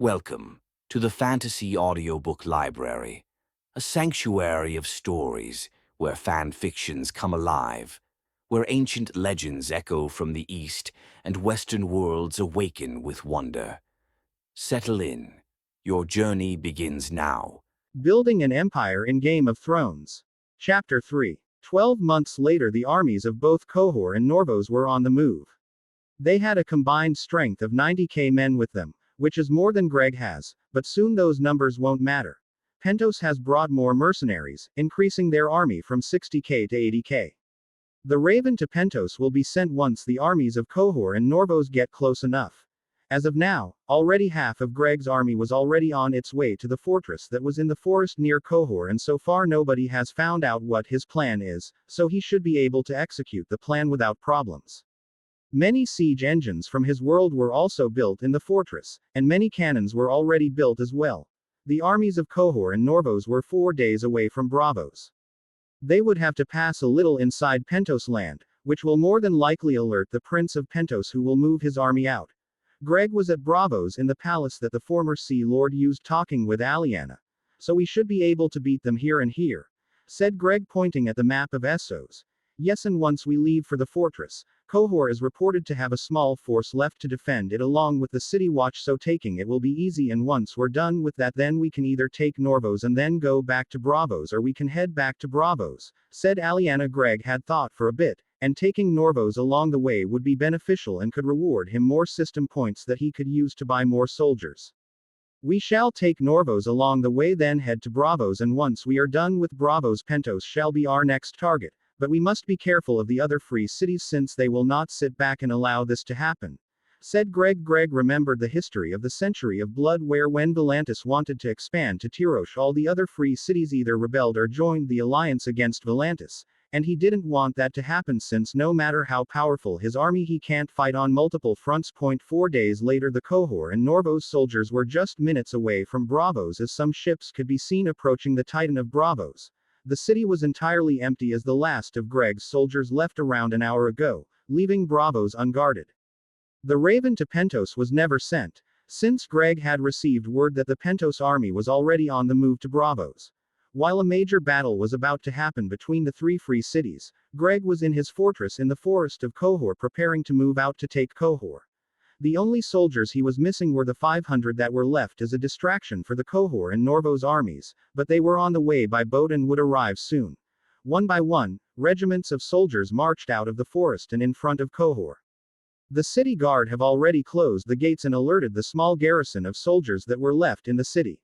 Welcome to the Fantasy Audiobook Library, a sanctuary of stories where fan fictions come alive, where ancient legends echo from the East and Western worlds awaken with wonder. Settle in. Your journey begins now. Building an Empire in Game of Thrones. Chapter 3. 12 months later, the armies of both Cohor and Norvos were on the move. They had a combined strength of 90k men with them, which is more than Greg has, but soon those numbers won't matter. Pentos has brought more mercenaries, increasing their army from 60k to 80k. The Raven to Pentos will be sent once the armies of Cohor and Norvos get close enough. As of now, already half of Greg's army was already on its way to the fortress that was in the forest near Cohor, and so far nobody has found out what his plan is, so he should be able to execute the plan without problems. Many siege engines from his world were also built in the fortress, and many cannons were already built as well. The armies of Cohor and Norvos were 4 days away from Braavos. They would have to pass a little inside Pentos land, which will more than likely alert the Prince of Pentos, who will move his army out. Greg was at Braavos in the palace that the former Sea Lord used, talking with Aliana. So we should be able to beat them here and here, said Greg, pointing at the map of Essos. Yes, and once we leave for the fortress, Cohor is reported to have a small force left to defend it along with the city watch, so taking it will be easy, and once we're done with that, then we can either take Norvos and then go back to Braavos, or we can head back to Braavos, said Aliana. Greg had thought for a bit, and taking Norvos along the way would be beneficial and could reward him more system points that he could use to buy more soldiers. We shall take Norvos along the way, then head to Braavos, and once we are done with Braavos, Pentos shall be our next target. But we must be careful of the other free cities, since they will not sit back and allow this to happen, said Greg. Greg remembered the history of the Century of Blood, where when Volantis wanted to expand to Tyrosh, all the other free cities either rebelled or joined the alliance against Volantis, and he didn't want that to happen, since no matter how powerful his army, he can't fight on multiple fronts. 4 days later, the Cohor and Norvos soldiers were just minutes away from Braavos as some ships could be seen approaching the Titan of Braavos. The city was entirely empty, as the last of Greg's soldiers left around an hour ago, leaving Braavos unguarded. The Raven to Pentos was never sent, since Greg had received word that the Pentos army was already on the move to Braavos. While a major battle was about to happen between the 3 free cities, Greg was in his fortress in the forest of Cohor, preparing to move out to take Cohor. The only soldiers he was missing were the 500 that were left as a distraction for the Cohor and Norvos armies, but they were on the way by boat and would arrive soon. One by one, regiments of soldiers marched out of the forest and in front of Cohor. The city guard have already closed the gates and alerted the small garrison of soldiers that were left in the city.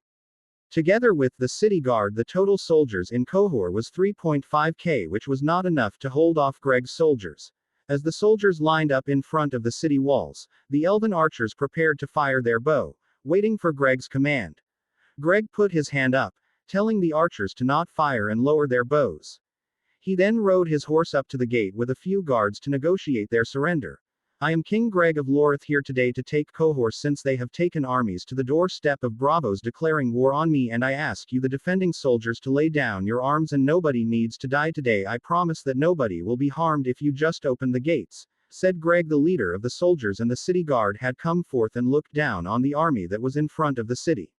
Together with the city guard, the total soldiers in Cohor was 3.5k, which was not enough to hold off Greg's soldiers. As the soldiers lined up in front of the city walls, the elven archers prepared to fire their bow, waiting for Greg's command. Greg put his hand up, telling the archers to not fire and lower their bows. He then rode his horse up to the gate with a few guards to negotiate their surrender. I am King Greg of Lorith, here today to take Cohor, since they have taken armies to the doorstep of Braavos, declaring war on me, and I ask you, the defending soldiers, to lay down your arms, and nobody needs to die today. I promise that nobody will be harmed if you just open the gates, said Greg. The leader of the soldiers and the city guard had come forth and looked down on the army that was in front of the city.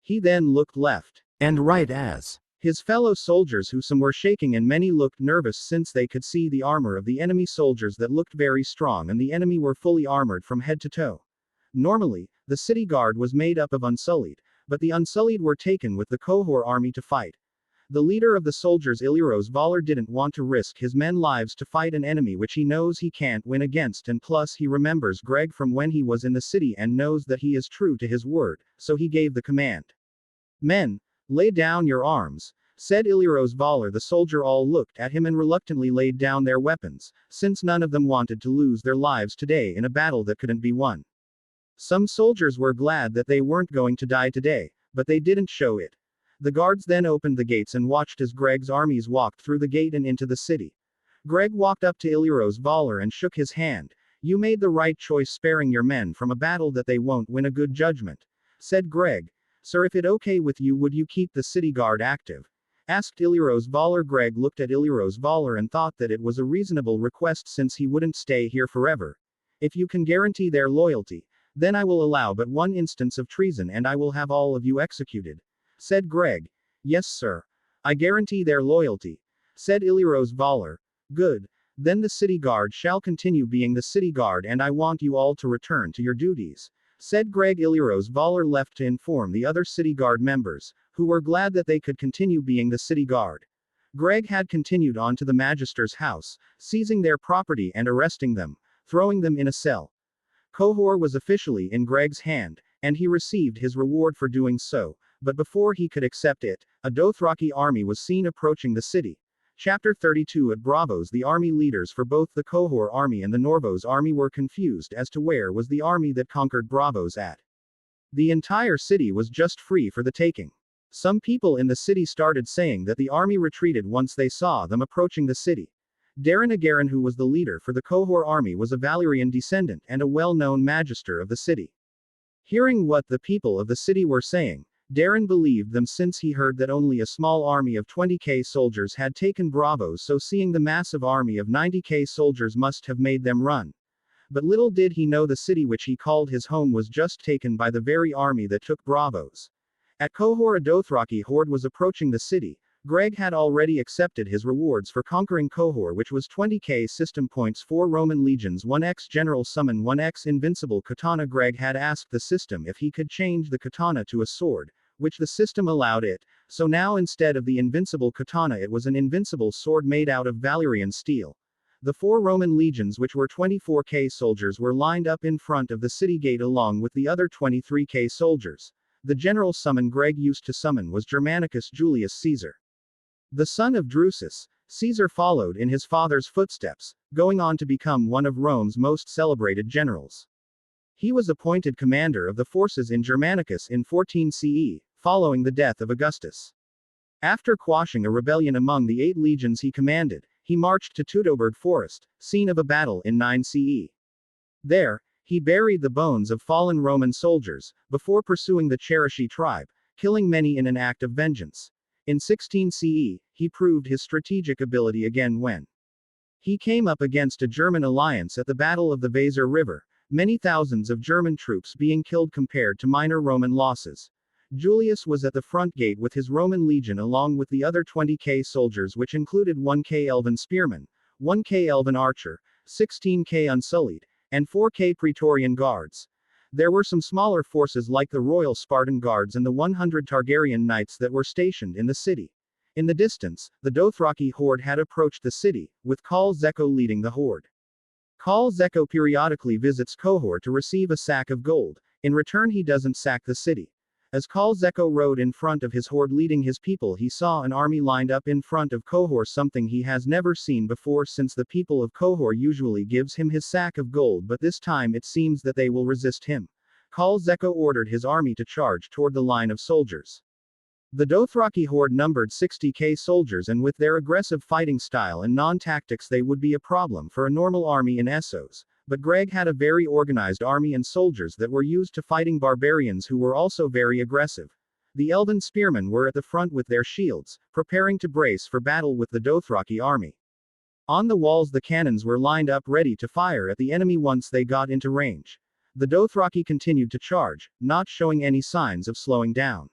He then looked left and right as his fellow soldiers, who some were shaking and many looked nervous, since they could see the armor of the enemy soldiers that looked very strong, and the enemy were fully armored from head to toe. Normally, the city guard was made up of Unsullied, but the Unsullied were taken with the Cohor army to fight. The leader of the soldiers, Illyros Valar, didn't want to risk his men's lives to fight an enemy which he knows he can't win against, and plus he remembers Greg from when he was in the city and knows that he is true to his word, so he gave the command. Men, lay down your arms, said Illyros Valar. The soldier all looked at him and reluctantly laid down their weapons, since none of them wanted to lose their lives today in a battle that couldn't be won. Some soldiers were glad that they weren't going to die today, but they didn't show it. The guards then opened the gates and watched as Greg's armies walked through the gate and into the city. Greg walked up to Illyros Valar and shook his hand. You made the right choice sparing your men from a battle that they won't win. A good judgment, said Greg. Sir, if it okay with you, would you keep the city guard active? Asked Illyros Valar. Greg looked at Illyros Valar and thought that it was a reasonable request, since he wouldn't stay here forever. If you can guarantee their loyalty, Then I will allow but one instance of treason and I will have all of you executed, said Greg. Yes, sir. I guarantee their loyalty, said Illyros Valar. Good. Then the city guard shall continue being the city guard and I want you all to return to your duties, said Greg. Illyros Valar left to inform the other city guard members, who were glad that they could continue being the city guard. Greg had continued on to the Magister's house, seizing their property and arresting them, throwing them in a cell. Cohor was officially in Greg's hand, and he received his reward for doing so, but before he could accept it, a Dothraki army was seen approaching the city. Chapter 32. At Braavos, the army leaders for both the Cohor army and the Norvos army were confused as to where was the army that conquered Braavos at. The entire city was just free for the taking. Some people in the city started saying that the army retreated once they saw them approaching the city. Darren, who was the leader for the Cohor army, was a Valyrian descendant and a well-known magister of the city. Hearing what the people of the city were saying, Darren believed them since he heard that only a small army of 20k soldiers had taken Braavos, so seeing the massive army of 90k soldiers must have made them run. But little did he know the city which he called his home was just taken by the very army that took Braavos. At Cohor, a Dothraki horde was approaching the city. Greg had already accepted his rewards for conquering Cohor, which was 20k system points, 4 Roman legions, 1x general summon, 1x invincible katana. Greg had asked the system if he could change the katana to a sword, which the system allowed it, so now instead of the invincible katana it was an invincible sword made out of Valyrian steel. The 4 Roman legions, which were 24k soldiers, were lined up in front of the city gate along with the other 23k soldiers. The general summon Greg used to summon was Germanicus Julius Caesar. The son of Drusus, Caesar followed in his father's footsteps, going on to become one of Rome's most celebrated generals. He was appointed commander of the forces in Germanicus in 14 CE, following the death of Augustus. After quashing a rebellion among the 8 legions he commanded, he marched to Teutoburg Forest, scene of a battle in 9 CE. There, he buried the bones of fallen Roman soldiers, before pursuing the Cherusci tribe, killing many in an act of vengeance. In 16 CE, he proved his strategic ability again when he came up against a German alliance at the Battle of the Weser River, many thousands of German troops being killed compared to minor Roman losses. Julius was at the front gate with his Roman legion along with the other 20k soldiers, which included 1k elven spearmen, 1k elven archer, 16k unsullied, and 4k Praetorian guards. There were some smaller forces like the Royal Spartan Guards and the 100 Targaryen knights that were stationed in the city. In the distance, the Dothraki horde had approached the city, with Khal Zeko leading the horde. Khal Zeko periodically visits Cohor to receive a sack of gold. In return he doesn't sack the city. As Khal Zeko rode in front of his horde leading his people, he saw an army lined up in front of Cohor, something he has never seen before since the people of Cohor usually gives him his sack of gold, but this time it seems that they will resist him. Khal Zeko ordered his army to charge toward the line of soldiers. The Dothraki horde numbered 60k soldiers, and with their aggressive fighting style and non-tactics they would be a problem for a normal army in Essos. But Greg had a very organized army and soldiers that were used to fighting barbarians who were also very aggressive. The elven spearmen were at the front with their shields, preparing to brace for battle with the Dothraki army. On the walls the cannons were lined up ready to fire at the enemy once they got into range. The Dothraki continued to charge, not showing any signs of slowing down.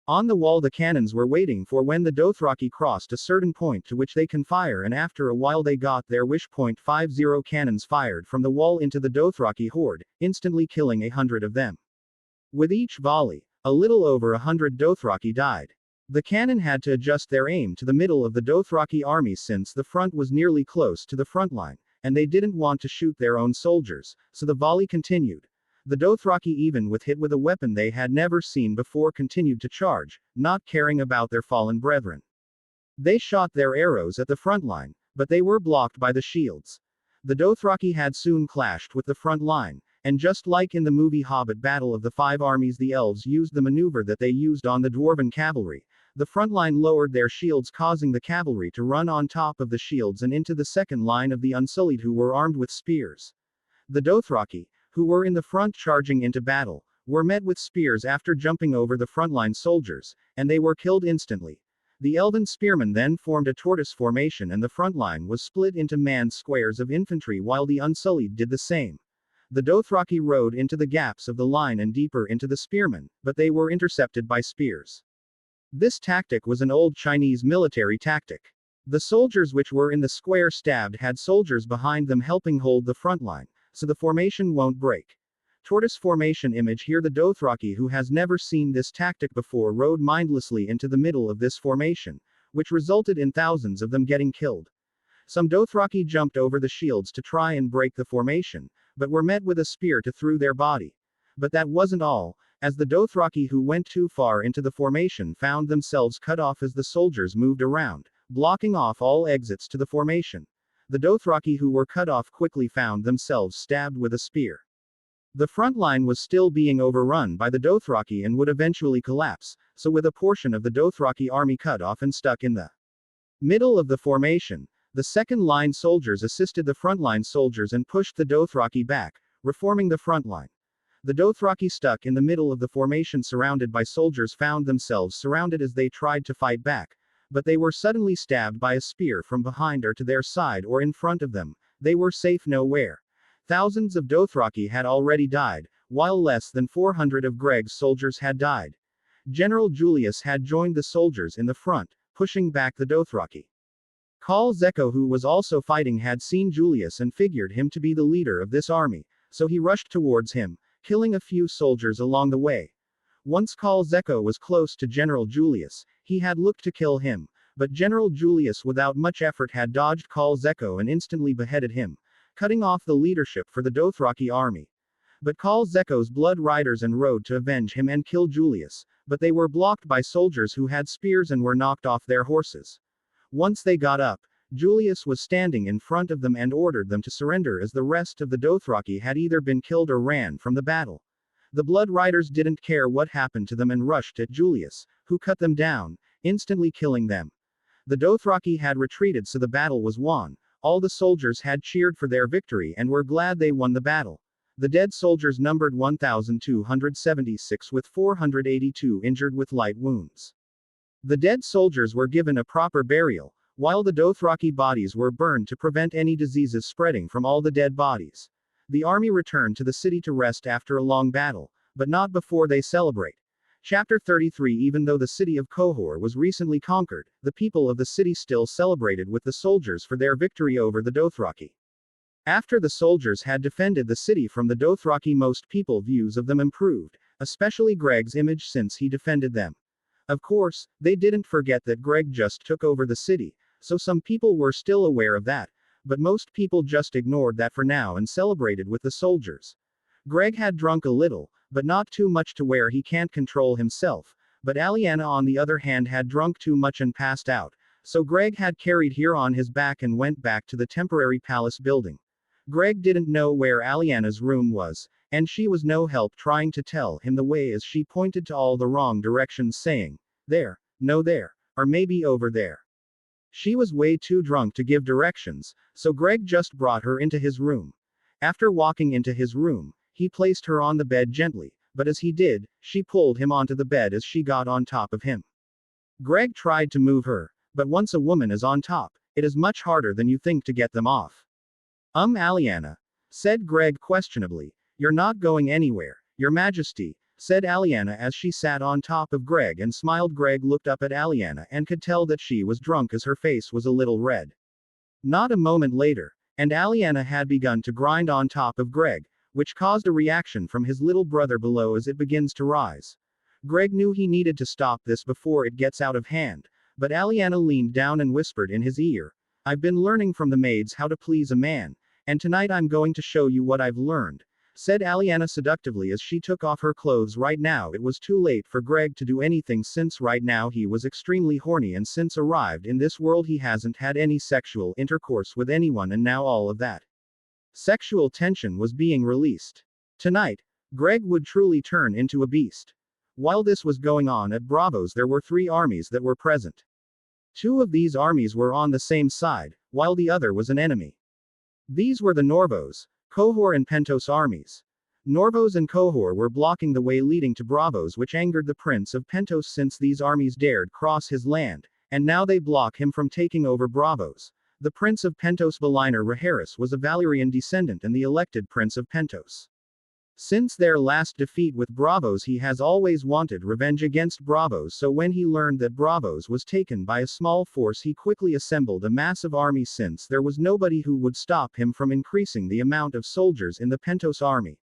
On the wall the cannons were waiting for when the Dothraki crossed a certain point to which they can fire, and after a while they got their wish point. 50 cannons fired from the wall into the Dothraki horde, instantly killing 100 of them. With each volley, a little over 100 Dothraki died. The cannon had to adjust their aim to the middle of the Dothraki army since the front was nearly close to the front line, and they didn't want to shoot their own soldiers, so the volley continued. The Dothraki, even with hit with a weapon they had never seen before, continued to charge, not caring about their fallen brethren. They shot their arrows at the front line, but they were blocked by the shields. The Dothraki had soon clashed with the front line, and just like in the movie Hobbit Battle of the Five Armies, the elves used the maneuver that they used on the dwarven cavalry. The front line lowered their shields, causing the cavalry to run on top of the shields and into the second line of the Unsullied, who were armed with spears. The Dothraki, who were in the front charging into battle, were met with spears after jumping over the frontline soldiers, and they were killed instantly. The elven spearmen then formed a tortoise formation and the front line was split into manned squares of infantry while the Unsullied did the same. The Dothraki rode into the gaps of the line and deeper into the spearmen, but they were intercepted by spears. This tactic was an old Chinese military tactic. The soldiers which were in the square stabbed had soldiers behind them helping hold the front line, so the formation won't break. Tortoise formation image here. The Dothraki who has never seen this tactic before rode mindlessly into the middle of this formation, which resulted in thousands of them getting killed. Some Dothraki jumped over the shields to try and break the formation, but were met with a spear to through their body. But that wasn't all, as the Dothraki who went too far into the formation found themselves cut off as the soldiers moved around, blocking off all exits to the formation. The Dothraki who were cut off quickly found themselves stabbed with a spear. The front line was still being overrun by the Dothraki and would eventually collapse, so with a portion of the Dothraki army cut off and stuck in the middle of the formation, the second-line soldiers assisted the front-line soldiers and pushed the Dothraki back, reforming the front line. The Dothraki stuck in the middle of the formation surrounded by soldiers found themselves surrounded as they tried to fight back, but they were suddenly stabbed by a spear from behind or to their side or in front of them. They were safe nowhere. Thousands of Dothraki had already died, while less than 400 of Greg's soldiers had died. General Julius had joined the soldiers in the front, pushing back the Dothraki. Khal Zeko, who was also fighting, had seen Julius and figured him to be the leader of this army, so he rushed towards him, killing a few soldiers along the way. Once Khal Zeko was close to General Julius, he had looked to kill him, but General Julius without much effort had dodged Khal Zeko and instantly beheaded him, cutting off the leadership for the Dothraki army. But Khal Zeko's blood riders and rode to avenge him and kill Julius, but they were blocked by soldiers who had spears and were knocked off their horses. Once they got up, Julius was standing in front of them and ordered them to surrender as the rest of the Dothraki had either been killed or ran from the battle. The Blood Riders didn't care what happened to them and rushed at Julius, who cut them down, instantly killing them. The Dothraki had retreated, so the battle was won. All the soldiers had cheered for their victory and were glad they won the battle. The dead soldiers numbered 1,276 with 482 injured with light wounds. The dead soldiers were given a proper burial, while the Dothraki bodies were burned to prevent any diseases spreading from all the dead bodies. The army returned to the city to rest after a long battle, but not before they celebrate. Chapter 33. Even though the city of Cohor was recently conquered, the people of the city still celebrated with the soldiers for their victory over the Dothraki. After the soldiers had defended the city from the Dothraki, most people's views of them improved, especially Greg's image since he defended them. Of course, they didn't forget that Greg just took over the city, so some people were still aware of that, but most people just ignored that for now and celebrated with the soldiers. Greg had drunk a little, but not too much to where he can't control himself, but Aliana on the other hand had drunk too much and passed out, so Greg had carried her on his back and went back to the temporary palace building. Greg didn't know where Aliana's room was, and she was no help trying to tell him the way as she pointed to all the wrong directions saying, "There, no there, or maybe over there." She was way too drunk to give directions, so Greg just brought her into his room. After walking into his room, he placed her on the bed gently, but as he did, she pulled him onto the bed as she got on top of him. Greg tried to move her, but once a woman is on top, it is much harder than you think to get them off. Aliana, said Greg questionably. "You're not going anywhere, Your Majesty," said Aliana as she sat on top of Greg and smiled. Greg looked up at Aliana and could tell that she was drunk as her face was a little red. Not a moment later, and Aliana had begun to grind on top of Greg, which caused a reaction from his little brother below as it begins to rise. Greg knew he needed to stop this before it gets out of hand, but Aliana leaned down and whispered in his ear, "I've been learning from the maids how to please a man, and tonight I'm going to show you what I've learned," said Aliana seductively as she took off her clothes. Right now it was too late for Greg to do anything since right now he was extremely horny, and since arrived in this world he hasn't had any sexual intercourse with anyone, and now all of that sexual tension was being released. Tonight, Greg would truly turn into a beast. While this was going on at Bravos, there were 3 armies that were present. 2 of these armies were on the same side, while the other was an enemy. These were the Norvos, Cohor and Pentos armies. Norvos and Cohor were blocking the way leading to Bravos, which angered the Prince of Pentos since these armies dared cross his land, and now they block him from taking over Bravos. The Prince of Pentos Valiner Rhaeris was a Valyrian descendant and the elected Prince of Pentos. Since their last defeat with Braavos, he has always wanted revenge against Braavos, so when he learned that Braavos was taken by a small force, he quickly assembled a massive army since there was nobody who would stop him from increasing the amount of soldiers in the Pentos army.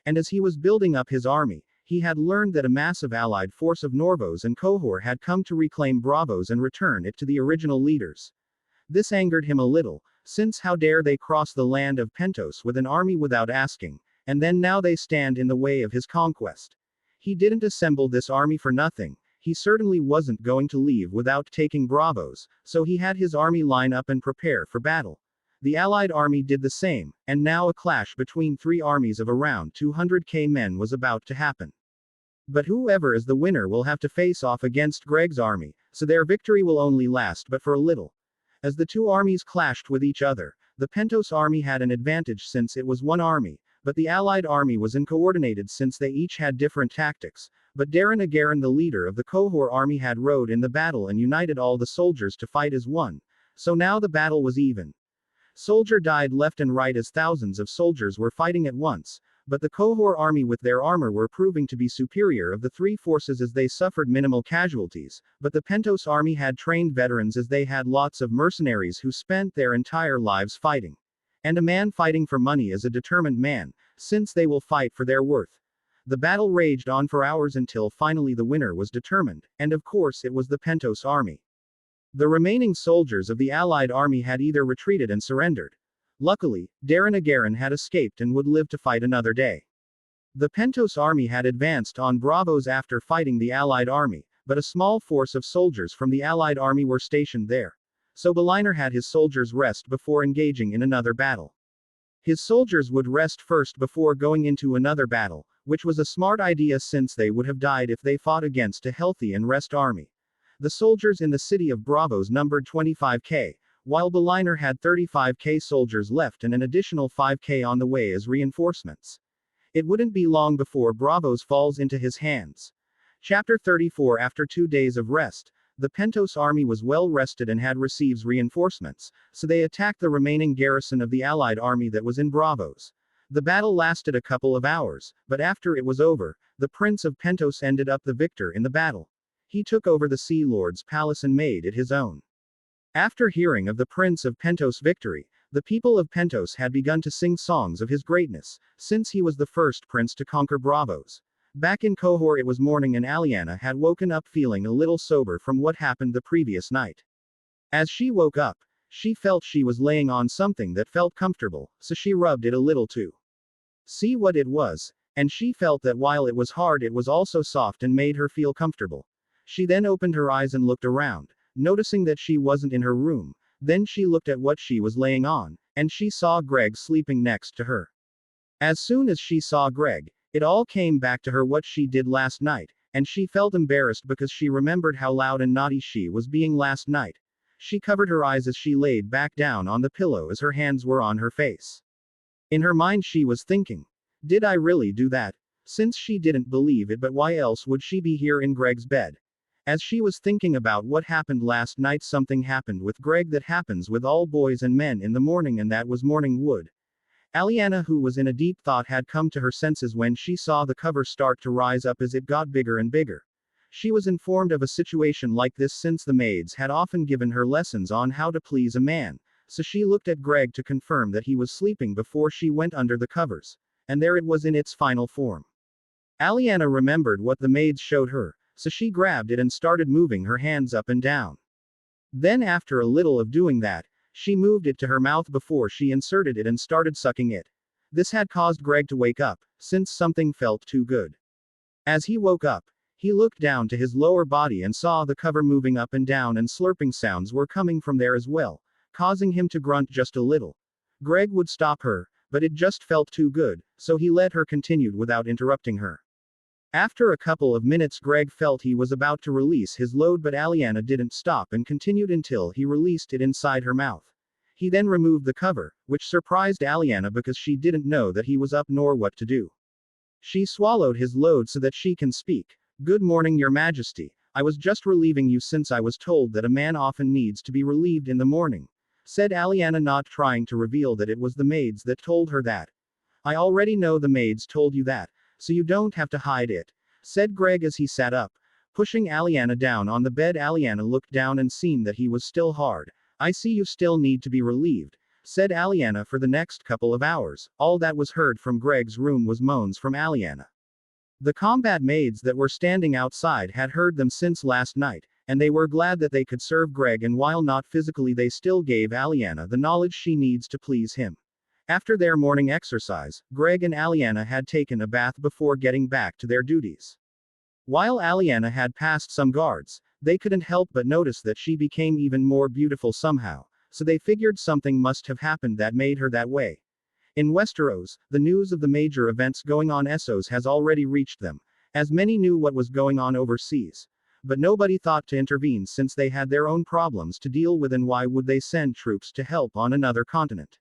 And as he was building up his army, he had learned that a massive allied force of Norvos and Cohor had come to reclaim Braavos and return it to the original leaders. This angered him a little, since how dare they cross the land of Pentos with an army without asking, and then now they stand in the way of his conquest. He didn't assemble this army for nothing, he certainly wasn't going to leave without taking Braavos, so he had his army line up and prepare for battle. The allied army did the same, and now a clash between three armies of around 200k men was about to happen. But whoever is the winner will have to face off against Greg's army, so their victory will only last but for a little. As the two armies clashed with each other, the Pentos army had an advantage since it was one army, but the allied army was uncoordinated since they each had different tactics. But Daeron Ageron, the leader of the Cohor army, had rode in the battle and united all the soldiers to fight as one. So now the battle was even. Soldier died left and right as thousands of soldiers were fighting at once, but the Cohor army with their armor were proving to be superior of the three forces as they suffered minimal casualties, but the Pentos army had trained veterans as they had lots of mercenaries who spent their entire lives fighting. And a man fighting for money is a determined man, since they will fight for their worth. The battle raged on for hours until finally the winner was determined, and of course it was the Pentos army. The remaining soldiers of the allied army had either retreated and surrendered. Luckily, Daeron Ageron had escaped and would live to fight another day. The Pentos army had advanced on Braavos after fighting the allied army, but a small force of soldiers from the allied army were stationed there. So Valiner had his soldiers rest before engaging in another battle. His soldiers would rest first before going into another battle, which was a smart idea since they would have died if they fought against a healthy and rest army. The soldiers in the city of Braavos numbered 25k, while Valiner had 35k soldiers left and an additional 5k on the way as reinforcements. It wouldn't be long before Braavos falls into his hands. Chapter 34. After 2 days of rest, the Pentos army was well rested and had received reinforcements, so they attacked the remaining garrison of the allied army that was in Braavos. The battle lasted a couple of hours, but after it was over, the Prince of Pentos ended up the victor in the battle. He took over the Sea Lord's palace and made it his own. After hearing of the Prince of Pentos' victory, the people of Pentos had begun to sing songs of his greatness, since he was the first prince to conquer Braavos. Back in Cohor it was morning and Aliana had woken up feeling a little sober from what happened the previous night. As she woke up, she felt she was laying on something that felt comfortable, so she rubbed it a little to see what it was, and she felt that while it was hard it was also soft and made her feel comfortable. She then opened her eyes and looked around, noticing that she wasn't in her room. Then she looked at what she was laying on, and she saw Greg sleeping next to her. As soon as she saw Greg, it all came back to her what she did last night, and she felt embarrassed because she remembered how loud and naughty she was being last night. She covered her eyes as she laid back down on the pillow as her hands were on her face. In her mind she was thinking, did I really do that? Since she didn't believe it, but why else would she be here in Greg's bed? As she was thinking about what happened last night, something happened with Greg that happens with all boys and men in the morning, and that was morning wood. Aliana, who was in a deep thought, had come to her senses when she saw the cover start to rise up as it got bigger and bigger. She was informed of a situation like this since the maids had often given her lessons on how to please a man, so she looked at Greg to confirm that he was sleeping before she went under the covers. And there it was in its final form. Aliana remembered what the maids showed her, so she grabbed it and started moving her hands up and down. Then after a little of doing that, she moved it to her mouth before she inserted it and started sucking it. This had caused Greg to wake up, since something felt too good. As he woke up, he looked down to his lower body and saw the cover moving up and down, and slurping sounds were coming from there as well, causing him to grunt just a little. Greg would stop her, but it just felt too good, so he let her continue without interrupting her. After a couple of minutes Greg felt he was about to release his load, but Aliana didn't stop and continued until he released it inside her mouth. He then removed the cover, which surprised Aliana because she didn't know that he was up nor what to do. She swallowed his load so that she can speak. Good morning, Your Majesty. I was just relieving you since I was told that a man often needs to be relieved in the morning. said Aliana, not trying to reveal that it was the maids that told her that. I already know the maids told you that, so you don't have to hide it, said Greg as he sat up, pushing Aliana down on the bed. Aliana looked down and seen that he was still hard. I see you still need to be relieved, said Aliana. For the next couple of hours, all that was heard from Greg's room was moans from Aliana. The combat maids that were standing outside had heard them since last night, and they were glad that they could serve Greg, and while not physically, they still gave Aliana the knowledge she needs to please him. After their morning exercise, Greg and Aliana had taken a bath before getting back to their duties. While Aliana had passed some guards, they couldn't help but notice that she became even more beautiful somehow, so they figured something must have happened that made her that way. In Westeros, the news of the major events going on Essos has already reached them, as many knew what was going on overseas. But nobody thought to intervene since they had their own problems to deal with, and why would they send troops to help on another continent?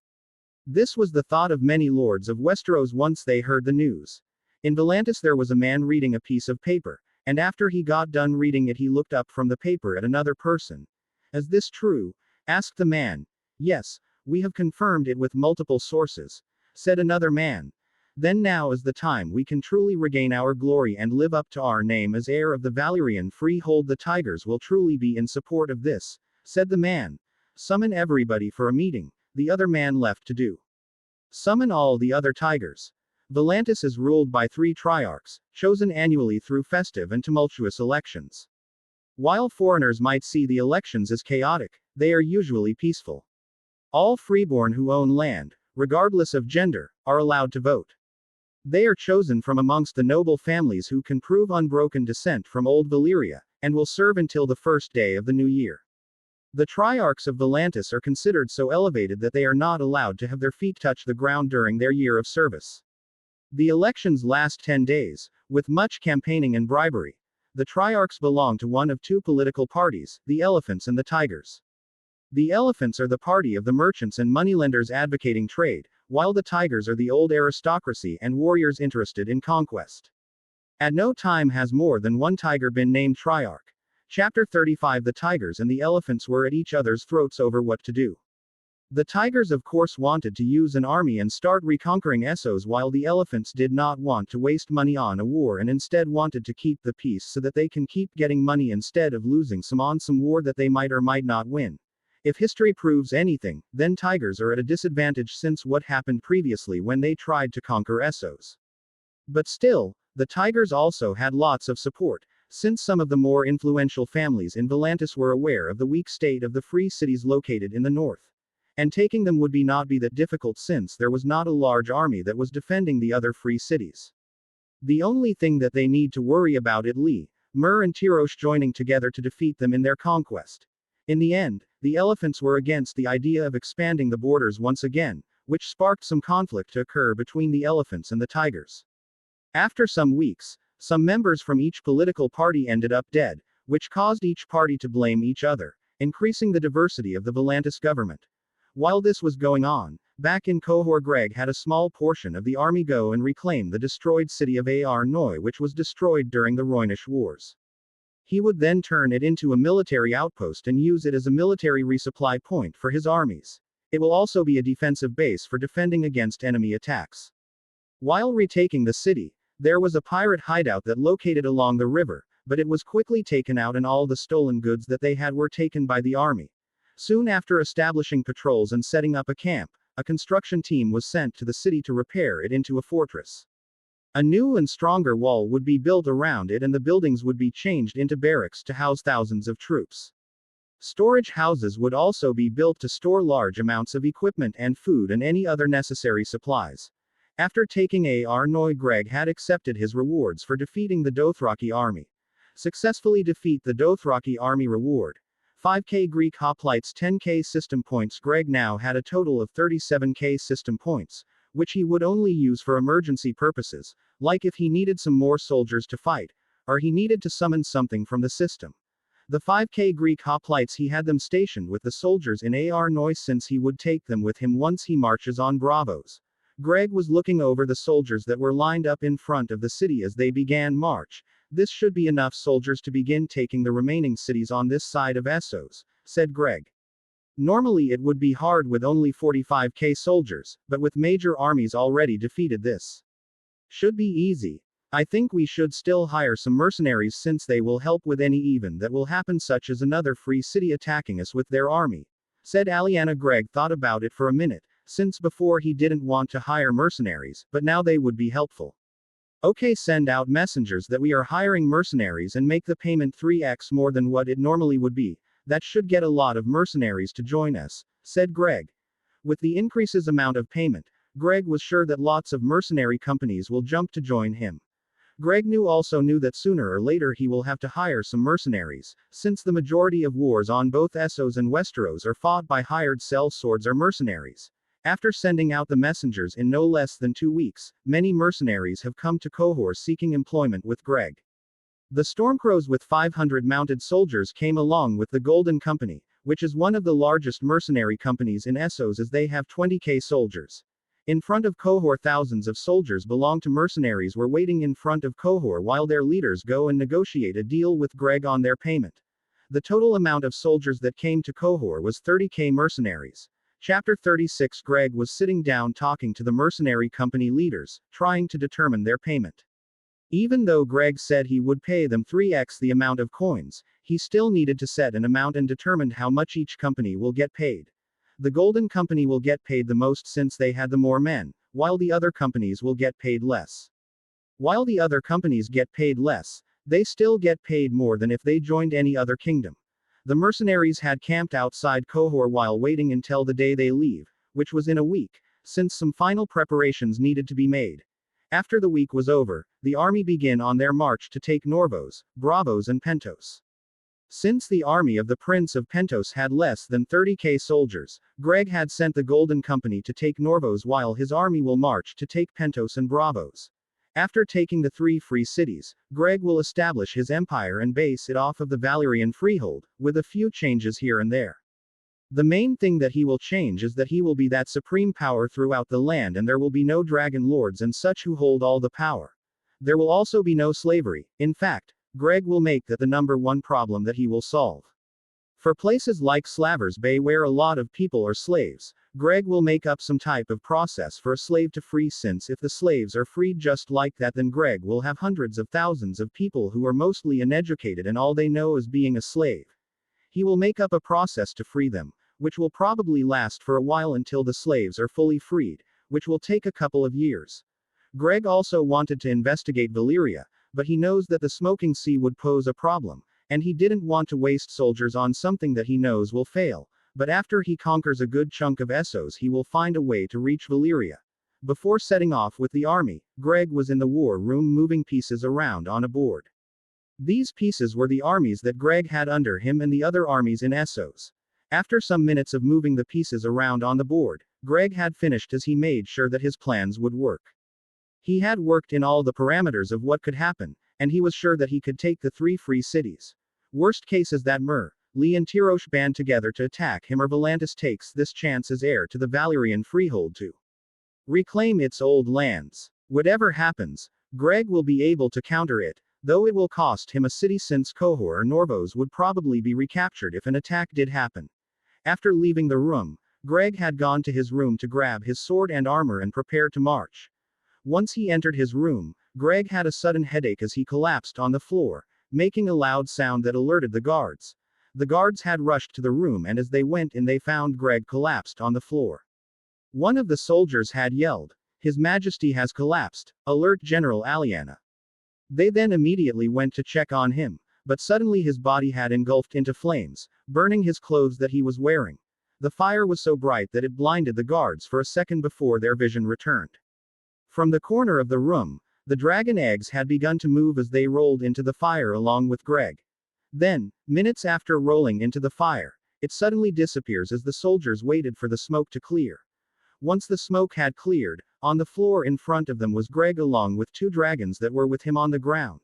This was the thought of many lords of Westeros once they heard the news. In Volantis there was a man reading a piece of paper, and after he got done reading it he looked up from the paper at another person. Is this true? Asked the man. Yes, we have confirmed it with multiple sources, said another man. Then now is the time we can truly regain our glory and live up to our name as heir of the Valyrian freehold. The Tigers will truly be in support of this, said the man. Summon everybody for a meeting, the other man left to do. Summon all the other Tigers. Volantis is ruled by 3 triarchs, chosen annually through festive and tumultuous elections. While foreigners might see the elections as chaotic, they are usually peaceful. All freeborn who own land, regardless of gender, are allowed to vote. They are chosen from amongst the noble families who can prove unbroken descent from old Valyria, and will serve until the first day of the new year. The triarchs of Volantis are considered so elevated that they are not allowed to have their feet touch the ground during their year of service. The elections last 10 days, with much campaigning and bribery. The triarchs belong to one of 2 political parties, the Elephants and the Tigers. The Elephants are the party of the merchants and moneylenders advocating trade, while the Tigers are the old aristocracy and warriors interested in conquest. At no time has more than one Tiger been named Triarch. Chapter 35. The Tigers and the Elephants were at each other's throats over what to do. The Tigers of course wanted to use an army and start reconquering Essos, while the Elephants did not want to waste money on a war and instead wanted to keep the peace so that they can keep getting money instead of losing some on some war that they might or might not win. If history proves anything, then Tigers are at a disadvantage since what happened previously when they tried to conquer Essos. But still, the Tigers also had lots of support, since some of the more influential families in Volantis were aware of the weak state of the free cities located in the north. And taking them would not be that difficult since there was not a large army that was defending the other free cities. The only thing that they need to worry about is Lee, Myr and Tirosh joining together to defeat them in their conquest. In the end, the Elephants were against the idea of expanding the borders once again, which sparked some conflict to occur between the Elephants and the Tigers. After some weeks, some members from each political party ended up dead, which caused each party to blame each other, increasing the diversity of the Volantis government. While this was going on, back in Cohor, Greg had a small portion of the army go and reclaim the destroyed city of Ar Noi, which was destroyed during the Rhoynish Wars. He would then turn it into a military outpost and use it as a military resupply point for his armies. It will also be a defensive base for defending against enemy attacks. While retaking the city, there was a pirate hideout that located along the river, but it was quickly taken out and all the stolen goods that they had were taken by the army. Soon after establishing patrols and setting up a camp, a construction team was sent to the city to repair it into a fortress. A new and stronger wall would be built around it and the buildings would be changed into barracks to house thousands of troops. Storage houses would also be built to store large amounts of equipment and food and any other necessary supplies. After taking Ar Noi, Greg had accepted his rewards for defeating the Dothraki army. Successfully defeat the Dothraki army reward. 5k Greek hoplites, 10k system points. Greg now had a total of 37k system points, which he would only use for emergency purposes, like if he needed some more soldiers to fight, or he needed to summon something from the system. The 5k Greek hoplites, he had them stationed with the soldiers in Ar Noi since he would take them with him once he marches on Bravos. Greg was looking over the soldiers that were lined up in front of the city as they began march. This should be enough soldiers to begin taking the remaining cities on this side of Essos, said Greg. Normally it would be hard with only 45k soldiers, but with major armies already defeated this should be easy. I think we should still hire some mercenaries since they will help with any event that will happen, such as another free city attacking us with their army, said Aliana. Greg thought about it for a minute, since before he didn't want to hire mercenaries, but now they would be helpful. Okay, send out messengers that we are hiring mercenaries and make the payment 3x more than what it normally would be. That should get a lot of mercenaries to join us, said Greg. With the increases amount of payment, Greg was sure that lots of mercenary companies will jump to join him. Greg also knew that sooner or later he will have to hire some mercenaries, since the majority of wars on both Essos and Westeros are fought by hired sellswords or mercenaries. After sending out the messengers in no less than 2 weeks, many mercenaries have come to Cohor seeking employment with Greg. The Stormcrows with 500 mounted soldiers came along with the Golden Company, which is one of the largest mercenary companies in Essos, as they have 20k soldiers. In front of Cohor, thousands of soldiers belong to mercenaries were waiting in front of Cohor while their leaders go and negotiate a deal with Greg on their payment. The total amount of soldiers that came to Cohor was 30k mercenaries. Chapter 36. Greg was sitting down talking to the mercenary company leaders, trying to determine their payment. Even though Greg said he would pay them 3x the amount of coins, he still needed to set an amount and determine how much each company will get paid. The Golden Company will get paid the most since they had the more men, while the other companies will get paid less. While the other companies get paid less, they still get paid more than if they joined any other kingdom. The mercenaries had camped outside Cohor while waiting until the day they leave, which was in a week, since some final preparations needed to be made. After the week was over, the army began on their march to take Norvos, Bravos and Pentos. Since the army of the Prince of Pentos had less than 30k soldiers, Greg had sent the Golden Company to take Norvos while his army will march to take Pentos and Bravos. After taking the 3 free cities, Greg will establish his empire and base it off of the Valyrian freehold, with a few changes here and there. The main thing that he will change is that he will be that supreme power throughout the land, and there will be no dragon lords and such who hold all the power. There will also be no slavery. In fact, Greg will make that the number one problem that he will solve. For places like Slavers Bay where a lot of people are slaves, Greg will make up some type of process for a slave to free, since if the slaves are freed just like that, then Greg will have hundreds of thousands of people who are mostly uneducated and all they know is being a slave. He will make up a process to free them, which will probably last for a while until the slaves are fully freed, which will take a couple of years. Greg also wanted to investigate Valyria, but he knows that the Smoking Sea would pose a problem, and he didn't want to waste soldiers on something that he knows will fail. But after he conquers a good chunk of Essos, he will find a way to reach Valyria. Before setting off with the army, Greg was in the war room moving pieces around on a board. These pieces were the armies that Greg had under him and the other armies in Essos. After some minutes of moving the pieces around on the board, Greg had finished as he made sure that his plans would work. He had worked in all the parameters of what could happen, and he was sure that he could take the 3 free cities. Worst case is that Lee and Tirosh band together to attack him, or Volantis takes this chance as heir to the Valyrian freehold to reclaim its old lands. Whatever happens, Greg will be able to counter it, though it will cost him a city, since Cohor or Norvos would probably be recaptured if an attack did happen. After leaving the room, Greg had gone to his room to grab his sword and armor and prepare to march. Once he entered his room, Greg had a sudden headache as he collapsed on the floor, making a loud sound that alerted the guards. The guards had rushed to the room, and as they went in they found Greg collapsed on the floor. One of the soldiers had yelled, "His Majesty has collapsed, alert General Aliana." They then immediately went to check on him, but suddenly his body had engulfed into flames, burning his clothes that he was wearing. The fire was so bright that it blinded the guards for a second before their vision returned. From the corner of the room, the dragon eggs had begun to move as they rolled into the fire along with Greg. Then, minutes after rolling into the fire, it suddenly disappears as the soldiers waited for the smoke to clear. Once the smoke had cleared, on the floor in front of them was Greg along with 2 dragons that were with him on the ground.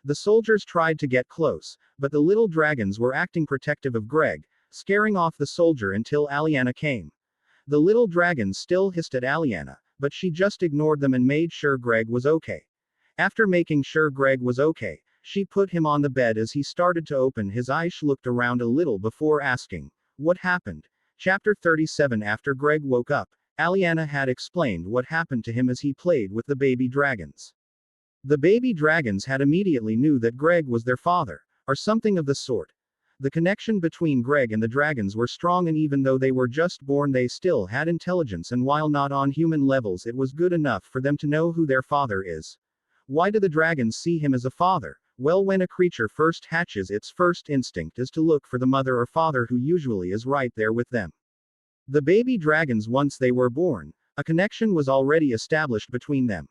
The soldiers tried to get close, but the little dragons were acting protective of Greg, scaring off the soldier until Aliana came. The little dragons still hissed at Aliana, but she just ignored them and made sure Greg was okay. After making sure Greg was okay, she put him on the bed. As he started to open his eyes, she looked around a little before asking, "What happened?" Chapter 37. After Greg woke up, Aliana had explained what happened to him as he played with the baby dragons. The baby dragons had immediately knew that Greg was their father, or something of the sort. The connection between Greg and the dragons were strong, and even though they were just born, they still had intelligence, and while not on human levels, it was good enough for them to know who their father is. Why do the dragons see him as a father? Well, when a creature first hatches, its first instinct is to look for the mother or father, who usually is right there with them. The baby dragons, once they were born, a connection was already established between them.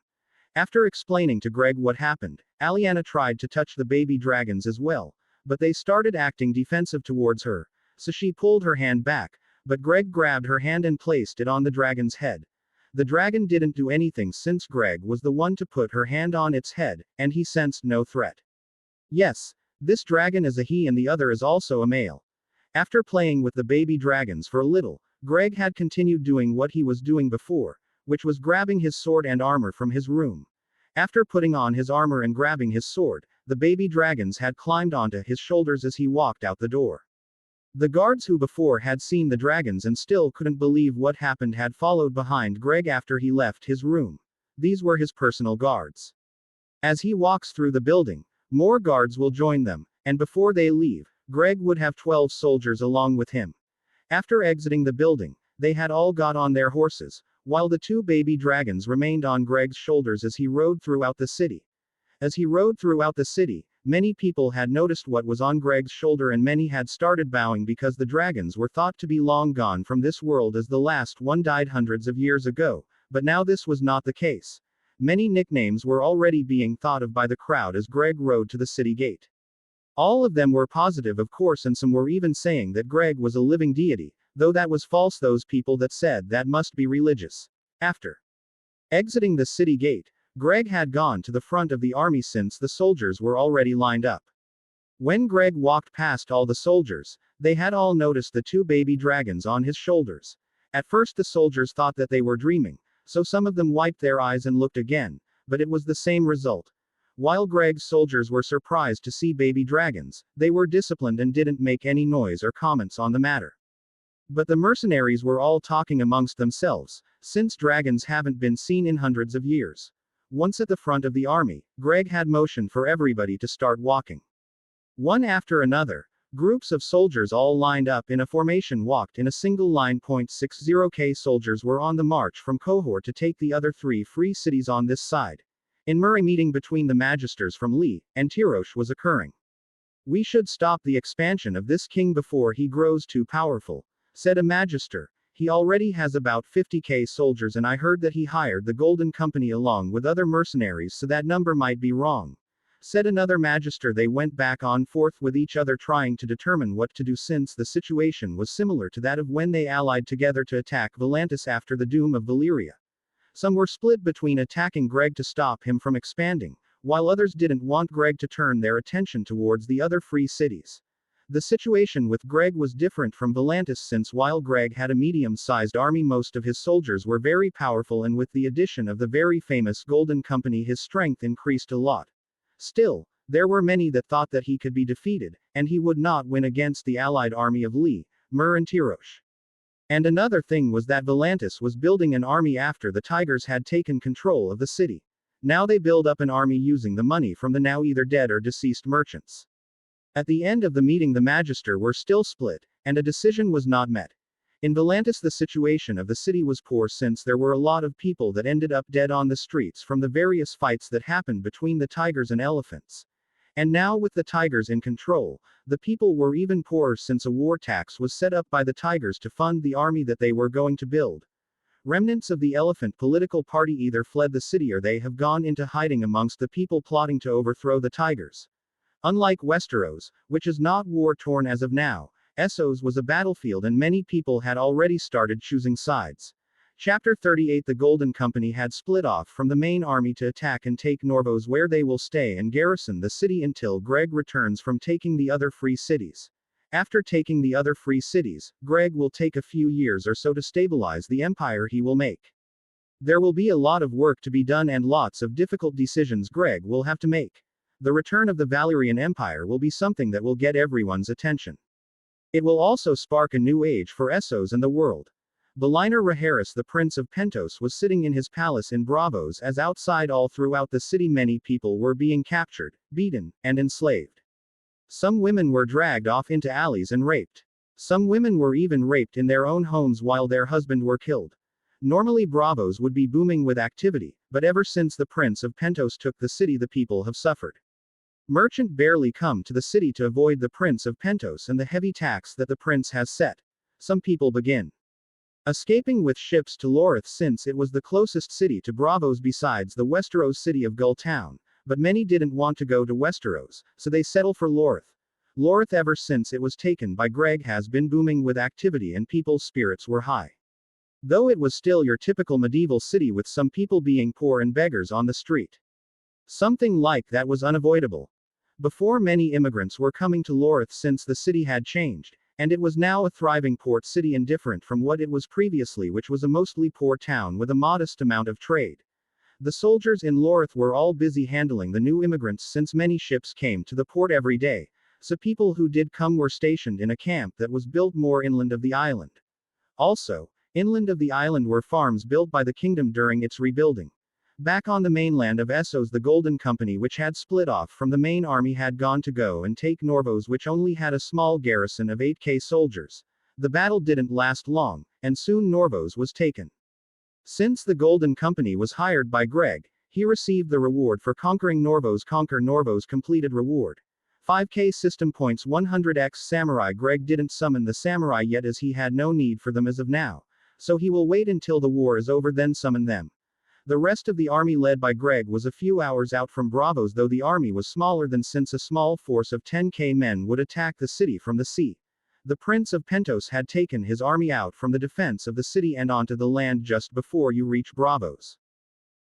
After explaining to Greg what happened, Aliana tried to touch the baby dragons as well, but they started acting defensive towards her, so she pulled her hand back, but Greg grabbed her hand and placed it on the dragon's head. The dragon didn't do anything since Greg was the one to put her hand on its head, and he sensed no threat. Yes, this dragon is a he and the other is also a male. After playing with the baby dragons for a little, Greg had continued doing what he was doing before, which was grabbing his sword and armor from his room. After putting on his armor and grabbing his sword, the baby dragons had climbed onto his shoulders as he walked out the door. The guards who before had seen the dragons and still couldn't believe what happened had followed behind Greg after he left his room. These were his personal guards. As he walks through the building, more guards will join them, and before they leave, Greg would have 12 soldiers along with him. After exiting the building, they had all got on their horses, while the two baby dragons remained on Greg's shoulders as he rode throughout the city. As he rode throughout the city, many people had noticed what was on Greg's shoulder, and many had started bowing because the dragons were thought to be long gone from this world, as the last one died hundreds of years ago, but now this was not the case. Many nicknames were already being thought of by the crowd as Greg rode to the city gate. All of them were positive, of course, and some were even saying that Greg was a living deity, though that was false. Those people that said that must be religious. After exiting the city gate, Greg had gone to the front of the army since the soldiers were already lined up. When Greg walked past all the soldiers, they had all noticed the two baby dragons on his shoulders. At first the soldiers thought that they were dreaming, so some of them wiped their eyes and looked again, but it was the same result. While Greg's soldiers were surprised to see baby dragons, they were disciplined and didn't make any noise or comments on the matter. But the mercenaries were all talking amongst themselves, since dragons haven't been seen in hundreds of years. Once at the front of the army, Greg had motioned for everybody to start walking. One after another, groups of soldiers all lined up in a formation walked in a single line. 60K soldiers were on the march from Cohor to take the other 3 free cities on this side. In Murray, meeting between the magisters from Lee and Tirosh was occurring. "We should stop the expansion of this king before he grows too powerful," said a magister. "He already has about 50K soldiers, and I heard that he hired the Golden Company along with other mercenaries, so that number might be wrong," said another magister. They went back and forth with each other, trying to determine what to do, since the situation was similar to that of when they allied together to attack Volantis after the doom of Valyria. Some were split between attacking Greg to stop him from expanding, while others didn't want Greg to turn their attention towards the other free cities. The situation with Greg was different from Volantis, since while Greg had a medium-sized army, most of his soldiers were very powerful, and with the addition of the very famous Golden Company, his strength increased a lot. Still, there were many that thought that he could be defeated, and he would not win against the allied army of Lee, Mur and Tirosh. And another thing was that Volantis was building an army after the Tigers had taken control of the city. Now they build up an army using the money from the now either dead or deceased merchants. At the end of the meeting, the magister were still split, and a decision was not met. In Volantis, the situation of the city was poor, since there were a lot of people that ended up dead on the streets from the various fights that happened between the tigers and elephants. And now, with the tigers in control, the people were even poorer, since a war tax was set up by the tigers to fund the army that they were going to build. Remnants of the elephant political party either fled the city or they have gone into hiding amongst the people plotting to overthrow the tigers. Unlike Westeros, which is not war-torn as of now, Essos was a battlefield, and many people had already started choosing sides. Chapter 38. The Golden Company had split off from the main army to attack and take Norvos, where they will stay and garrison the city until Greg returns from taking the other free cities. After taking the other free cities, Greg will take a few years or so to stabilize the empire he will make. There will be a lot of work to be done and lots of difficult decisions Greg will have to make. The return of the Valyrian Empire will be something that will get everyone's attention. It will also spark a new age for Essos and the world. Beliner Raharis, the Prince of Pentos, was sitting in his palace in Bravos as outside all throughout the city many people were being captured, beaten, and enslaved. Some women were dragged off into alleys and raped. Some women were even raped in their own homes while their husbands were killed. Normally Bravos would be booming with activity, but ever since the Prince of Pentos took the city the people have suffered. Merchant barely come to the city to avoid the Prince of Pentos and the heavy tax that the prince has set. Some people begin escaping with ships to Lorith since it was the closest city to Bravos besides the Westeros city of Gull Town, but many didn't want to go to Westeros, so they settle for Lorith. Lorith ever since it was taken by Greg has been booming with activity and people's spirits were high. Though it was still your typical medieval city with some people being poor and beggars on the street. Something like that was unavoidable. Before many immigrants were coming to Lorith since the city had changed, and it was now a thriving port city and different from what it was previously, which was a mostly poor town with a modest amount of trade. The soldiers in Lorith were all busy handling the new immigrants since many ships came to the port every day, so people who did come were stationed in a camp that was built more inland of the island. Also, inland of the island were farms built by the kingdom during its rebuilding. Back on the mainland of Essos, the Golden Company, which had split off from the main army, had gone to go and take Norvos, which only had a small garrison of 8k soldiers. The battle didn't last long, and soon Norvos was taken. Since the Golden Company was hired by Greg, he received the reward for conquering Norvos. Conquer Norvos completed reward. 5k system points 100x samurai. Greg didn't summon the samurai yet as he had no need for them as of now, so he will wait until the war is over then summon them. The rest of the army led by Greg was a few hours out from Bravos, though the army was smaller than since a small force of 10k men would attack the city from the sea. The Prince of Pentos had taken his army out from the defense of the city and onto the land just before you reach Bravos.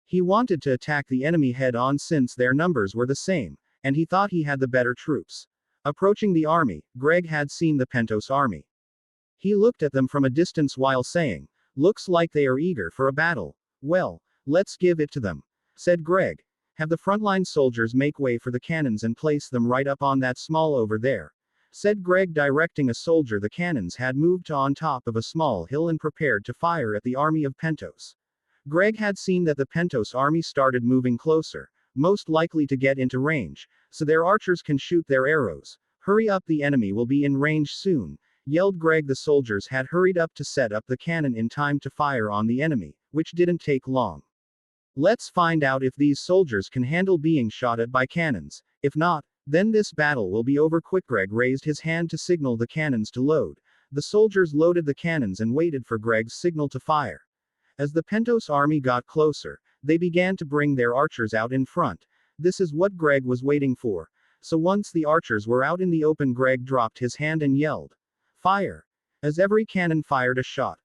He wanted to attack the enemy head on since their numbers were the same, and he thought he had the better troops. Approaching the army, Greg had seen the Pentos army. He looked at them from a distance while saying, "Looks like they are eager for a battle. Well, let's give it to them," said Greg. "Have the frontline soldiers make way for the cannons and place them right up on that small over there," said Greg, directing a soldier. The cannons had moved to on top of a small hill and prepared to fire at the army of Pentos. Greg had seen that the Pentos army started moving closer, most likely to get into range, so their archers can shoot their arrows. "Hurry up, the enemy will be in range soon," yelled Greg. The soldiers had hurried up to set up the cannon in time to fire on the enemy, which didn't take long. "Let's find out if these soldiers can handle being shot at by cannons. If not, then this battle will be over quick." Greg raised his hand to signal the cannons to load. The soldiers loaded the cannons and waited for Greg's signal to fire. As the Pentos army got closer, they began to bring their archers out in front. This is what Greg was waiting for. So once the archers were out in the open, Greg dropped his hand and yelled, "Fire!" As every cannon fired a shot.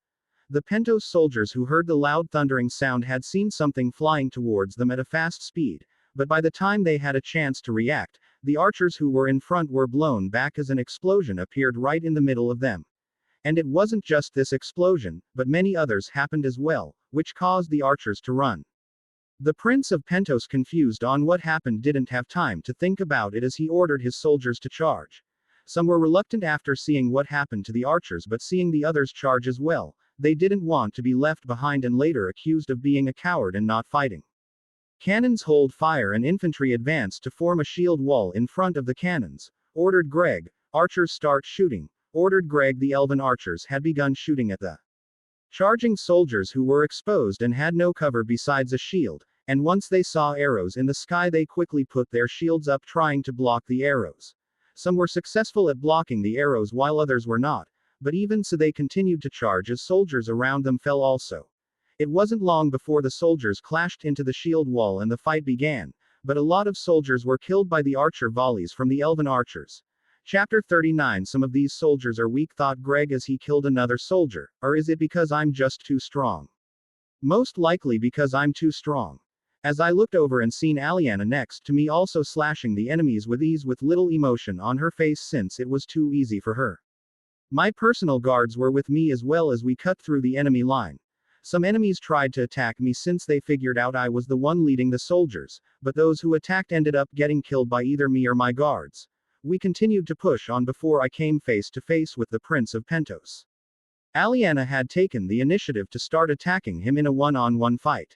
The Pentos soldiers, who heard the loud thundering sound, had seen something flying towards them at a fast speed, but by the time they had a chance to react, the archers who were in front were blown back as an explosion appeared right in the middle of them. And it wasn't just this explosion, but many others happened as well, which caused the archers to run. The Prince of Pentos, confused on what happened, didn't have time to think about it as he ordered his soldiers to charge. Some were reluctant after seeing what happened to the archers, but seeing the others charge as well, they didn't want to be left behind and later accused of being a coward and not fighting. "Cannons hold fire and infantry advance to form a shield wall in front of the cannons," ordered Greg. "Archers start shooting," ordered Greg. The elven archers had begun shooting at the charging soldiers who were exposed and had no cover besides a shield, and once they saw arrows in the sky they quickly put their shields up trying to block the arrows. Some were successful at blocking the arrows while others were not, but even so they continued to charge as soldiers around them fell also. It wasn't long before the soldiers clashed into the shield wall and the fight began, but a lot of soldiers were killed by the archer volleys from the elven archers. Chapter 39. Some of these soldiers are weak, thought Greg as he killed another soldier, or is it because I'm just too strong? Most likely because I'm too strong. As I looked over and seen Aliana next to me also slashing the enemies with ease with little emotion on her face since it was too easy for her. My personal guards were with me as well as we cut through the enemy line. Some enemies tried to attack me since they figured out I was the one leading the soldiers, but those who attacked ended up getting killed by either me or my guards. We continued to push on before I came face to face with the Prince of Pentos. Aliana had taken the initiative to start attacking him in a one-on-one fight.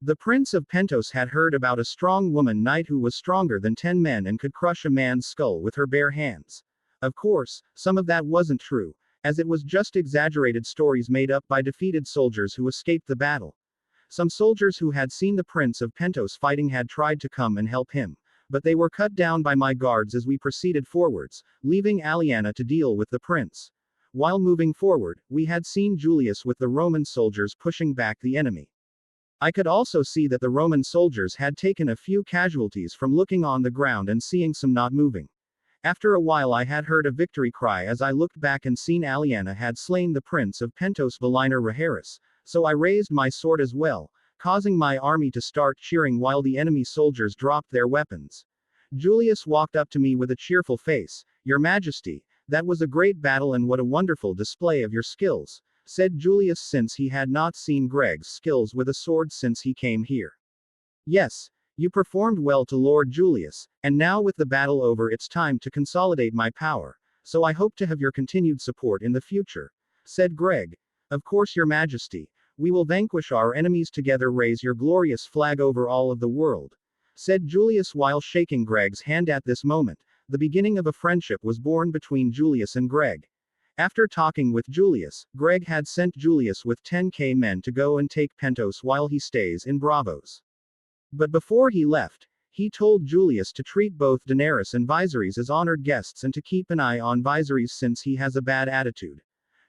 The Prince of Pentos had heard about a strong woman knight who was stronger than 10 men and could crush a man's skull with her bare hands. Of course, some of that wasn't true, as it was just exaggerated stories made up by defeated soldiers who escaped the battle. Some soldiers who had seen the Prince of Pentos fighting had tried to come and help him, but they were cut down by my guards as we proceeded forwards, leaving Aliana to deal with the prince. While moving forward, we had seen Julius with the Roman soldiers pushing back the enemy. I could also see that the Roman soldiers had taken a few casualties from looking on the ground and seeing some not moving. After a while I had heard a victory cry as I looked back and seen Aliana had slain the Prince of Pentos Valiner Raharis, so I raised my sword as well, causing my army to start cheering while the enemy soldiers dropped their weapons. Julius walked up to me with a cheerful face. "Your Majesty, that was a great battle and what a wonderful display of your skills," said Julius since he had not seen Greg's skills with a sword since he came here. "Yes, you performed well to Lord Julius, and now with the battle over it's time to consolidate my power, so I hope to have your continued support in the future," said Greg. "Of course, Your Majesty, we will vanquish our enemies together, raise your glorious flag over all of the world," said Julius while shaking Greg's hand. At this moment, the beginning of a friendship was born between Julius and Greg. After talking with Julius, Greg had sent Julius with 10k men to go and take Pentos while he stays in Bravos. But before he left, he told Julius to treat both Daenerys and Viserys as honored guests and to keep an eye on Viserys since he has a bad attitude.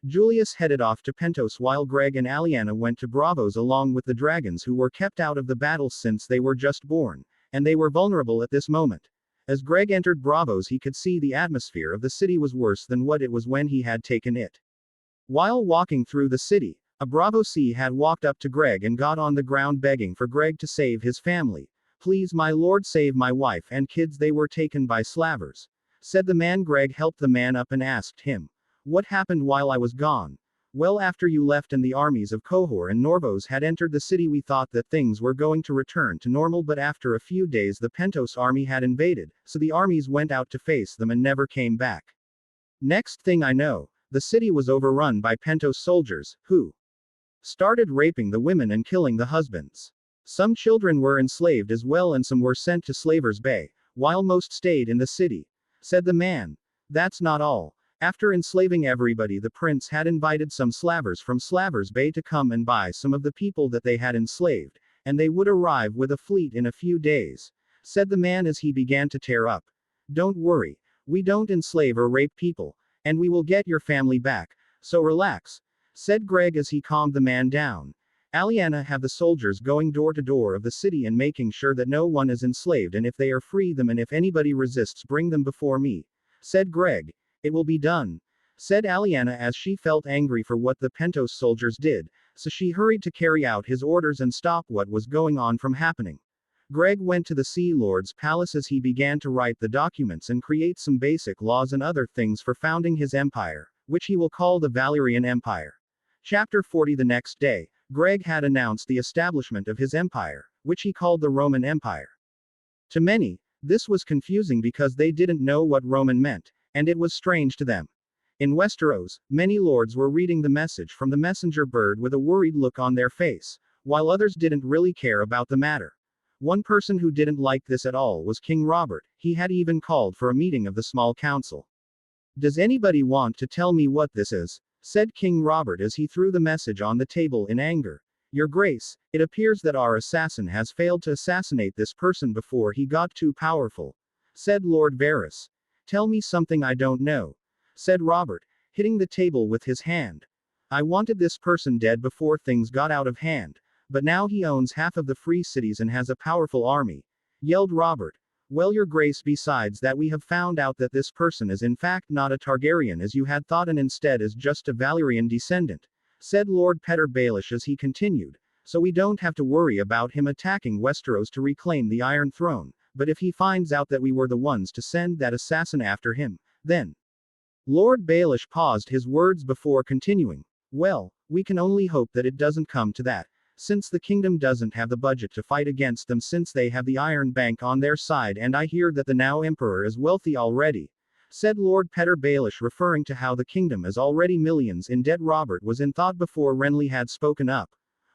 Julius headed off to Pentos while Greg and Aliana went to Bravos along with the dragons who were kept out of the battle since they were just born, and they were vulnerable at this moment. As Greg entered Bravos he could see the atmosphere of the city was worse than what it was when he had taken it. While walking through the city, a Bravosi had walked up to Greg and got on the ground begging for Greg to save his family. "Please my lord, save my wife and kids, they were taken by slavers," said the man. Greg helped the man up and asked him, "What happened while I was gone?" "Well, after you left and the armies of Cohor and Norvos had entered the city we thought that things were going to return to normal, but after a few days the Pentos army had invaded, so the armies went out to face them and never came back. Next thing I know, the city was overrun by Pentos soldiers, who started raping the women and killing the husbands. Some children were enslaved as well and some were sent to Slavers Bay, while most stayed in the city," said the man. "That's not all. After enslaving everybody, the prince had invited some slavers from Slavers Bay to come and buy some of the people that they had enslaved, and they would arrive with a fleet in a few days," said the man as he began to tear up. "Don't worry, we don't enslave or rape people, and we will get your family back, so relax," said Greg as he calmed the man down. "Aliana, have the soldiers going door to door of the city and making sure that no one is enslaved, and if they are, free them, and if anybody resists, bring them before me," said Greg. "It will be done," said Aliana as she felt angry for what the Pentos soldiers did, so she hurried to carry out his orders and stop what was going on from happening. Greg went to the Sea Lord's palace as he began to write the documents and create some basic laws and other things for founding his empire, which he will call the Valyrian Empire. Chapter 40. The next day, Greg had announced the establishment of his empire, which he called the Roman Empire. To many, this was confusing because they didn't know what Roman meant, and it was strange to them. In Westeros, many lords were reading the message from the messenger bird with a worried look on their face, while others didn't really care about the matter. One person who didn't like this at all was King Robert. He had even called for a meeting of the small council. "Does anybody want to tell me what this is?" said King Robert as he threw the message on the table in anger. "Your Grace, it appears that our assassin has failed to assassinate this person before he got too powerful," said Lord Varys. "Tell me something I don't know," said Robert, hitting the table with his hand. "I wanted this person dead before things got out of hand, but now he owns half of the free cities and has a powerful army," yelled Robert. "Well, Your Grace, besides that we have found out that this person is in fact not a Targaryen as you had thought and instead is just a Valyrian descendant," said Lord Petyr Baelish as he continued, "so we don't have to worry about him attacking Westeros to reclaim the Iron Throne, but if he finds out that we were the ones to send that assassin after him, then—" Lord Baelish paused his words before continuing. "Well, we can only hope that it doesn't come to that," since the kingdom doesn't have the budget to fight against them since they have the Iron Bank on their side and I hear that the now emperor is wealthy already, said Lord Petter Baelish referring to how the kingdom is already millions in debt. Robert was in thought before Renly had spoken up.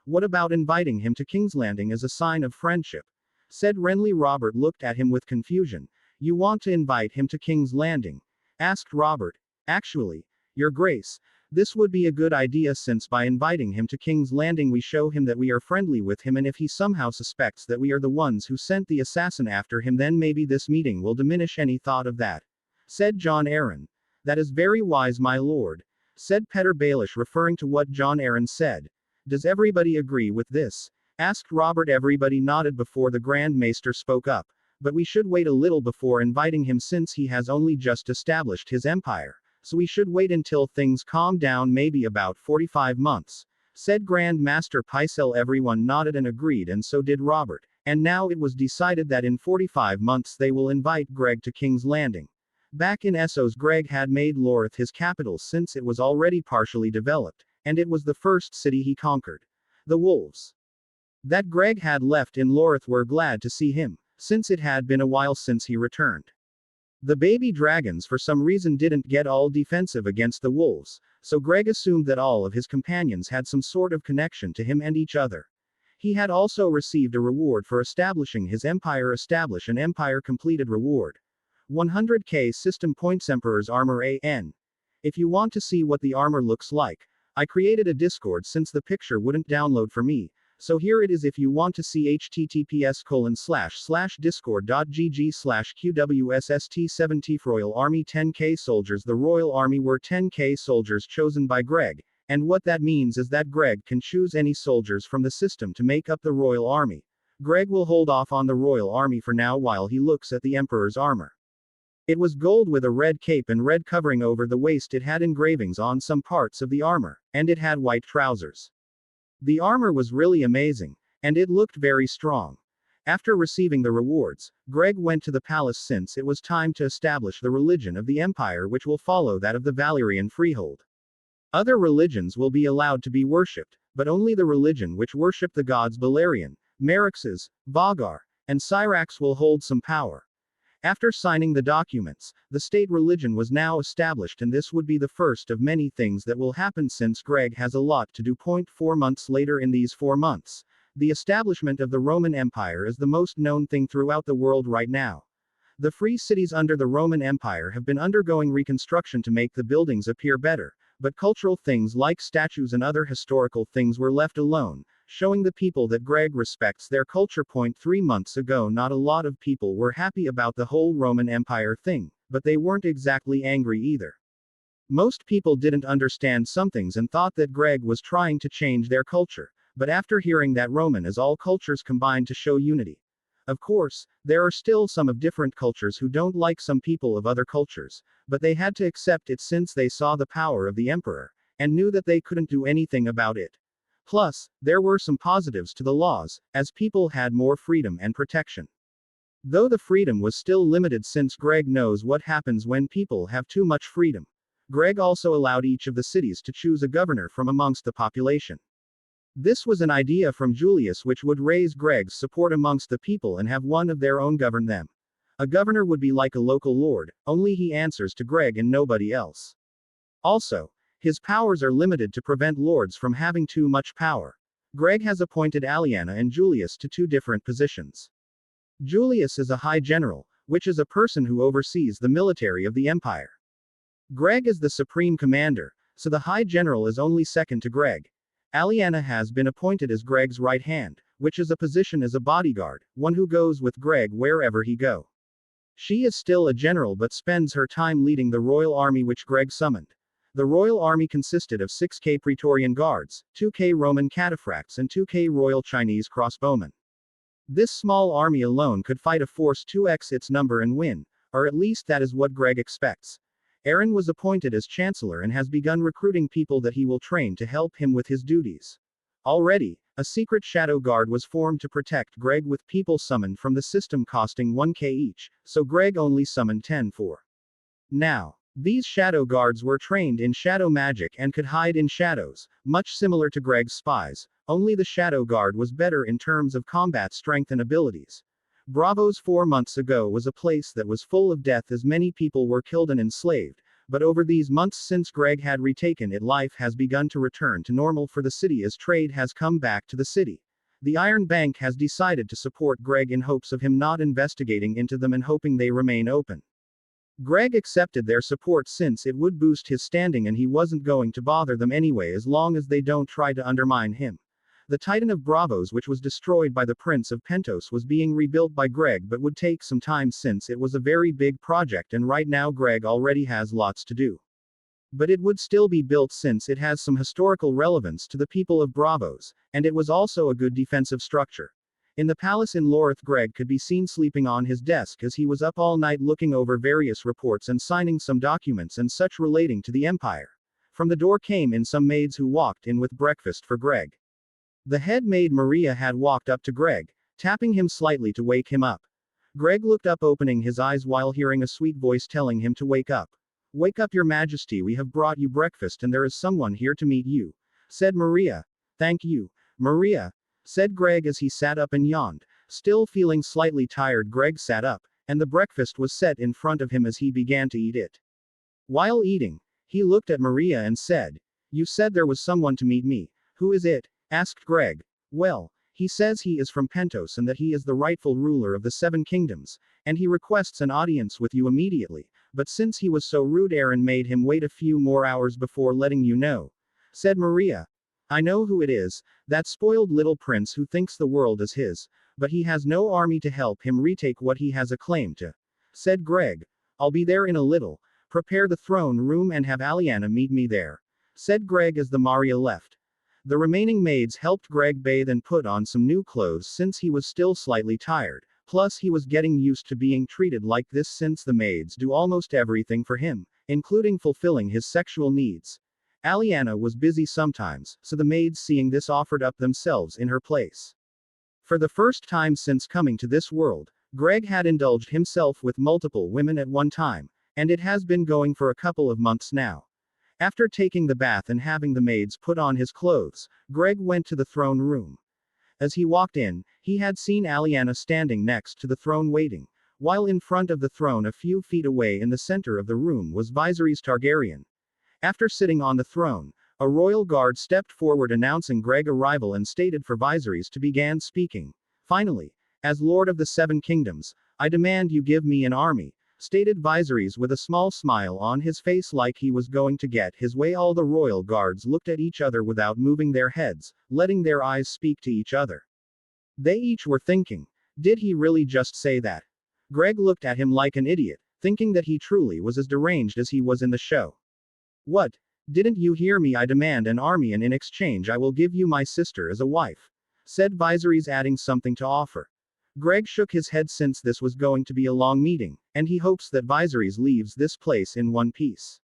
What about inviting him to King's Landing as a sign of friendship? Said Renly. Robert looked at him with confusion. You want to invite him to King's Landing? Asked Robert. Actually, Your Grace, this would be a good idea since by inviting him to King's Landing we show him that we are friendly with him and if he somehow suspects that we are the ones who sent the assassin after him then maybe this meeting will diminish any thought of that. Said Jon Arryn. That is very wise my lord. Said Petter Baelish referring to what Jon Arryn said. Does everybody agree with this? Asked Robert. Everybody nodded before the Grand Maester spoke up. But we should wait a little before inviting him since he has only just established his empire. So we should wait until things calm down maybe about 45 months. Said Grand Master Pycelle. Everyone nodded and agreed and so did Robert. And now it was decided that in 45 months they will invite Greg to King's Landing. Back in Essos Greg had made Lorth his capital since it was already partially developed, and it was the first city he conquered. The wolves that Greg had left in Lorth were glad to see him, since it had been a while since he returned. The baby dragons for some reason didn't get all defensive against the wolves, so Greg assumed that all of his companions had some sort of connection to him and each other. He had also received a reward for establishing his empire. Establish an empire completed reward. 100k system points. Emperor's armor AN. If you want to see what the armor looks like, I created a Discord since the picture wouldn't download for me, so here it is. If you want to see https://discord.gg/QWSST7T Royal Army 10k soldiers. The Royal Army were 10k soldiers chosen by Greg, and what that means is that Greg can choose any soldiers from the system to make up the Royal Army. Greg will hold off on the Royal Army for now while he looks at the Emperor's armor. It was gold with a red cape and red covering over the waist. It had engravings on some parts of the armor, and it had white trousers. The armor was really amazing, and it looked very strong. After receiving the rewards, Greg went to the palace since it was time to establish the religion of the empire which will follow that of the Valyrian freehold. Other religions will be allowed to be worshipped, but only the religion which worship the gods Balerion, Merixes, Vagar, and Syrax will hold some power. After signing the documents, the state religion was now established and this would be the first of many things that will happen since Greg has a lot to do. 4 months later. In these 4 months, the establishment of the Roman Empire is the most known thing throughout the world right now. The free cities under the Roman Empire have been undergoing reconstruction to make the buildings appear better, but cultural things like statues and other historical things were left alone, showing the people that Greg respects their culture. 3 months ago not a lot of people were happy about the whole Roman Empire thing, but they weren't exactly angry either. Most people didn't understand some things and thought that Greg was trying to change their culture, but after hearing that Roman is all cultures combined to show unity. Of course, there are still some of different cultures who don't like some people of other cultures, but they had to accept it since they saw the power of the emperor, and knew that they couldn't do anything about it. Plus, there were some positives to the laws, as people had more freedom and protection. Though the freedom was still limited since Greg knows what happens when people have too much freedom. Greg also allowed each of the cities to choose a governor from amongst the population. This was an idea from Julius which would raise Greg's support amongst the people and have one of their own govern them. A governor would be like a local lord, only he answers to Greg and nobody else. Also, his powers are limited to prevent lords from having too much power. Greg has appointed Aliana and Julius to 2 different positions. Julius is a high general, which is a person who oversees the military of the empire. Greg is the supreme commander, so the high general is only second to Greg. Aliana has been appointed as Greg's right hand, which is a position as a bodyguard, one who goes with Greg wherever he go. She is still a general but spends her time leading the royal army which Greg summoned. The royal army consisted of 6k Praetorian guards, 2k Roman cataphracts and 2k Royal Chinese crossbowmen. This small army alone could fight a force 2x its number and win, or at least that is what Greg expects. Aaron was appointed as chancellor and has begun recruiting people that he will train to help him with his duties. Already, a secret shadow guard was formed to protect Greg with people summoned from the system costing 1k each, so Greg only summoned 10 for now. These shadow guards were trained in shadow magic and could hide in shadows, much similar to Greg's spies, only the shadow guard was better in terms of combat strength and abilities. Bravos 4 months ago was a place that was full of death as many people were killed and enslaved, but over these months since Greg had retaken it, life has begun to return to normal for the city as trade has come back to the city. The Iron Bank has decided to support Greg in hopes of him not investigating into them and hoping they remain open. Greg accepted their support since it would boost his standing and he wasn't going to bother them anyway as long as they don't try to undermine him. The Titan of Bravos, which was destroyed by the Prince of Pentos, was being rebuilt by Greg but would take some time since it was a very big project and right now Greg already has lots to do. But it would still be built since it has some historical relevance to the people of Bravos, and it was also a good defensive structure. In the palace in Lorith, Greg could be seen sleeping on his desk as he was up all night looking over various reports and signing some documents and such relating to the Empire. From the door came in some maids who walked in with breakfast for Greg. The head maid Maria had walked up to Greg, tapping him slightly to wake him up. Greg looked up, opening his eyes while hearing a sweet voice telling him to wake up. "Wake up, Your Majesty, we have brought you breakfast and there is someone here to meet you," said Maria. "Thank you, Maria," said Greg as he sat up and yawned. Still feeling slightly tired, Greg sat up, and the breakfast was set in front of him as he began to eat it. While eating, he looked at Maria and said, "You said there was someone to meet me. Who is it?" asked Greg. "Well, he says he is from Pentos and that he is the rightful ruler of the Seven Kingdoms, and he requests an audience with you immediately, but since he was so rude, Aaron made him wait a few more hours before letting you know," said Maria. "I know who it is, that spoiled little prince who thinks the world is his, but he has no army to help him retake what he has a claim to," said Greg. "I'll be there in a little. Prepare the throne room and have Aliana meet me there," said Greg as the Maria left. The remaining maids helped Greg bathe and put on some new clothes since he was still slightly tired, plus he was getting used to being treated like this since the maids do almost everything for him, including fulfilling his sexual needs. Aliana was busy sometimes, so the maids, seeing this, offered up themselves in her place. For the first time since coming to this world, Greg had indulged himself with multiple women at one time, and it has been going for a couple of months now. After taking the bath and having the maids put on his clothes, Greg went to the throne room. As he walked in, he had seen Aliana standing next to the throne waiting, while in front of the throne a few feet away in the center of the room was Viserys Targaryen. After sitting on the throne, a royal guard stepped forward announcing Greg's arrival and stated for Viserys to begin speaking. "Finally, as Lord of the Seven Kingdoms, I demand you give me an army," stated Viserys with a small smile on his face like he was going to get his way. All the royal guards looked at each other without moving their heads, letting their eyes speak to each other. They each were thinking, did he really just say that? Greg looked at him like an idiot, thinking that he truly was as deranged as he was in the show. "What? Didn't you hear me? I demand an army and in exchange I will give you my sister as a wife," said Viserys, adding something to offer. Greg shook his head since this was going to be a long meeting, and he hopes that Viserys leaves this place in one piece,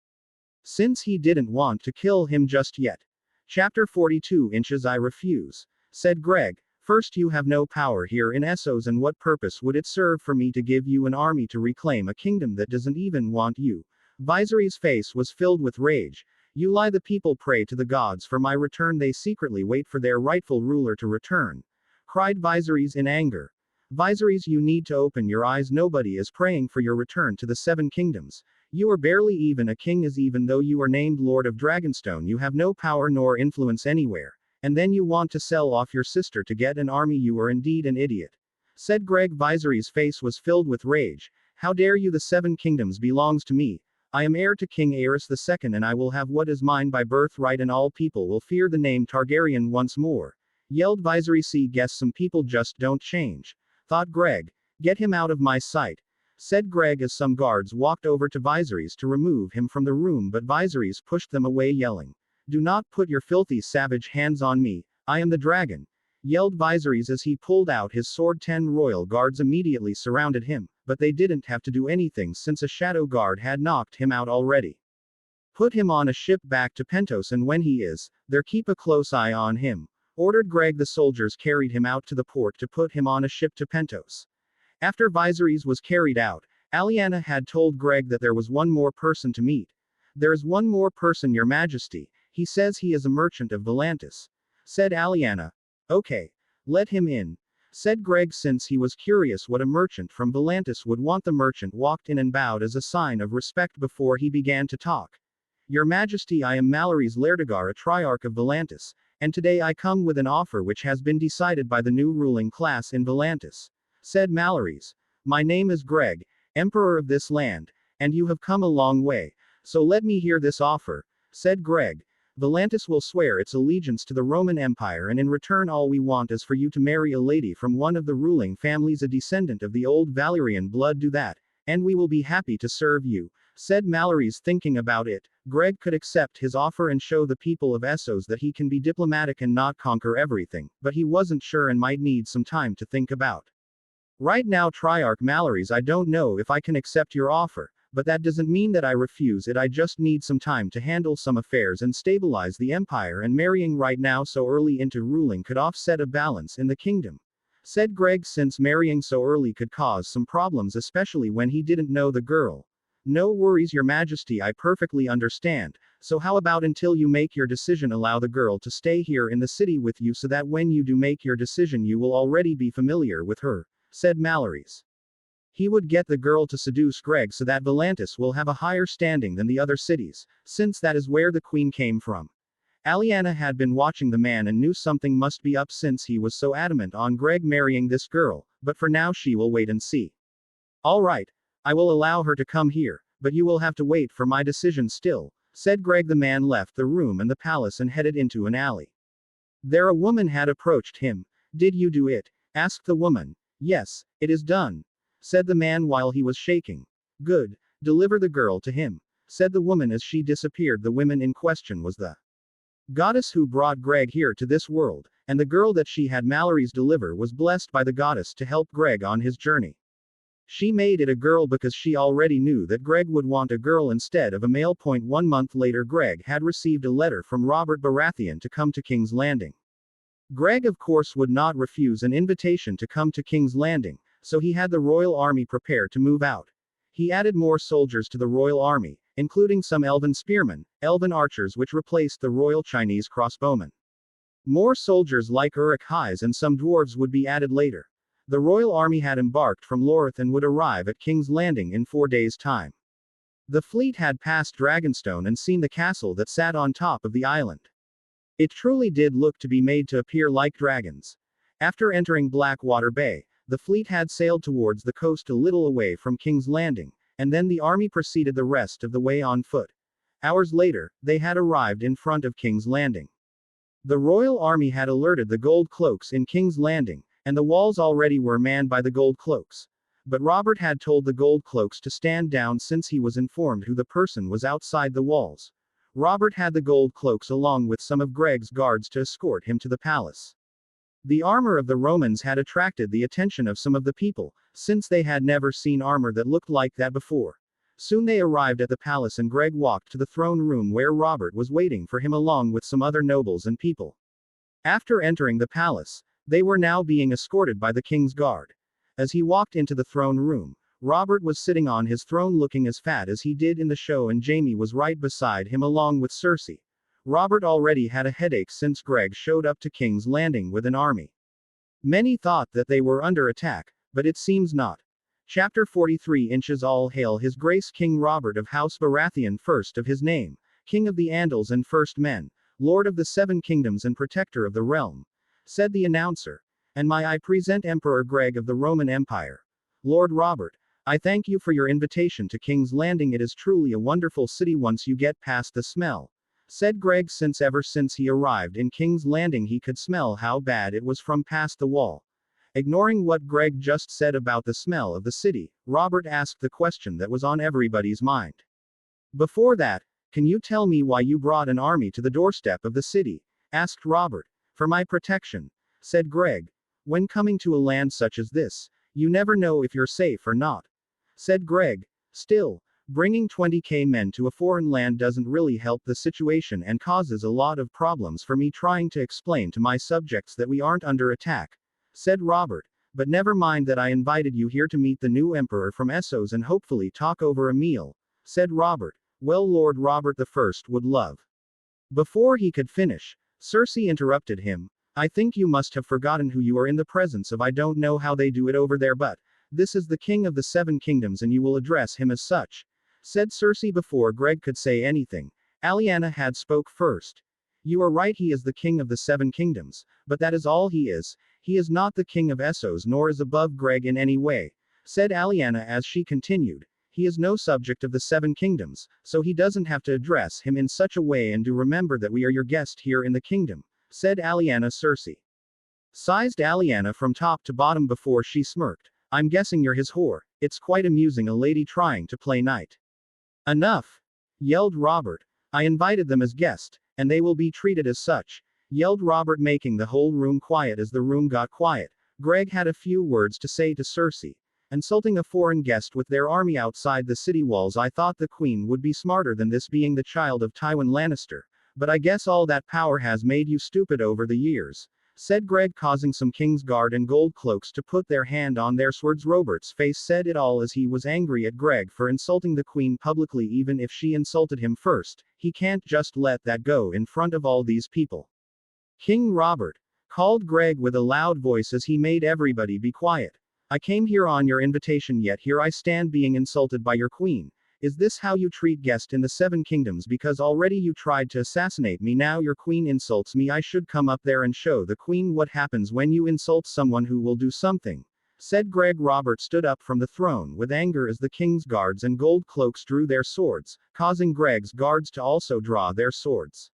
since he didn't want to kill him just yet. Chapter 42 Inches I refuse, said Greg. "First, you have no power here in Essos, and what purpose would it serve for me to give you an army to reclaim a kingdom that doesn't even want you?" Viserys' face was filled with rage. "You lie. The people pray to the gods for my return. They secretly wait for their rightful ruler to return," cried Viserys in anger. "Viserys, you need to open your eyes. Nobody is praying for your return to the Seven Kingdoms. You are barely even a king, as even though you are named Lord of Dragonstone, you have no power nor influence anywhere. And then you want to sell off your sister to get an army. You are indeed an idiot," said Greg. Viserys' face was filled with rage. "How dare you? The Seven Kingdoms belongs to me. I am heir to King Aerys II, and I will have what is mine by birthright, and all people will fear the name Targaryen once more," yelled Viserys. "Guess some people just don't change," thought Greg. "Get him out of my sight," said Greg as some guards walked over to Viserys to remove him from the room, but Viserys pushed them away, yelling, "Do not put your filthy savage hands on me. I am the dragon," yelled Viserys as he pulled out his sword. 10 royal guards immediately surrounded him, but they didn't have to do anything since a shadow guard had knocked him out already. "Put him on a ship back to Pentos, and when he is there, keep a close eye on him," ordered Greg. The soldiers carried him out to the port to put him on a ship to Pentos. After Viserys was carried out, Aliana had told Greg that there was one more person to meet. There is one more person, Your Majesty. He says he is a merchant of Volantis. Said Aliana. Okay. Let him in. Said Greg, since he was curious what a merchant from Volantis would want. The merchant walked in and bowed as a sign of respect before he began to talk. Your Majesty, I am Mallory's Laerdagar, a Triarch of Volantis, and today I come with an offer which has been decided by the new ruling class in Volantis. Said Mallory's. My name is Greg, Emperor of this land, and you have come a long way, so let me hear this offer. Said Greg. Volantis will swear its allegiance to the Roman Empire, and in return all we want is for you to marry a lady from one of the ruling families, a descendant of the old Valyrian blood. Do that, and we will be happy to serve you. Said Mallory's. Thinking about it, Greg could accept his offer and show the people of Essos that he can be diplomatic and not conquer everything, but he wasn't sure and might need some time to think about. Right now, Triarch Mallory's, I don't know if I can accept your offer, but that doesn't mean that I refuse it. I just need some time to handle some affairs and stabilize the empire, and marrying right now so early into ruling could offset a balance in the kingdom. Said Greg, since marrying so early could cause some problems, especially when he didn't know the girl. No worries, Your Majesty, I perfectly understand. So how about until you make your decision, allow the girl to stay here in the city with you so that when you do make your decision you will already be familiar with her. Said Mallory's. He would get the girl to seduce Greg so that Volantis will have a higher standing than the other cities, since that is where the queen came from. Aliana had been watching the man and knew something must be up since he was so adamant on Greg marrying this girl, but for now she will wait and see. Alright, I will allow her to come here, but you will have to wait for my decision still. Said Greg. The man left the room and the palace and headed into an alley. There a woman had approached him. Did you do it? Asked the woman. Yes, it is done. Said the man while he was shaking. Good. Deliver the girl to him. Said the woman as she disappeared. The woman in question was the goddess who brought Greg here to this world, and the girl that she had Mallory's deliver was blessed by the goddess to help Greg on his journey. She made it a girl because she already knew that Greg would want a girl instead of a male. 1 month later, Greg had received a letter from Robert Baratheon to come to King's Landing. Greg of course would not refuse an invitation to come to King's Landing, so he had the royal army prepare to move out. He added more soldiers to the royal army, including some elven spearmen, elven archers which replaced the royal Chinese crossbowmen. More soldiers like Uruk-hais and some dwarves would be added later. The royal army had embarked from Lorith and would arrive at King's Landing in 4 days' time. The fleet had passed Dragonstone and seen the castle that sat on top of the island. It truly did look to be made to appear like dragons. After entering Blackwater Bay, the fleet had sailed towards the coast a little away from King's Landing, and then the army proceeded the rest of the way on foot. Hours later, they had arrived in front of King's Landing. The royal army had alerted the gold cloaks in King's Landing, and the walls already were manned by the gold cloaks. But Robert had told the gold cloaks to stand down since he was informed who the person was outside the walls. Robert had the gold cloaks along with some of Greg's guards to escort him to the palace. The armor of the Romans had attracted the attention of some of the people, since they had never seen armor that looked like that before. Soon they arrived at the palace and Greg walked to the throne room where Robert was waiting for him along with some other nobles and people. After entering the palace, they were now being escorted by the king's guard. As he walked into the throne room, Robert was sitting on his throne looking as fat as he did in the show, and Jaime was right beside him along with Cersei. Robert already had a headache since Greg showed up to King's Landing with an army. Many thought that they were under attack, but it seems not. Chapter 43 Inches. All hail His Grace King Robert of House Baratheon, first of his name, King of the Andals and First Men, Lord of the Seven Kingdoms and Protector of the Realm. Said the announcer. And I present Emperor Greg of the Roman Empire. Lord Robert, I thank you for your invitation to King's Landing. It is truly a wonderful city once you get past the smell. Said Greg, since ever since he arrived in King's Landing he could smell how bad it was from past the wall. Ignoring what Greg just said about the smell of the city, Robert asked the question that was on everybody's mind. Before that, can you tell me why you brought an army to the doorstep of the city? Asked Robert. For my protection. Said Greg. When coming to a land such as this, you never know if you're safe or not. Said Greg. Still, bringing 20k men to a foreign land doesn't really help the situation and causes a lot of problems for me trying to explain to my subjects that we aren't under attack. Said Robert. But never mind that I invited you here to meet the new emperor from Essos and hopefully talk over a meal, said Robert. Well, Lord Robert I would love. Before he could finish, Cersei interrupted him. I think you must have forgotten who you are in the presence of. I don't know how they do it over there, but this is the king of the Seven Kingdoms and you will address him as such, said Cersei. Before Greg could say anything, Lyanna had spoke first. You are right, he is the king of the Seven Kingdoms, but that is all he is. He is not the king of Essos nor is above Greg in any way, said Lyanna as she continued. He is no subject of the Seven Kingdoms, so he doesn't have to address him in such a way, and do remember that we are your guest here in the kingdom, said Lyanna. Cersei sized Lyanna from top to bottom before she smirked. I'm guessing you're his whore. It's quite amusing, a lady trying to play knight. Enough! Yelled Robert. I invited them as guest, and they will be treated as such, yelled Robert, making the whole room quiet. As the room got quiet, Greg had a few words to say to Cersei. Insulting a foreign guest with their army outside the city walls. I thought the queen would be smarter than this, being the child of Tywin Lannister, but I guess all that power has made you stupid over the years, said Greg, causing some Kingsguard and gold cloaks to put their hand on their swords. Robert's face said it all as he was angry at Greg for insulting the queen publicly. Even if she insulted him first, he can't just let that go in front of all these people. King Robert, called Greg with a loud voice as he made everybody be quiet. I came here on your invitation, yet here I stand being insulted by your queen. Is this how you treat guests in the Seven Kingdoms? Because already you tried to assassinate me, now your queen insults me. I should come up there and show the queen what happens when you insult someone who will do something, said Greg. Robert stood up from the throne with anger as the king's guards and gold cloaks drew their swords, causing Greg's guards to also draw their swords.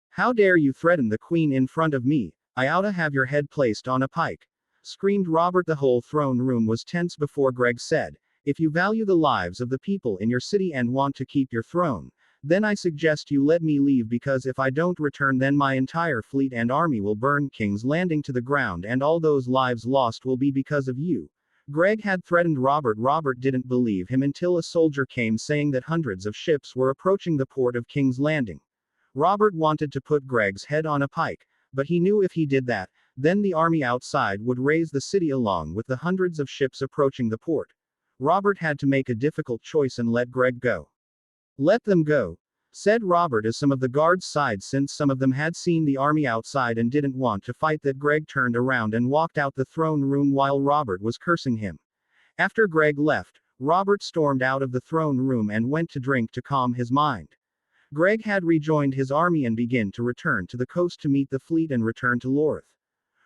How dare you threaten the queen in front of me? I oughta have your head placed on a pike, screamed Robert. The whole throne room was tense before Greg said, if you value the lives of the people in your city and want to keep your throne, then I suggest you let me leave, because if I don't return then my entire fleet and army will burn King's Landing to the ground, and all those lives lost will be because of you. Greg had threatened Robert. Robert didn't believe him until a soldier came saying that hundreds of ships were approaching the port of King's Landing. Robert wanted to put Greg's head on a pike, but he knew if he did that, then the army outside would raise the city along with the hundreds of ships approaching the port. Robert had to make a difficult choice and let Greg go. Let them go, said Robert as some of the guards sighed, since some of them had seen the army outside and didn't want to fight. That Greg turned around and walked out the throne room while Robert was cursing him. After Greg left, Robert stormed out of the throne room and went to drink to calm his mind. Greg had rejoined his army and began to return to the coast to meet the fleet and return to Lorth.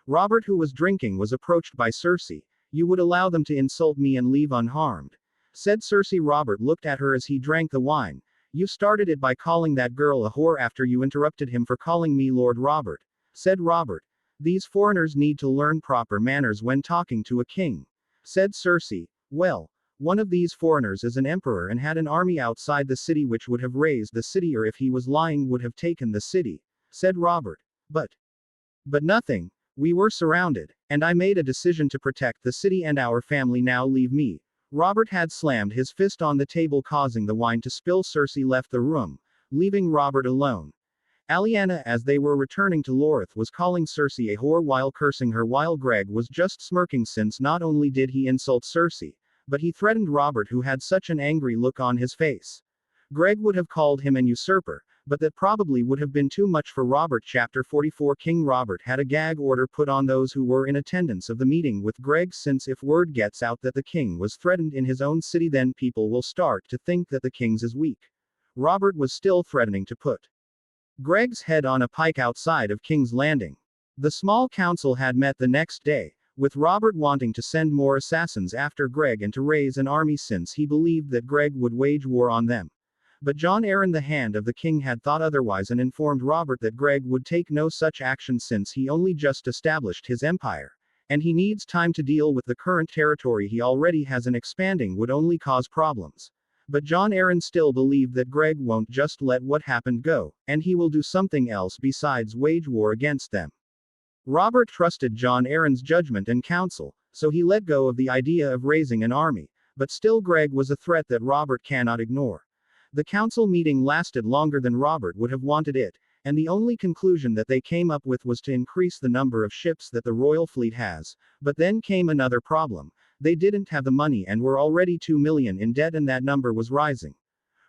Robert, who was drinking, was approached by Cersei. You would allow them to insult me and leave unharmed, said Cersei. Robert looked at her as he drank the wine. You started it by calling that girl a whore after you interrupted him for calling me Lord Robert, said Robert. These foreigners need to learn proper manners when talking to a king, said Cersei. Well, one of these foreigners is an emperor and had an army outside the city which would have razed the city, or if he was lying would have taken the city, said Robert. But nothing. We were surrounded, and I made a decision to protect the city and our family. Now leave me. Robert had slammed his fist on the table, causing the wine to spill. Cersei left the room, leaving Robert alone. Lyanna, as they were returning to Lorth, was calling Cersei a whore while cursing her, while Greg was just smirking, since not only did he insult Cersei, but he threatened Robert, who had such an angry look on his face. Greg would have called him an usurper, but that probably would have been too much for Robert. Chapter 44. King Robert had a gag order put on those who were in attendance of the meeting with Greg, since if word gets out that the king was threatened in his own city, then people will start to think that the king's is weak. Robert was still threatening to put Greg's head on a pike outside of King's Landing. The small council had met the next day, with Robert wanting to send more assassins after Greg and to raise an army, since he believed that Greg would wage war on them. But Jon Arryn, the Hand of the King, had thought otherwise and informed Robert that Greg would take no such action, since he only just established his empire, and he needs time to deal with the current territory he already has, and expanding would only cause problems. But Jon Arryn still believed that Greg won't just let what happened go, and he will do something else besides wage war against them. Robert trusted Jon Arryn's judgment and counsel, so he let go of the idea of raising an army, but still Greg was a threat that Robert cannot ignore. The council meeting lasted longer than Robert would have wanted it, and the only conclusion that they came up with was to increase the number of ships that the royal fleet has. But then came another problem. They didn't have the money and were already 2 million in debt, and that number was rising.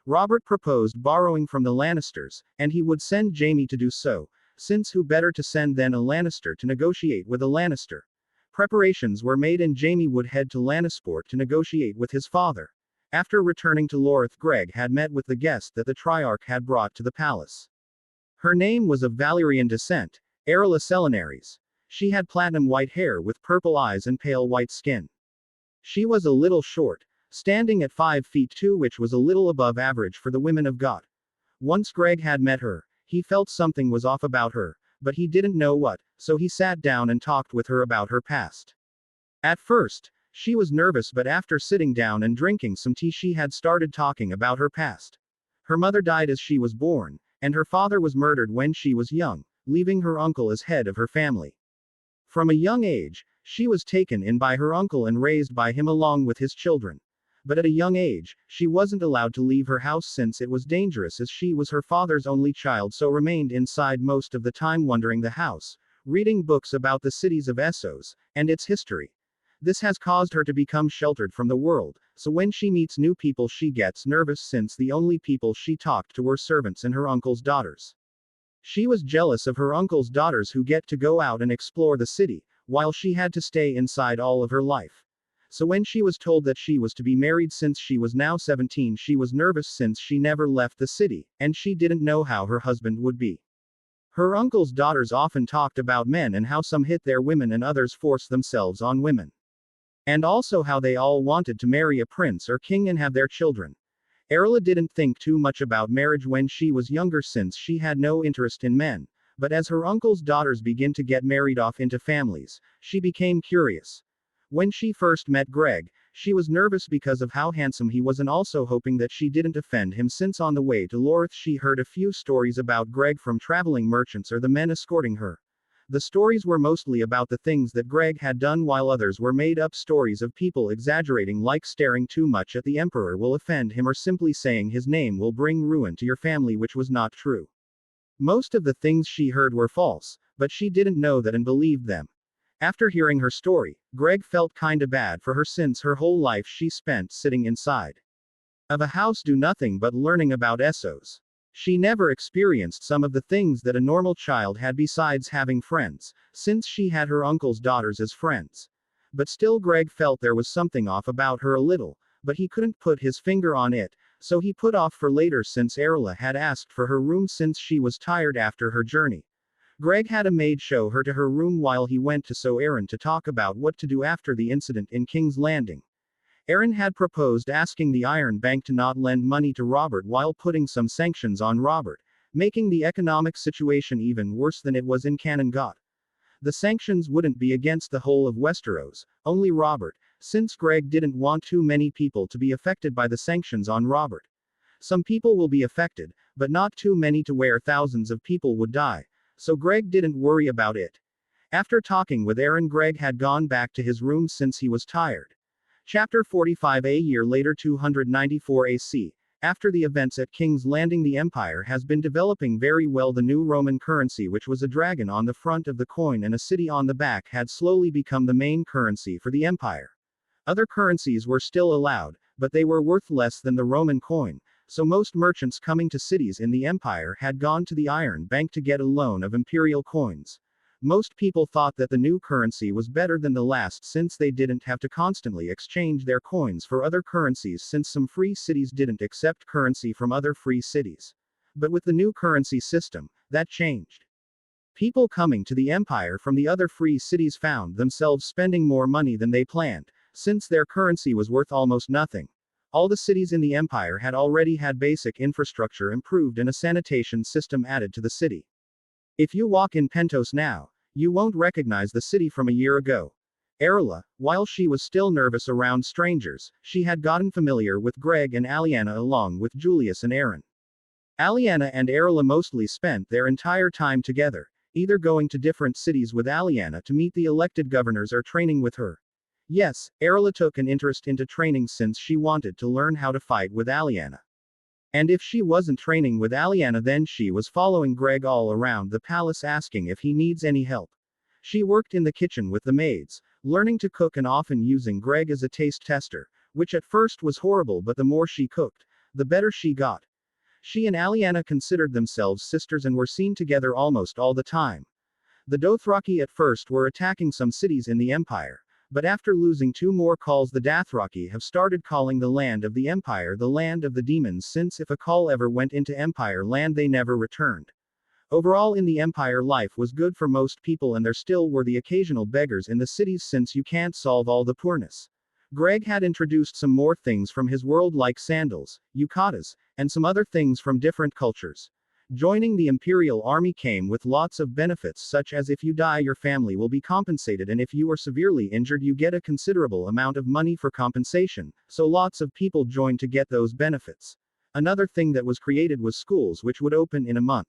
Robert proposed borrowing from the Lannisters, and he would send Jaime to do so, since who better to send than a Lannister to negotiate with a Lannister. Preparations were made and Jaime would head to Lannisport to negotiate with his father. After returning to Lorth, Greg had met with the guest that the Triarch had brought to the palace. Her name was of Valyrian descent, Erla Selenaries. She had platinum white hair with purple eyes and pale white skin. She was a little short, standing at 5 feet 2, which was a little above average for the women of God. Once Greg had met her, he felt something was off about her, but he didn't know what, so he sat down and talked with her about her past. At first, she was nervous, but after sitting down and drinking some tea, she had started talking about her past. Her mother died as she was born, and her father was murdered when she was young, leaving her uncle as head of her family. From a young age, she was taken in by her uncle and raised by him along with his children. But at a young age, she wasn't allowed to leave her house since it was dangerous, as she was her father's only child, so remained inside most of the time, wandering the house, reading books about the cities of Essos and its history. This has caused her to become sheltered from the world, so when she meets new people she gets nervous, since the only people she talked to were servants and her uncle's daughters. She was jealous of her uncle's daughters who get to go out and explore the city, while she had to stay inside all of her life. So when she was told that she was to be married since she was now 17, she was nervous since she never left the city, and she didn't know how her husband would be. Her uncle's daughters often talked about men and how some hit their women and others forced themselves on women. And also how they all wanted to marry a prince or king and have their children. Erla didn't think too much about marriage when she was younger, since she had no interest in men, but as her uncle's daughters began to get married off into families, she became curious. When she first met Greg, she was nervous because of how handsome he was, and also hoping that she didn't offend him, since on the way to Lorth she heard a few stories about Greg from traveling merchants or the men escorting her. The stories were mostly about the things that Greg had done, while others were made up stories of people exaggerating, like staring too much at the emperor will offend him, or simply saying his name will bring ruin to your family, which was not true. Most of the things she heard were false, but she didn't know that and believed them. After hearing her story, Greg felt kinda bad for her, since her whole life she spent sitting inside of a house do nothing but learning about Essos. She never experienced some of the things that a normal child had besides having friends, since she had her uncle's daughters as friends. But still Greg felt there was something off about her a little, but he couldn't put his finger on it, so he put off for later, since Erla had asked for her room since she was tired after her journey. Greg had a maid show her to her room while he went to Sir Aaron to talk about what to do after the incident in King's Landing. Aaron had proposed asking the Iron Bank to not lend money to Robert while putting some sanctions on Robert, making the economic situation even worse than it was in Canongate. The sanctions wouldn't be against the whole of Westeros, only Robert, since Greg didn't want too many people to be affected by the sanctions on Robert. Some people will be affected, but not too many to where thousands of people would die. So Greg didn't worry about it. After talking with Aaron, Greg had gone back to his room since he was tired. Chapter 45. A year later, 294 AC. After the events at King's Landing, the Empire has been developing very well. The new Roman currency, which was a dragon on the front of the coin and a city on the back, had slowly become the main currency for the Empire. Other currencies were still allowed, but they were worth less than the Roman coin. So most merchants coming to cities in the Empire had gone to the Iron Bank to get a loan of Imperial coins. Most people thought that the new currency was better than the last, since they didn't have to constantly exchange their coins for other currencies, since some free cities didn't accept currency from other free cities. But with the new currency system, that changed. People coming to the Empire from the other free cities found themselves spending more money than they planned, since their currency was worth almost nothing. All the cities in the Empire had already had basic infrastructure improved and a sanitation system added to the city. If you walk in Pentos now, you won't recognize the city from a year ago. Erla, while she was still nervous around strangers, she had gotten familiar with Greg and Aliana along with Julius and Aaron. Aliana and Erla mostly spent their entire time together, either going to different cities with Aliana to meet the elected governors or training with her. Yes, Erla took an interest into training since she wanted to learn how to fight with Aliana. And if she wasn't training with Lyanna, then she was following Greg all around the palace asking if he needs any help. She worked in the kitchen with the maids, learning to cook and often using Greg as a taste tester, which at first was horrible, but the more she cooked, the better she got. She and Lyanna considered themselves sisters and were seen together almost all the time. The Dothraki at first were attacking some cities in the Empire, but after losing 2 more calls, the Dothraki have started calling the land of the Empire the land of the demons, since if a call ever went into Empire land they never returned. Overall in the Empire life was good for most people, and there still were the occasional beggars in the cities since you can't solve all the poorness. Greg had introduced some more things from his world like sandals, yukatas, and some other things from different cultures. Joining the Imperial army came with lots of benefits, such as if you die your family will be compensated, and if you are severely injured you get a considerable amount of money for compensation, so lots of people joined to get those benefits. Another thing that was created was schools, which would open in a month.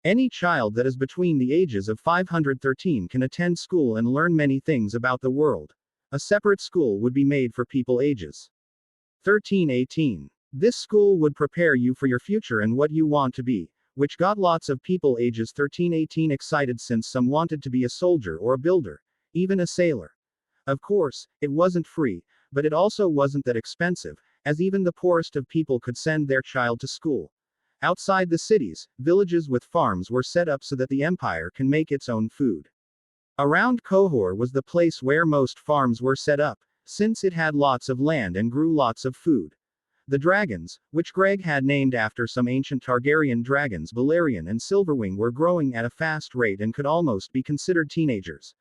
Any child that is between the ages of 513 can attend school and learn many things about the world. A separate school would be made for people ages 13-18. This school would prepare you for your future and what you want to be, which got lots of people ages 13-18 excited, since some wanted to be a soldier or a builder, even a sailor. Of course, it wasn't free, but it also wasn't that expensive, as even the poorest of people could send their child to school. Outside the cities, villages with farms were set up so that the Empire can make its own food. Around Cohor was the place where most farms were set up, since it had lots of land and grew lots of food. The dragons, which Greg had named after some ancient Targaryen dragons, Balerion and Silverwing, were growing at a fast rate and could almost be considered teenagers.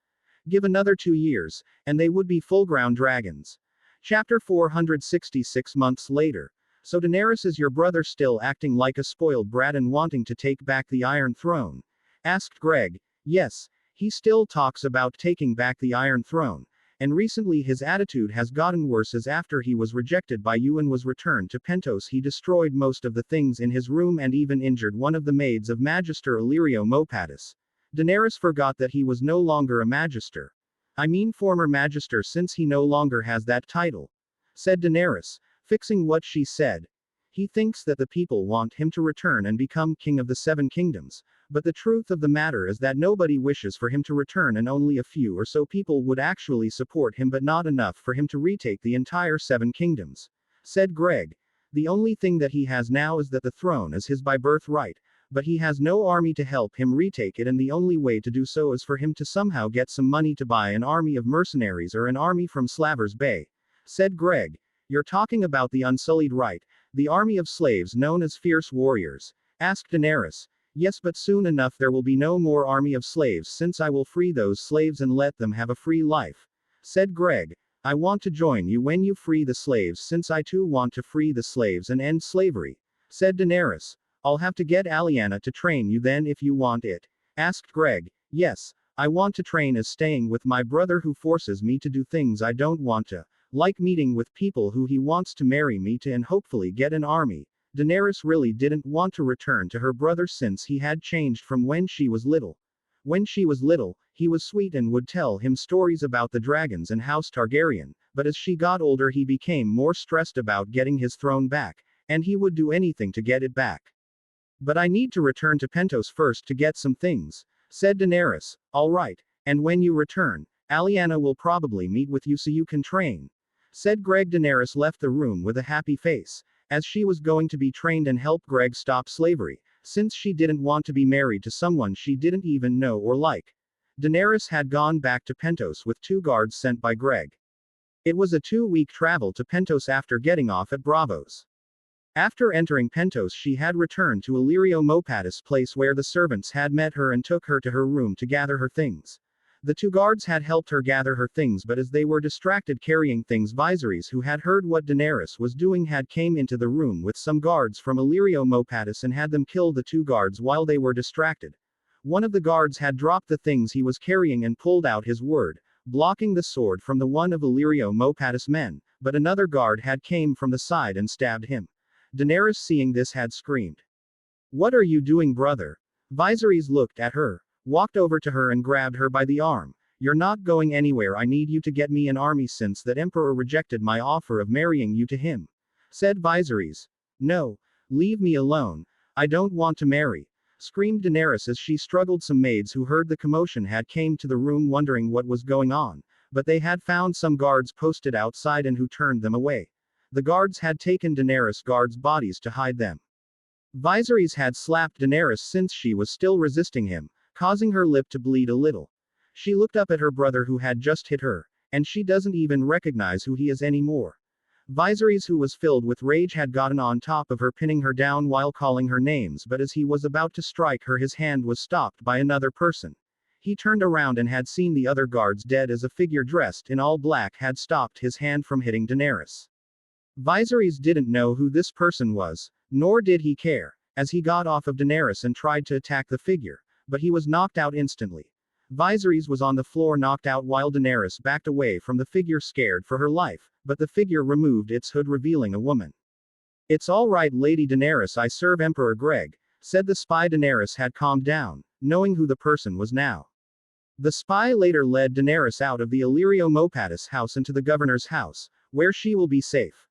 Give another 2 years, and they would be full-grown dragons. Chapter 466 months later. So Daenerys, is your brother still acting like a spoiled brat and wanting to take back the Iron Throne? Asked Greg. Yes, he still talks about taking back the Iron Throne. And recently his attitude has gotten worse, as after he was rejected by you and was returned to Pentos he destroyed most of the things in his room and even injured one of the maids of Magister Illyrio Mopatis. Daenerys forgot that he was no longer a Magister. I mean former Magister, since he no longer has that title. Said Daenerys, fixing what she said. He thinks that the people want him to return and become king of the 7 kingdoms. But the truth of the matter is that nobody wishes for him to return, and only a few or so people would actually support him, but not enough for him to retake the entire 7 kingdoms. Said Greg. The only thing that he has now is that the throne is his by birthright, but he has no army to help him retake it, and the only way to do so is for him to somehow get some money to buy an army of mercenaries or an army from Slavers Bay. Said Greg. You're talking about the Unsullied, right? The army of slaves known as fierce warriors? Asked Daenerys. Yes, but soon enough there will be no more army of slaves, since I will free those slaves and let them have a free life. Said Greg. I want to join you when you free the slaves, since I too want to free the slaves and end slavery. Said Daenerys. I'll have to get Lyanna to train you then if you want it. Asked Greg. Yes, I want to train as staying with my brother who forces me to do things I don't want to, like meeting with people who he wants to marry me to and hopefully get an army. Daenerys really didn't want to return to her brother since he had changed from when she was little. When she was little, he was sweet and would tell him stories about the dragons and House Targaryen, but as she got older he became more stressed about getting his throne back, and he would do anything to get it back. But I need to return to Pentos first to get some things. Said Daenerys. Alright, and when you return, Lyanna will probably meet with you so you can train. Said Greg. Daenerys left the room with a happy face, as she was going to be trained and help Greg stop slavery, since she didn't want to be married to someone she didn't even know or like. Daenerys had gone back to Pentos with 2 guards sent by Greg. It was a 2-week travel to Pentos after getting off at Braavos. After entering Pentos she had returned to Illyrio Mopatis' place where the servants had met her and took her to her room to gather her things. The 2 guards had helped her gather her things, but as they were distracted carrying things, Viserys, who had heard what Daenerys was doing, had came into the room with some guards from Illyrio Mopatis and had them kill the 2 guards while they were distracted. One of the guards had dropped the things he was carrying and pulled out his sword, blocking the sword from the one of Illyrio Mopatis' men, but another guard had came from the side and stabbed him. Daenerys, seeing this, had screamed. What are you doing, brother? Viserys looked at her, walked over to her and grabbed her by the arm. You're not going anywhere. I need you to get me an army since that emperor rejected my offer of marrying you to him. Said Viserys. No, "Leave me alone. I don't want to marry," screamed Daenerys as she struggled. Some maids who heard the commotion had came to the room wondering what was going on, but they had found some guards posted outside and who turned them away. The guards had taken Daenerys' guards' bodies to hide them. Viserys had slapped Daenerys since she was still resisting him, causing her lip to bleed a little. She looked up at her brother who had just hit her, and she doesn't even recognize who he is anymore. Viserys, who was filled with rage, had gotten on top of her, pinning her down while calling her names, but as he was about to strike her, his hand was stopped by another person. He turned around and had seen the other guards dead as a figure dressed in all black had stopped his hand from hitting Daenerys. Viserys didn't know who this person was, nor did he care, as he got off of Daenerys and tried to attack the figure, but he was knocked out instantly. Viserys was on the floor knocked out while Daenerys backed away from the figure scared for her life, but the figure removed its hood revealing a woman. "It's all right, Lady Daenerys, I serve Emperor Greg," said the spy. Daenerys had calmed down, knowing who the person was now. The spy later led Daenerys out of the Illyrio Mopatis house into the governor's house, where she will be safe.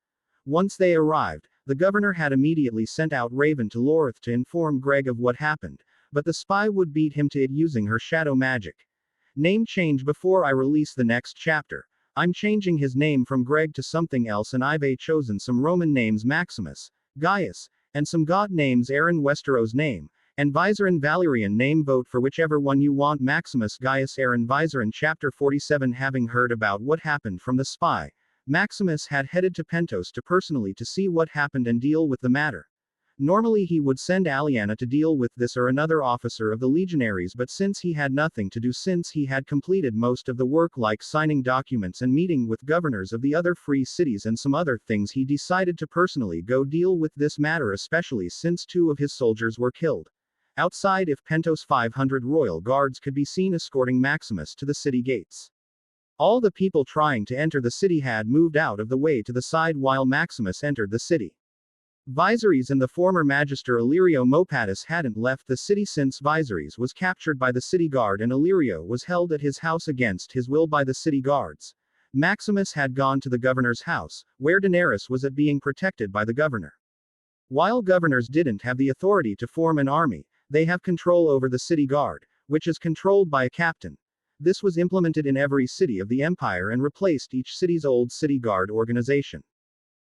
Once they arrived, the governor had immediately sent out Raven to Lorth to inform Greg of what happened, but the spy would beat him to it using her shadow magic. "Name change before I release the next chapter. I'm changing his name from Greg to something else, and I've chosen some Roman names: Maximus, Gaius, and some god names: Aaron, Westeros name, and Viserin, Valerian name. Vote for whichever one you want: Maximus, Gaius, Aaron, Viserin." Chapter 47. Having heard about what happened from the spy, Maximus had headed to Pentos to personally to see what happened and deal with the matter. Normally he would send Aliana to deal with this or another officer of the legionaries, but since he had nothing to do, since he had completed most of the work like signing documents and meeting with governors of the other free cities and some other things, he decided to personally go deal with this matter, especially since 2 of his soldiers were killed. Outside of Pentos, 500 royal guards could be seen escorting Maximus to the city gates. All the people trying to enter the city had moved out of the way to the side while Maximus entered the city. Viserys and the former Magister Illyrio Mopatis hadn't left the city since Viserys was captured by the city guard and Illyrio was held at his house against his will by the city guards. Maximus had gone to the governor's house, where Daenerys was at being protected by the governor. While governors didn't have the authority to form an army, they have control over the city guard, which is controlled by a captain. This was implemented in every city of the empire and replaced each city's old city guard organization.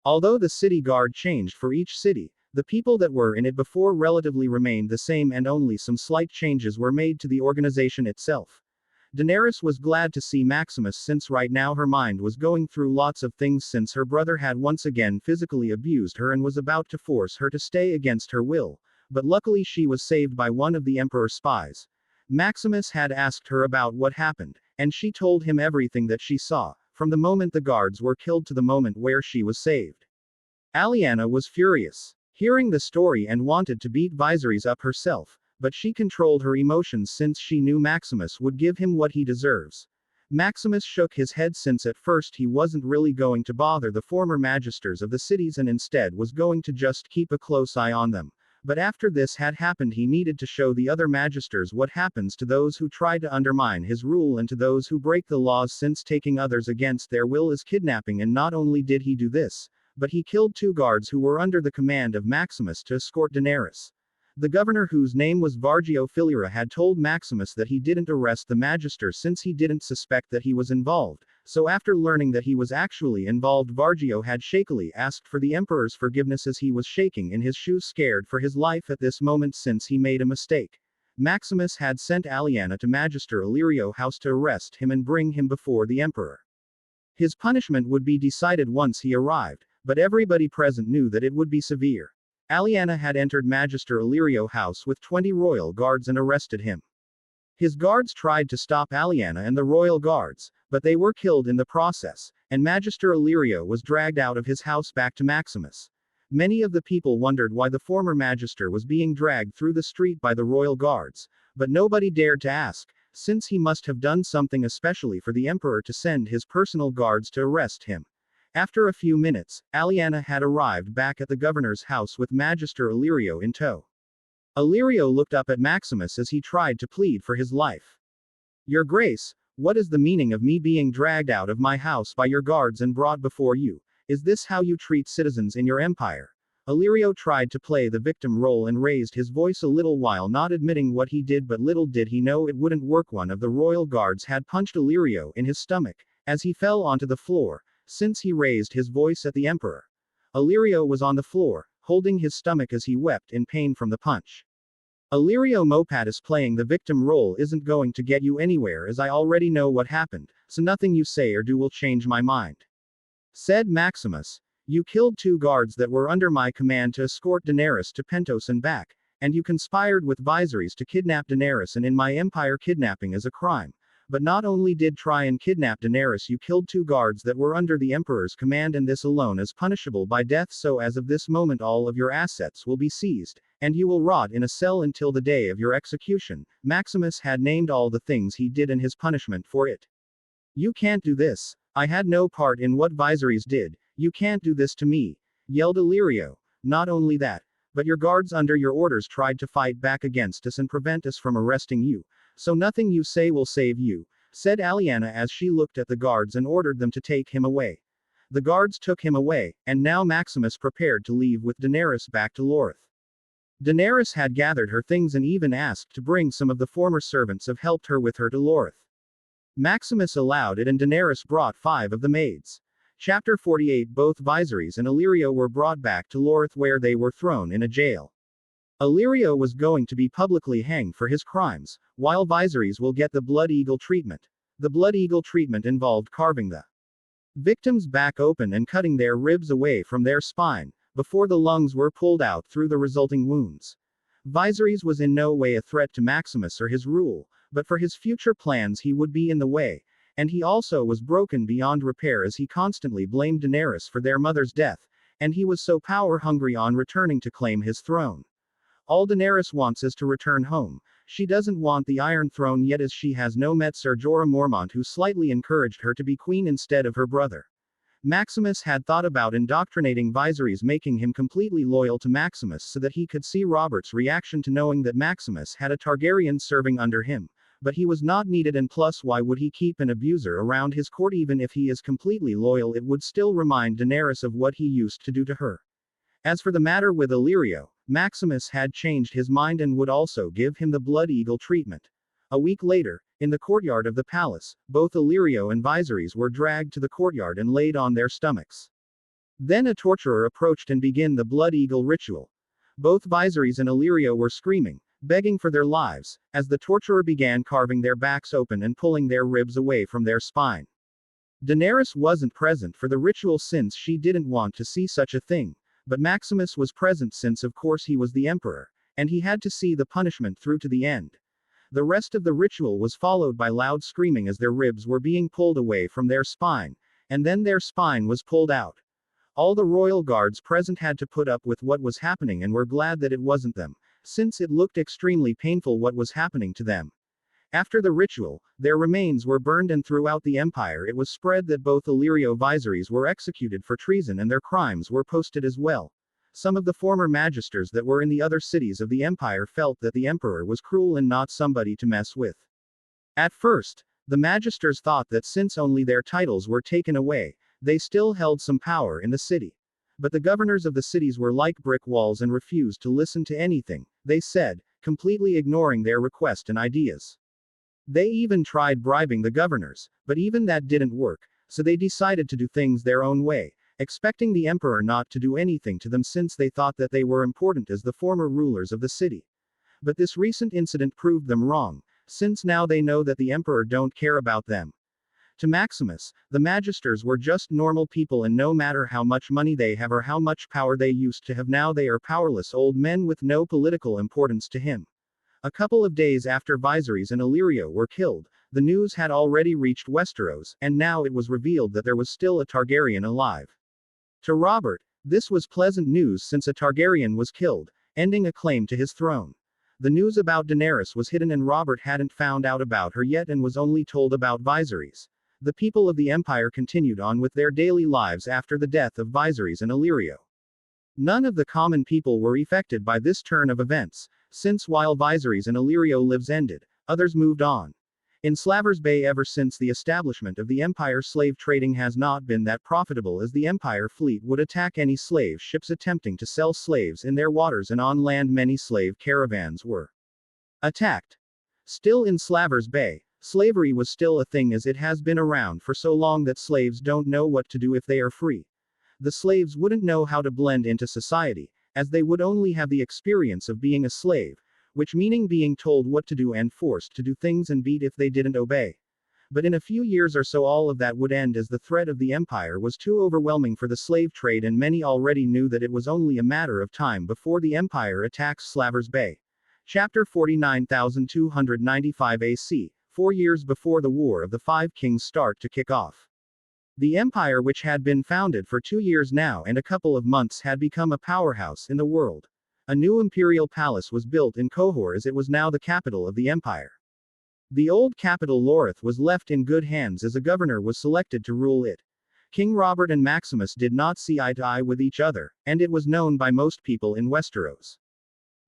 Although the city guard changed for each city, the people that were in it before relatively remained the same, and only some slight changes were made to the organization itself. Daenerys was glad to see Maximus, since right now her mind was going through lots of things since her brother had once again physically abused her and was about to force her to stay against her will, but luckily she was saved by one of the Emperor's spies. Maximus had asked her about what happened, and she told him everything that she saw, from the moment the guards were killed to the moment where she was saved. Aliana was furious, hearing the story, and wanted to beat Viserys up herself, but she controlled her emotions since she knew Maximus would give him what he deserves. Maximus shook his head since at first he wasn't really going to bother the former magisters of the cities and instead was going to just keep a close eye on them. But after this had happened, he needed to show the other magisters what happens to those who try to undermine his rule and to those who break the laws, since taking others against their will is kidnapping. And not only did he do this, but he killed 2 guards who were under the command of Maximus to escort Daenerys. The governor, whose name was Vargio Filira, had told Maximus that he didn't arrest the magister since he didn't suspect that he was involved, so after learning that he was actually involved, Vargio had shakily asked for the Emperor's forgiveness as he was shaking in his shoes, scared for his life at this moment since he made a mistake. Maximus had sent Aliana to Magister Illyrio house to arrest him and bring him before the Emperor. His punishment would be decided once he arrived, but everybody present knew that it would be severe. Aliana had entered Magister Illyrio house with 20 royal guards and arrested him. His guards tried to stop Aliana and the royal guards, but they were killed in the process, and Magister Illyrio was dragged out of his house back to Maximus. Many of the people wondered why the former magister was being dragged through the street by the royal guards, but nobody dared to ask, since he must have done something especially for the Emperor to send his personal guards to arrest him. After a few minutes, Aliana had arrived back at the governor's house with Magister Illyrio in tow. Illyrio looked up at Maximus as he tried to plead for his life. "Your Grace, what is the meaning of me being dragged out of my house by your guards and brought before you? Is this how you treat citizens in your empire? Illyrio tried to play the victim role and raised his voice a little while not admitting what he did, but little did he know it wouldn't work. One of the royal guards had punched Illyrio in his stomach, as he fell onto the floor, since he raised his voice at the emperor. Illyrio was on the floor, holding his stomach as he wept in pain from the punch. Illyrio Mopatis, playing the victim role isn't going to get you anywhere, as I already know what happened, so nothing you say or do will change my mind. Said Maximus. You killed 2 guards that were under my command to escort Daenerys to Pentos and back, and you conspired with Viserys to kidnap Daenerys, and in my empire kidnapping is a crime. But not only did try and kidnap Daenerys, you killed 2 guards that were under the Emperor's command, and this alone is punishable by death. So as of this moment all of your assets will be seized, and you will rot in a cell until the day of your execution. Maximus had named all the things he did and his punishment for it. You can't do this. I had no part in what Viserys did. You can't do this to me, yelled Illyrio. Not only that, but your guards under your orders tried to fight back against us and prevent us from arresting you. So nothing you say will save you, said Aliana as she looked at the guards and ordered them to take him away. The guards took him away, and now Maximus prepared to leave with Daenerys back to Lorth. Daenerys had gathered her things and even asked to bring some of the former servants of helped her with her to Lorth. Maximus allowed it, and Daenerys brought 5 of the maids. Chapter 48. Both Viserys and Illyrio were brought back to Lorth, where they were thrown in a jail. Illyrio was going to be publicly hanged for his crimes, while Viserys will get the Blood Eagle treatment. The Blood Eagle treatment involved carving the victim's back open and cutting their ribs away from their spine, before the lungs were pulled out through the resulting wounds. Viserys was in no way a threat to Maximus or his rule, but for his future plans he would be in the way. And he also was broken beyond repair, as he constantly blamed Daenerys for their mother's death, and he was so power-hungry on returning to claim his throne. All Daenerys wants is to return home. She doesn't want the Iron Throne yet, as she has no met Ser Jorah Mormont, who slightly encouraged her to be queen instead of her brother. Maximus had thought about indoctrinating Viserys, making him completely loyal to Maximus so that he could see Robert's reaction to knowing that Maximus had a Targaryen serving under him. But he was not needed, and plus, why would he keep an abuser around his court? Even if he is completely loyal, it would still remind Daenerys of what he used to do to her. As for the matter with Illyrio, Maximus had changed his mind and would also give him the Blood Eagle treatment. A week later, in the courtyard of the palace, both Illyrio and Viserys were dragged to the courtyard and laid on their stomachs. Then a torturer approached and began the Blood Eagle ritual. Both Viserys and Illyrio were screaming, begging for their lives, as the torturer began carving their backs open and pulling their ribs away from their spine. Daenerys wasn't present for the ritual since she didn't want to see such a thing, but Maximus was present since of course he was the emperor, and he had to see the punishment through to the end. The rest of the ritual was followed by loud screaming as their ribs were being pulled away from their spine, and then their spine was pulled out. All the royal guards present had to put up with what was happening and were glad that it wasn't them, since it looked extremely painful what was happening to them. After the ritual, their remains were burned, and throughout the empire it was spread that both Illyrio Viserys were executed for treason, and their crimes were posted as well. Some of the former magisters that were in the other cities of the empire felt that the emperor was cruel and not somebody to mess with. At first, the magisters thought that since only their titles were taken away, they still held some power in the city. But the governors of the cities were like brick walls and refused to listen to anything they said, completely ignoring their request and ideas. They even tried bribing the governors, but even that didn't work, so they decided to do things their own way, expecting the emperor not to do anything to them since they thought that they were important as the former rulers of the city. But this recent incident proved them wrong, since now they know that the emperor don't care about them. To Maximus, the magisters were just normal people, and no matter how much money they have or how much power they used to have, now they are powerless old men with no political importance to him. A couple of days after Viserys and Illyrio were killed, the news had already reached Westeros, and now it was revealed that there was still a Targaryen alive. To Robert, this was pleasant news since a Targaryen was killed, ending a claim to his throne. The news about Daenerys was hidden, and Robert hadn't found out about her yet and was only told about Viserys. The people of the empire continued on with their daily lives after the death of Viserys and Illyrio. None of the common people were affected by this turn of events, since while Viserys and Illyrio lives ended, others moved on. In Slavers Bay, ever since the establishment of the empire, slave trading has not been that profitable, as the empire fleet would attack any slave ships attempting to sell slaves in their waters, and on land many slave caravans were attacked. Still, in Slavers Bay, slavery was still a thing, as it has been around for so long that slaves don't know what to do if they are free. The slaves wouldn't know how to blend into society, as they would only have the experience of being a slave, which meaning being told what to do and forced to do things and beat if they didn't obey. But in a few years or so all of that would end, as the threat of the empire was too overwhelming for the slave trade, and many already knew that it was only a matter of time before the empire attacks Slavers Bay. Chapter 49,295 AC, 4 years before the War of the Five Kings start to kick off. The empire, which had been founded for 2 years now and a couple of months, had become a powerhouse in the world. A new imperial palace was built in Cohor, as it was now the capital of the empire. The old capital Lorith was left in good hands, as a governor was selected to rule it. King Robert and Maximus did not see eye to eye with each other, and it was known by most people in Westeros.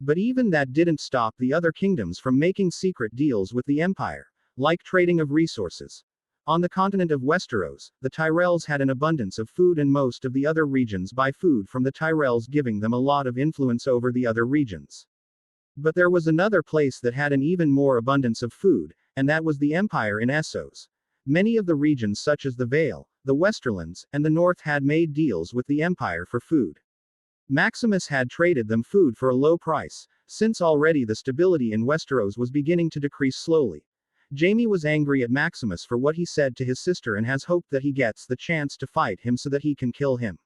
But even that didn't stop the other kingdoms from making secret deals with the empire, like trading of resources. On the continent of Westeros, the Tyrells had an abundance of food, and most of the other regions buy food from the Tyrells, giving them a lot of influence over the other regions. But there was another place that had an even more abundance of food, and that was the Empire in Essos. Many of the regions, such as the Vale, the Westerlands, and the North, had made deals with the Empire for food. Maximus had traded them food for a low price, since already the stability in Westeros was beginning to decrease slowly. Jaime was angry at Maximus for what he said to his sister, and has hoped that he gets the chance to fight him so that he can kill him.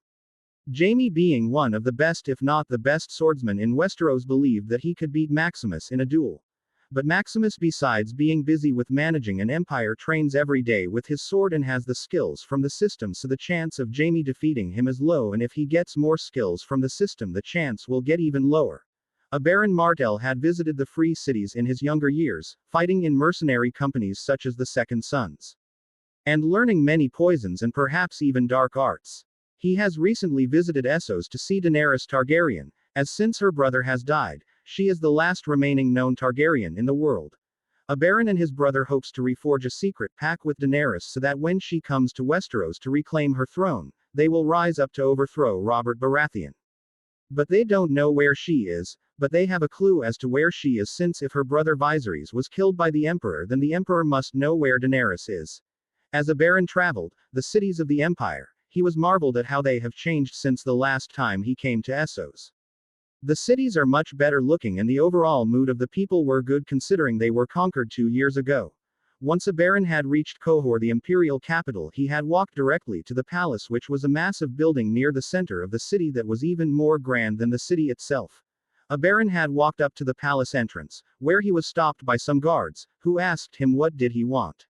Jaime, being one of the best if not the best swordsman in Westeros, believed that he could beat Maximus in a duel. But Maximus, besides being busy with managing an empire, trains every day with his sword and has the skills from the system, so the chance of Jaime defeating him is low, and if he gets more skills from the system the chance will get even lower. A Baron Martell had visited the free cities in his younger years, fighting in mercenary companies such as the Second Sons, and learning many poisons and perhaps even dark arts. He has recently visited Essos to see Daenerys Targaryen, as since her brother has died, she is the last remaining known Targaryen in the world. A Baron and his brother hopes to reforge a secret pact with Daenerys so that when she comes to Westeros to reclaim her throne, they will rise up to overthrow Robert Baratheon. But they don't know where she is, but they have a clue as to where she is, since if her brother Viserys was killed by the Emperor, then the Emperor must know where Daenerys is. As a Baron traveled the cities of the Empire, he was marveled at how they have changed since the last time he came to Essos. The cities are much better looking, and the overall mood of the people were good considering they were conquered 2 years ago. Once a Baron had reached Cohor, the imperial capital, he had walked directly to the palace, which was a massive building near the center of the city that was even more grand than the city itself. A Baron had walked up to the palace entrance, where he was stopped by some guards, who asked him what did he want.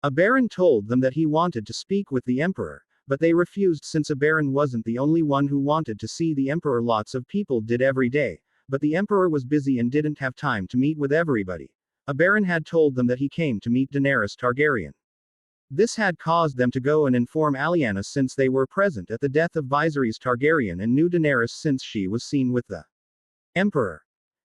A Baron told them that he wanted to speak with the Emperor, but they refused, since a Baron wasn't the only one who wanted to see the Emperor. Lots of people did every day, but the Emperor was busy and didn't have time to meet with everybody. A Baron had told them that he came to meet Daenerys Targaryen. This had caused them to go and inform Lyanna, since they were present at the death of Viserys Targaryen and knew Daenerys since she was seen with the Emperor.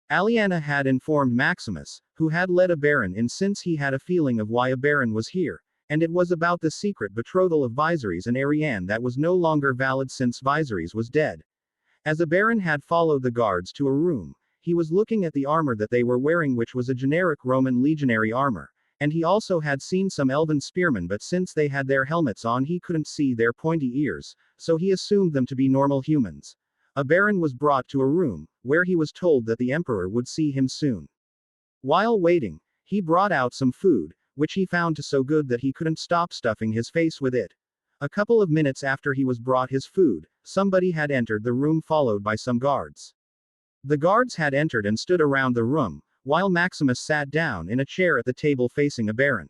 Lyanna had informed Maximus, who had let a Baron in since he had a feeling of why a Baron was here, and it was about the secret betrothal of Viserys and Arianne that was no longer valid since Viserys was dead. As a Baron had followed the guards to a room, he was looking at the armor that they were wearing, which was a generic Roman legionary armor, and he also had seen some elven spearmen, but since they had their helmets on he couldn't see their pointy ears, so he assumed them to be normal humans. A Baron was brought to a room, where he was told that the Emperor would see him soon. While waiting, he brought out some food, which he found so good that he couldn't stop stuffing his face with it. A couple of minutes after he was brought his food, somebody had entered the room followed by some guards. The guards had entered and stood around the room, while Maximus sat down in a chair at the table facing a Baron.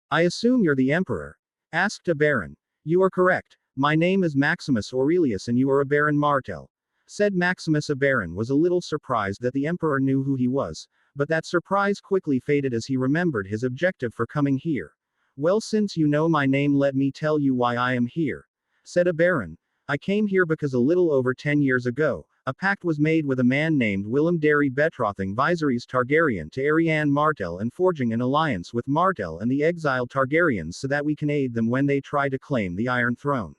"I assume you're the Emperor?" asked a Baron. "You are correct. My name is Maximus Aurelius and you are a Baron Martell," said Maximus. A Baron was a little surprised that the Emperor knew who he was, but that surprise quickly faded as he remembered his objective for coming here. "Well, since you know my name, let me tell you why I am here," said a Baron. "I came here because a little over 10 years ago, A pact was made with a man named Willem Darry betrothing Viserys Targaryen to Arianne Martell and forging an alliance with Martell and the exiled Targaryens so that we can aid them when they try to claim the Iron Throne.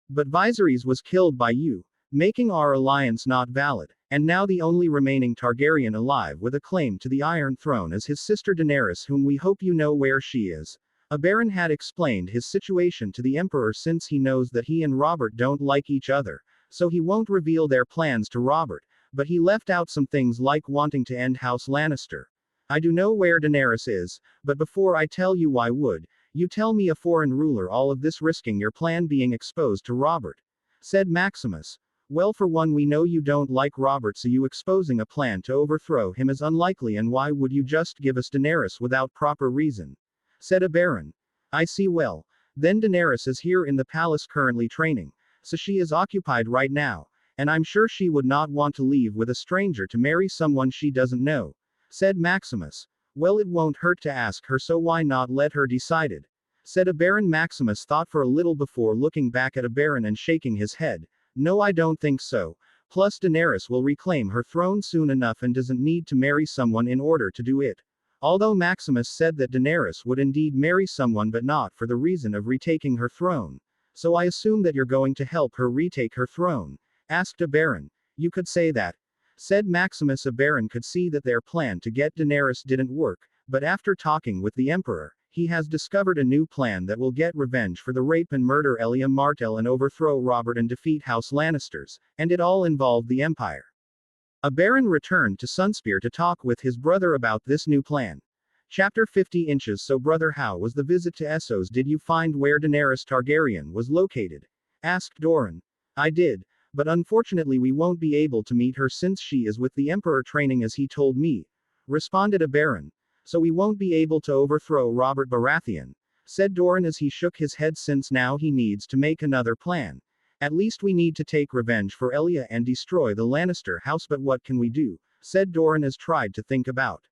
But Viserys was killed by you, making our alliance not valid, and now the only remaining Targaryen alive with a claim to the Iron Throne is his sister Daenerys, whom we hope you know where she is. Oberyn had explained his situation to the Emperor since he knows that he and Robert don't like each other, so he won't reveal their plans to Robert, but he left out some things like wanting to end House Lannister. I do know where Daenerys is, but before I tell you why would you tell me a foreign ruler all of this risking your plan being exposed to Robert? Said Maximus. Well, for one, we know you don't like Robert, so you exposing a plan to overthrow him is unlikely, and why would you just give us Daenerys without proper reason? Said Oberyn. I see. Well, then Daenerys is here in the palace currently training, so she is occupied right now, and I'm sure she would not want to leave with a stranger to marry someone she doesn't know. Said Maximus. Well, it won't hurt to ask her, so why not let her decide it? Said Oberyn. Maximus thought for a little before looking back at Oberyn and shaking his head. No, I don't think so. Plus, Daenerys will reclaim her throne soon enough and doesn't need to marry someone in order to do it. Although Maximus said that Daenerys would indeed marry someone, but not for the reason of retaking her throne. So I assume that you're going to help her retake her throne? Asked Oberyn. You could say that. Said Maximus. Oberyn could see that their plan to get Daenerys didn't work, but after talking with the Emperor, he has discovered a new plan that will get revenge for the rape and murder Elia Martell and overthrow Robert and defeat House Lannisters, and it all involved the Empire. Oberyn returned to Sunspear to talk with his brother about this new plan. Chapter 50 inches. So brother, how was the visit to Essos? Did you find where Daenerys Targaryen was located? Asked Doran. I did, but unfortunately we won't be able to meet her since she is with the Emperor training as he told me, responded Oberyn. So we won't be able to overthrow Robert Baratheon, said Doran as he shook his head, since now he needs to make another plan. At least we need to take revenge for Elia and destroy the Lannister house, but what can we do? Said Doran as tried to think about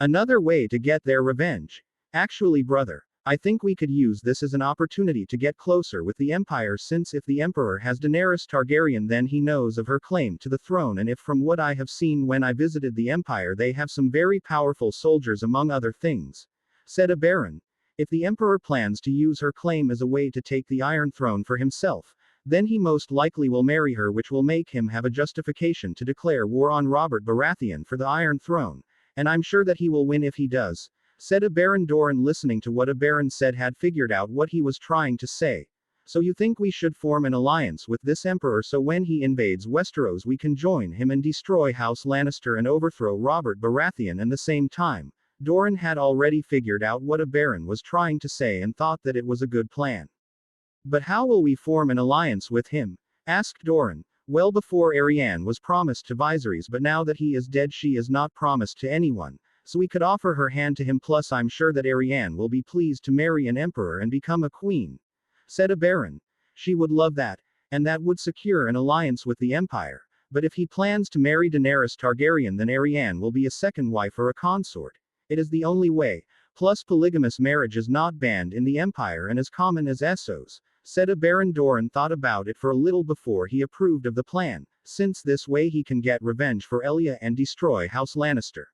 another way to get their revenge. Actually, brother, I think we could use this as an opportunity to get closer with the Empire, since if the Emperor has Daenerys Targaryen, then he knows of her claim to the throne, and if from what I have seen when I visited the Empire they have some very powerful soldiers among other things. Said Oberyn. If the Emperor plans to use her claim as a way to take the Iron Throne for himself, then he most likely will marry her, which will make him have a justification to declare war on Robert Baratheon for the Iron Throne, and I'm sure that he will win if he does. Said Oberyn. Doran, listening to what Oberyn said, had figured out what he was trying to say. So you think we should form an alliance with this Emperor so when he invades Westeros we can join him and destroy House Lannister and overthrow Robert Baratheon at the same time? Doran had already figured out what Oberyn was trying to say and thought that it was a good plan. But how will we form an alliance with him? Asked Doran. Well, before Arianne was promised to Viserys, but now that he is dead she is not promised to anyone. So we could offer her hand to him, plus I'm sure that Arianne will be pleased to marry an emperor and become a queen. Said Oberyn. She would love that, and that would secure an alliance with the Empire. But if he plans to marry Daenerys Targaryen, then Arianne will be a second wife or a consort. It is the only way. Plus polygamous marriage is not banned in the Empire and as common as Essos. Said Oberyn. Doran thought about it for a little before he approved of the plan, since this way he can get revenge for Elia and destroy House Lannister.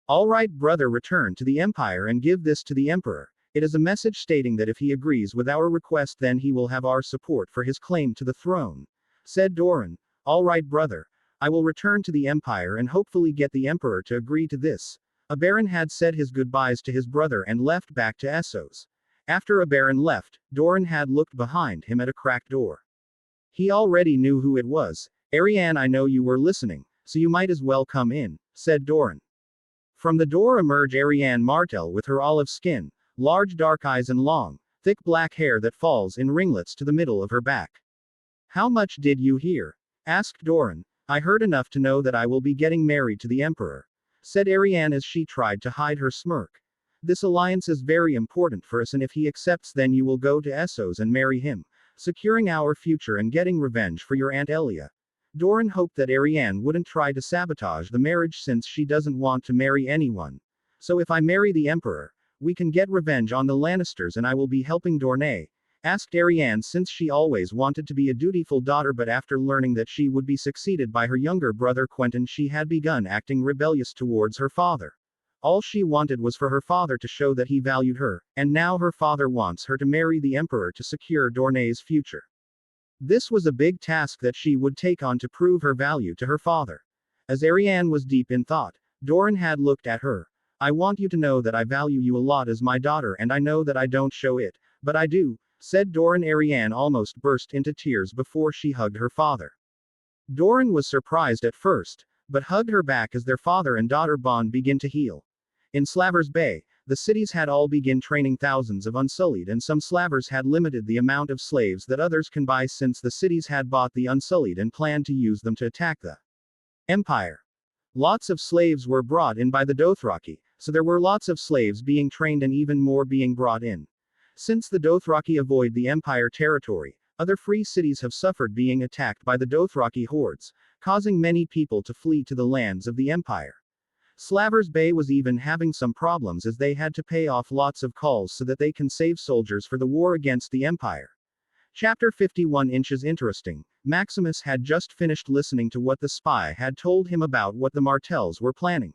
All right, brother, return to the Empire and give this to the Emperor. It is a message stating that if he agrees with our request then he will have our support for his claim to the throne. Said Doran. All right, brother. I will return to the Empire and hopefully get the Emperor to agree to this. Oberyn had said his goodbyes to his brother and left back to Essos. After Oberyn left, Doran had looked behind him at a cracked door. He already knew who it was. Arianne, I know you were listening, so you might as well come in, said Doran. From the door emerged Arianne Martell with her olive skin, large dark eyes and long, thick black hair that falls in ringlets to the middle of her back. How much did you hear? Asked Doran. I heard enough to know that I will be getting married to the Emperor, said Arianne as she tried to hide her smirk. This alliance is very important for us, and if he accepts then you will go to Essos and marry him, securing our future and getting revenge for your Aunt Elia. Doran hoped that Arianne wouldn't try to sabotage the marriage since she doesn't want to marry anyone. So if I marry the Emperor, we can get revenge on the Lannisters and I will be helping Dorne. asked Ariane, since she always wanted to be a dutiful daughter, but after learning that she would be succeeded by her younger brother Quentin, she had begun acting rebellious towards her father. All she wanted was for her father to show that he valued her, and now her father wants her to marry the emperor to secure Dorne's future. This was a big task that she would take on to prove her value to her father. As Ariane was deep in thought, Dorne had looked at her. I want you to know that I value you a lot as my daughter, and I know that I don't show it, but I do, said Dorne. Ariane almost burst into tears before she hugged her father. Dorne was surprised at first, but hugged her back as their father and daughter bond began to heal. In Slavers Bay, the cities had all begun training thousands of Unsullied, and some Slavers had limited the amount of slaves that others can buy, since the cities had bought the Unsullied and planned to use them to attack the Empire. Lots of slaves were brought in by the Dothraki, so there were lots of slaves being trained and even more being brought in. Since the Dothraki avoid the Empire territory, other free cities have suffered being attacked by the Dothraki hordes, causing many people to flee to the lands of the Empire. Slavers Bay was even having some problems, as they had to pay off lots of calls so that they can save soldiers for the war against the Empire. Chapter 51 Inches interesting. Maximus had just finished listening to what the spy had told him about what the Martells were planning.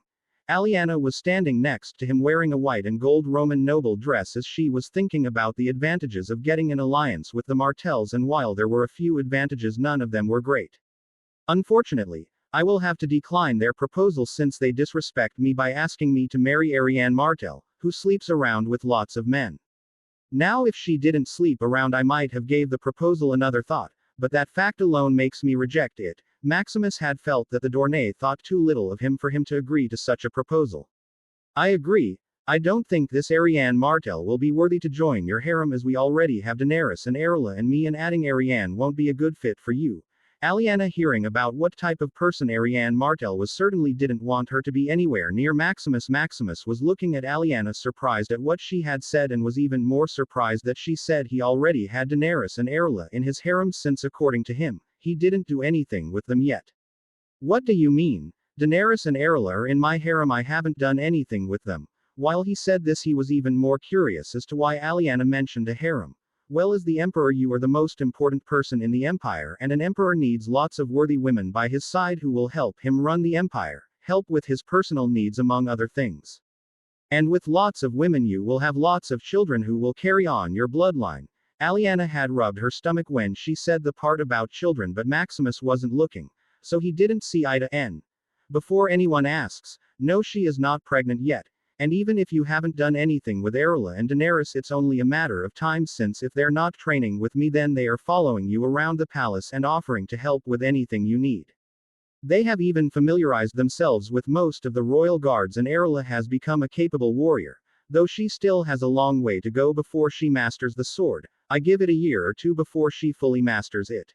Aliana was standing next to him wearing a white and gold Roman noble dress, as she was thinking about the advantages of getting an alliance with the Martells, and while there were a few advantages, none of them were great. Unfortunately, I will have to decline their proposal since they disrespect me by asking me to marry Ariane Martell, who sleeps around with lots of men. Now if she didn't sleep around, I might have gave the proposal another thought, but that fact alone makes me reject it. Maximus had felt that the Dorne thought too little of him for him to agree to such a proposal. I agree. I don't think this Ariane Martell will be worthy to join your harem, as we already have Daenerys and Erla and me, and adding Ariane won't be a good fit for you. Aliana, hearing about what type of person Ariane Martell was, certainly didn't want her to be anywhere near Maximus. Maximus was looking at Aliana, surprised at what she had said, and was even more surprised that she said he already had Daenerys and Erla in his harem, since according to him, he didn't do anything with them yet. What do you mean? Daenerys and Erla are in my harem, I haven't done anything with them. While he said this, he was even more curious as to why Aliana mentioned a harem. Well, as the emperor, you are the most important person in the empire, and an emperor needs lots of worthy women by his side who will help him run the empire, help with his personal needs among other things. And with lots of women you will have lots of children who will carry on your bloodline. Aliana had rubbed her stomach when she said the part about children, but Maximus wasn't looking, so he didn't see eye to eye. Before anyone asks, no, she is not pregnant yet. And even if you haven't done anything with Erla and Daenerys, it's only a matter of time, since if they're not training with me, then they are following you around the palace and offering to help with anything you need. They have even familiarized themselves with most of the royal guards, and Erla has become a capable warrior, though she still has a long way to go before she masters the sword. I give it a year or two before she fully masters it.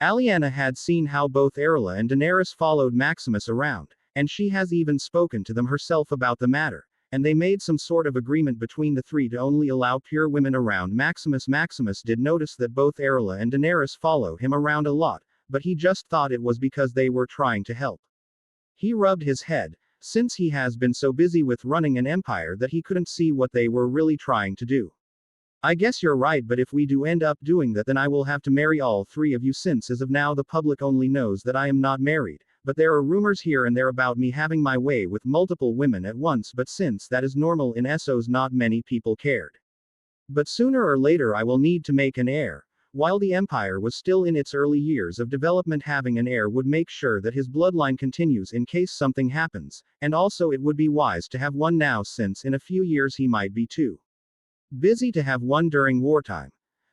Aliana had seen how both Erla and Daenerys followed Maximus around, and she has even spoken to them herself about the matter, and they made some sort of agreement between the three to only allow pure women around Maximus. Maximus did notice that both Erla and Daenerys follow him around a lot, but he just thought it was because they were trying to help. He rubbed his head, since he has been so busy with running an empire that he couldn't see what they were really trying to do. I guess you're right, but if we do end up doing that, then I will have to marry all three of you, since as of now the public only knows that I am not married. But there are rumors here and there about me having my way with multiple women at once, but since that is normal in Essos, not many people cared. But sooner or later I will need to make an heir. While the empire was still in its early years of development, having an heir would make sure that his bloodline continues in case something happens, and also it would be wise to have one now, since in a few years he might be too busy to have one during wartime.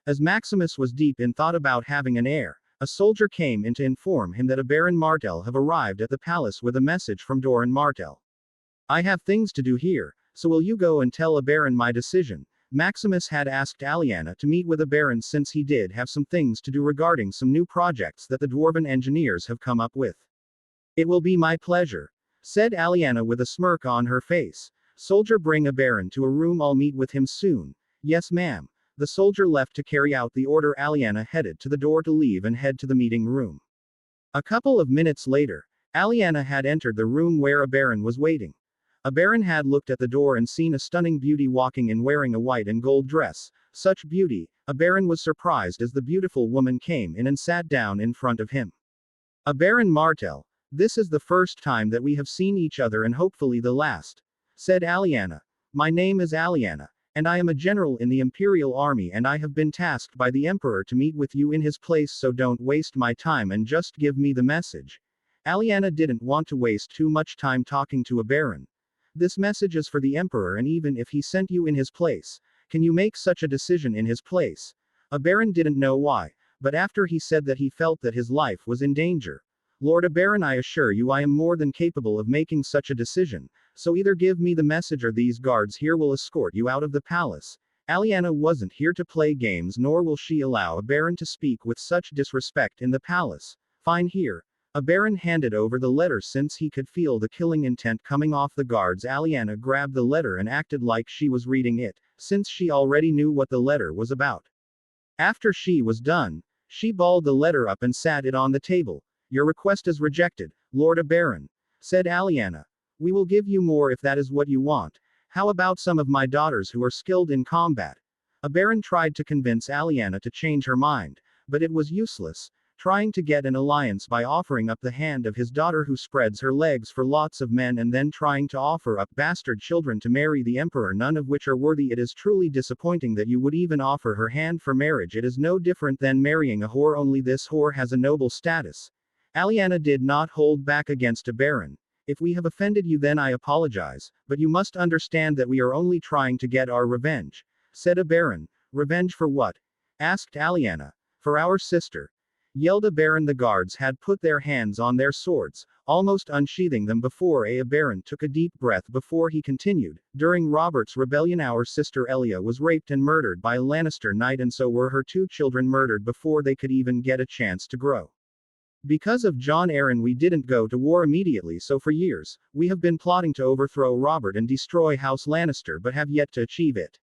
As Maximus was deep in thought about having an heir, a soldier came in to inform him that a Baron Martell have arrived at the palace with a message from Dorne Martell. I have things to do here, so will you go and tell a Baron my decision? Maximus had asked Aliana to meet with a Baron, since he did have some things to do regarding some new projects that the Dwarven engineers have come up with. It will be my pleasure, said Aliana with a smirk on her face. Soldier, bring a Baron to a room, I'll meet with him soon. Yes, ma'am. The soldier left to carry out the order. Aliana headed to the door to leave and head to the meeting room. A couple of minutes later, Aliana had entered the room where a Baron was waiting. A baron had looked at the door and seen a stunning beauty walking in wearing a white and gold dress. Such beauty, a baron was surprised as the beautiful woman came in and sat down in front of him. A Baron Martell, this is the first time that we have seen each other and hopefully the last, said Aliana. My name is Aliana, and I am a general in the Imperial army and I have been tasked by the Emperor to meet with you in his place, so don't waste my time and just give me the message. Aliana didn't want to waste too much time talking to a baron. This message is for the Emperor, and even if he sent you in his place, can you make such a decision in his place? A baron didn't know why, but after he said that he felt that his life was in danger. Lord Baron, I assure you I am more than capable of making such a decision, so either give me the message or these guards here will escort you out of the palace. Aliana wasn't here to play games, nor will she allow a baron to speak with such disrespect in the palace. Fine, here. A baron handed over the letter since he could feel the killing intent coming off the guards. Aliana grabbed the letter and acted like she was reading it, since she already knew what the letter was about. After she was done, she balled the letter up and sat it on the table. Your request is rejected, Lord Baron, said Aliana. We will give you more if that is what you want. How about some of my daughters who are skilled in combat? A baron tried to convince Aliana to change her mind, but it was useless. Trying to get an alliance by offering up the hand of his daughter who spreads her legs for lots of men, and then trying to offer up bastard children to marry the emperor, none of which are worthy. It is truly disappointing that you would even offer her hand for marriage. It is no different than marrying a whore, only this whore has a noble status. Aliana did not hold back against a baron. If we have offended you, then I apologize, but you must understand that we are only trying to get our revenge, said a baron. Revenge for what? Asked Aliana. For our sister, yelled a baron. The guards had put their hands on their swords, almost unsheathing them before a baron took a deep breath before he continued. During Robert's rebellion, our sister Elia was raped and murdered by a Lannister knight, and so were her 2 children murdered before they could even get a chance to grow. Because of Jon Arryn we didn't go to war immediately, so for years, we have been plotting to overthrow Robert and destroy House Lannister, but have yet to achieve it,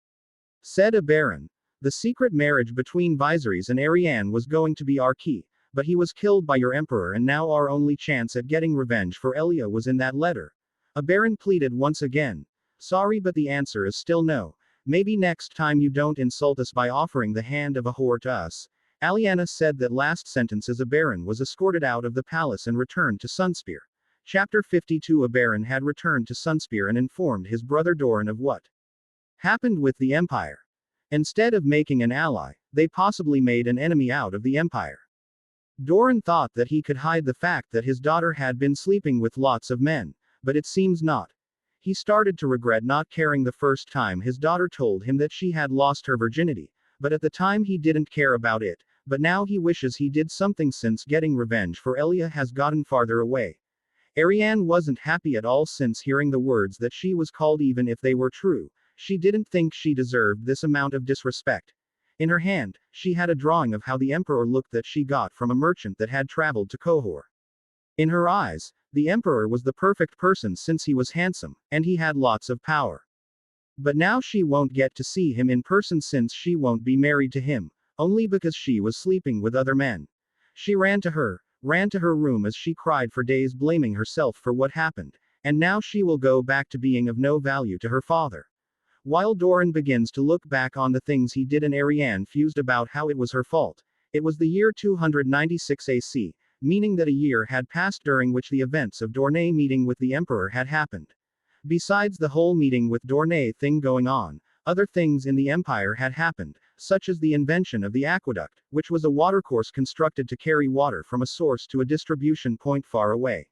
said a baron. The secret marriage between Viserys and Arianne was going to be our key, but he was killed by your emperor, and now our only chance at getting revenge for Elia was in that letter. A baron pleaded once again. Sorry, but the answer is still no. Maybe next time you don't insult us by offering the hand of a whore to us. Aliana said that last sentence as a baron was escorted out of the palace and returned to Sunspear. Chapter 52. A baron had returned to Sunspear and informed his brother Dorne of what happened with the Empire. Instead of making an ally, they possibly made an enemy out of the Empire. Dorne thought that he could hide the fact that his daughter had been sleeping with lots of men, but it seems not. He started to regret not caring the first time his daughter told him that she had lost her virginity, but at the time he didn't care about it. But now he wishes he did something, since getting revenge for Elia has gotten farther away. Arianne wasn't happy at all since hearing the words that she was called, even if they were true. She didn't think she deserved this amount of disrespect. In her hand, she had a drawing of how the emperor looked that she got from a merchant that had traveled to Cohor. In her eyes, the emperor was the perfect person since he was handsome, and he had lots of power. But now she won't get to see him in person since she won't be married to him, only because she was sleeping with other men. She ran to her room as she cried for days, blaming herself for what happened, and now she will go back to being of no value to her father. While Dorne begins to look back on the things he did, and Arianne fused about how it was her fault. It was the year 296 AC, meaning that a year had passed during which the events of Dorne meeting with the Emperor had happened. Besides the whole meeting with Dorne thing going on, other things in the Empire had happened, such as the invention of the aqueduct, which was a watercourse constructed to carry water from a source to a distribution point far away.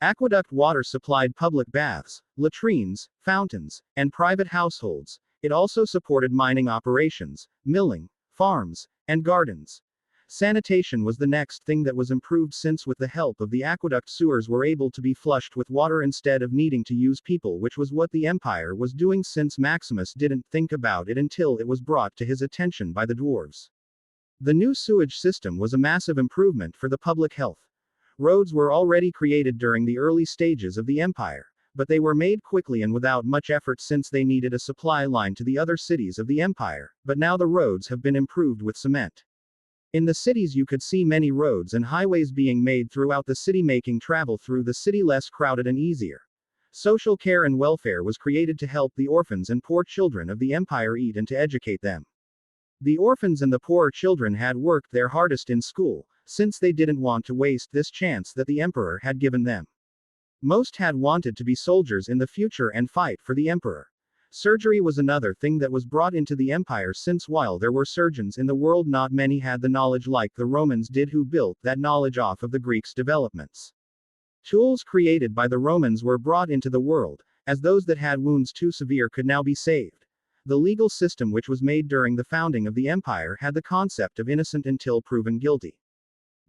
Aqueduct water supplied public baths, latrines, fountains, and private households. It also supported mining operations, milling, farms, and gardens. Sanitation was the next thing that was improved, since with the help of the aqueduct sewers were able to be flushed with water instead of needing to use people, which was what the Empire was doing since Maximus didn't think about it until it was brought to his attention by the dwarves. The new sewage system was a massive improvement for the public health. Roads were already created during the early stages of the Empire, but they were made quickly and without much effort since they needed a supply line to the other cities of the Empire, but now the roads have been improved with cement. In the cities you could see many roads and highways being made throughout the city, making travel through the city less crowded and easier. Social care and welfare was created to help the orphans and poor children of the empire eat and to educate them. The orphans and the poor children had worked their hardest in school, since they didn't want to waste this chance that the emperor had given them. Most had wanted to be soldiers in the future and fight for the emperor. Surgery was another thing that was brought into the empire, since while there were surgeons in the world, not many had the knowledge like the Romans did, who built that knowledge off of the Greeks' developments. Tools created by the Romans were brought into the world, as those that had wounds too severe could now be saved. The legal system which was made during the founding of the empire had the concept of innocent until proven guilty.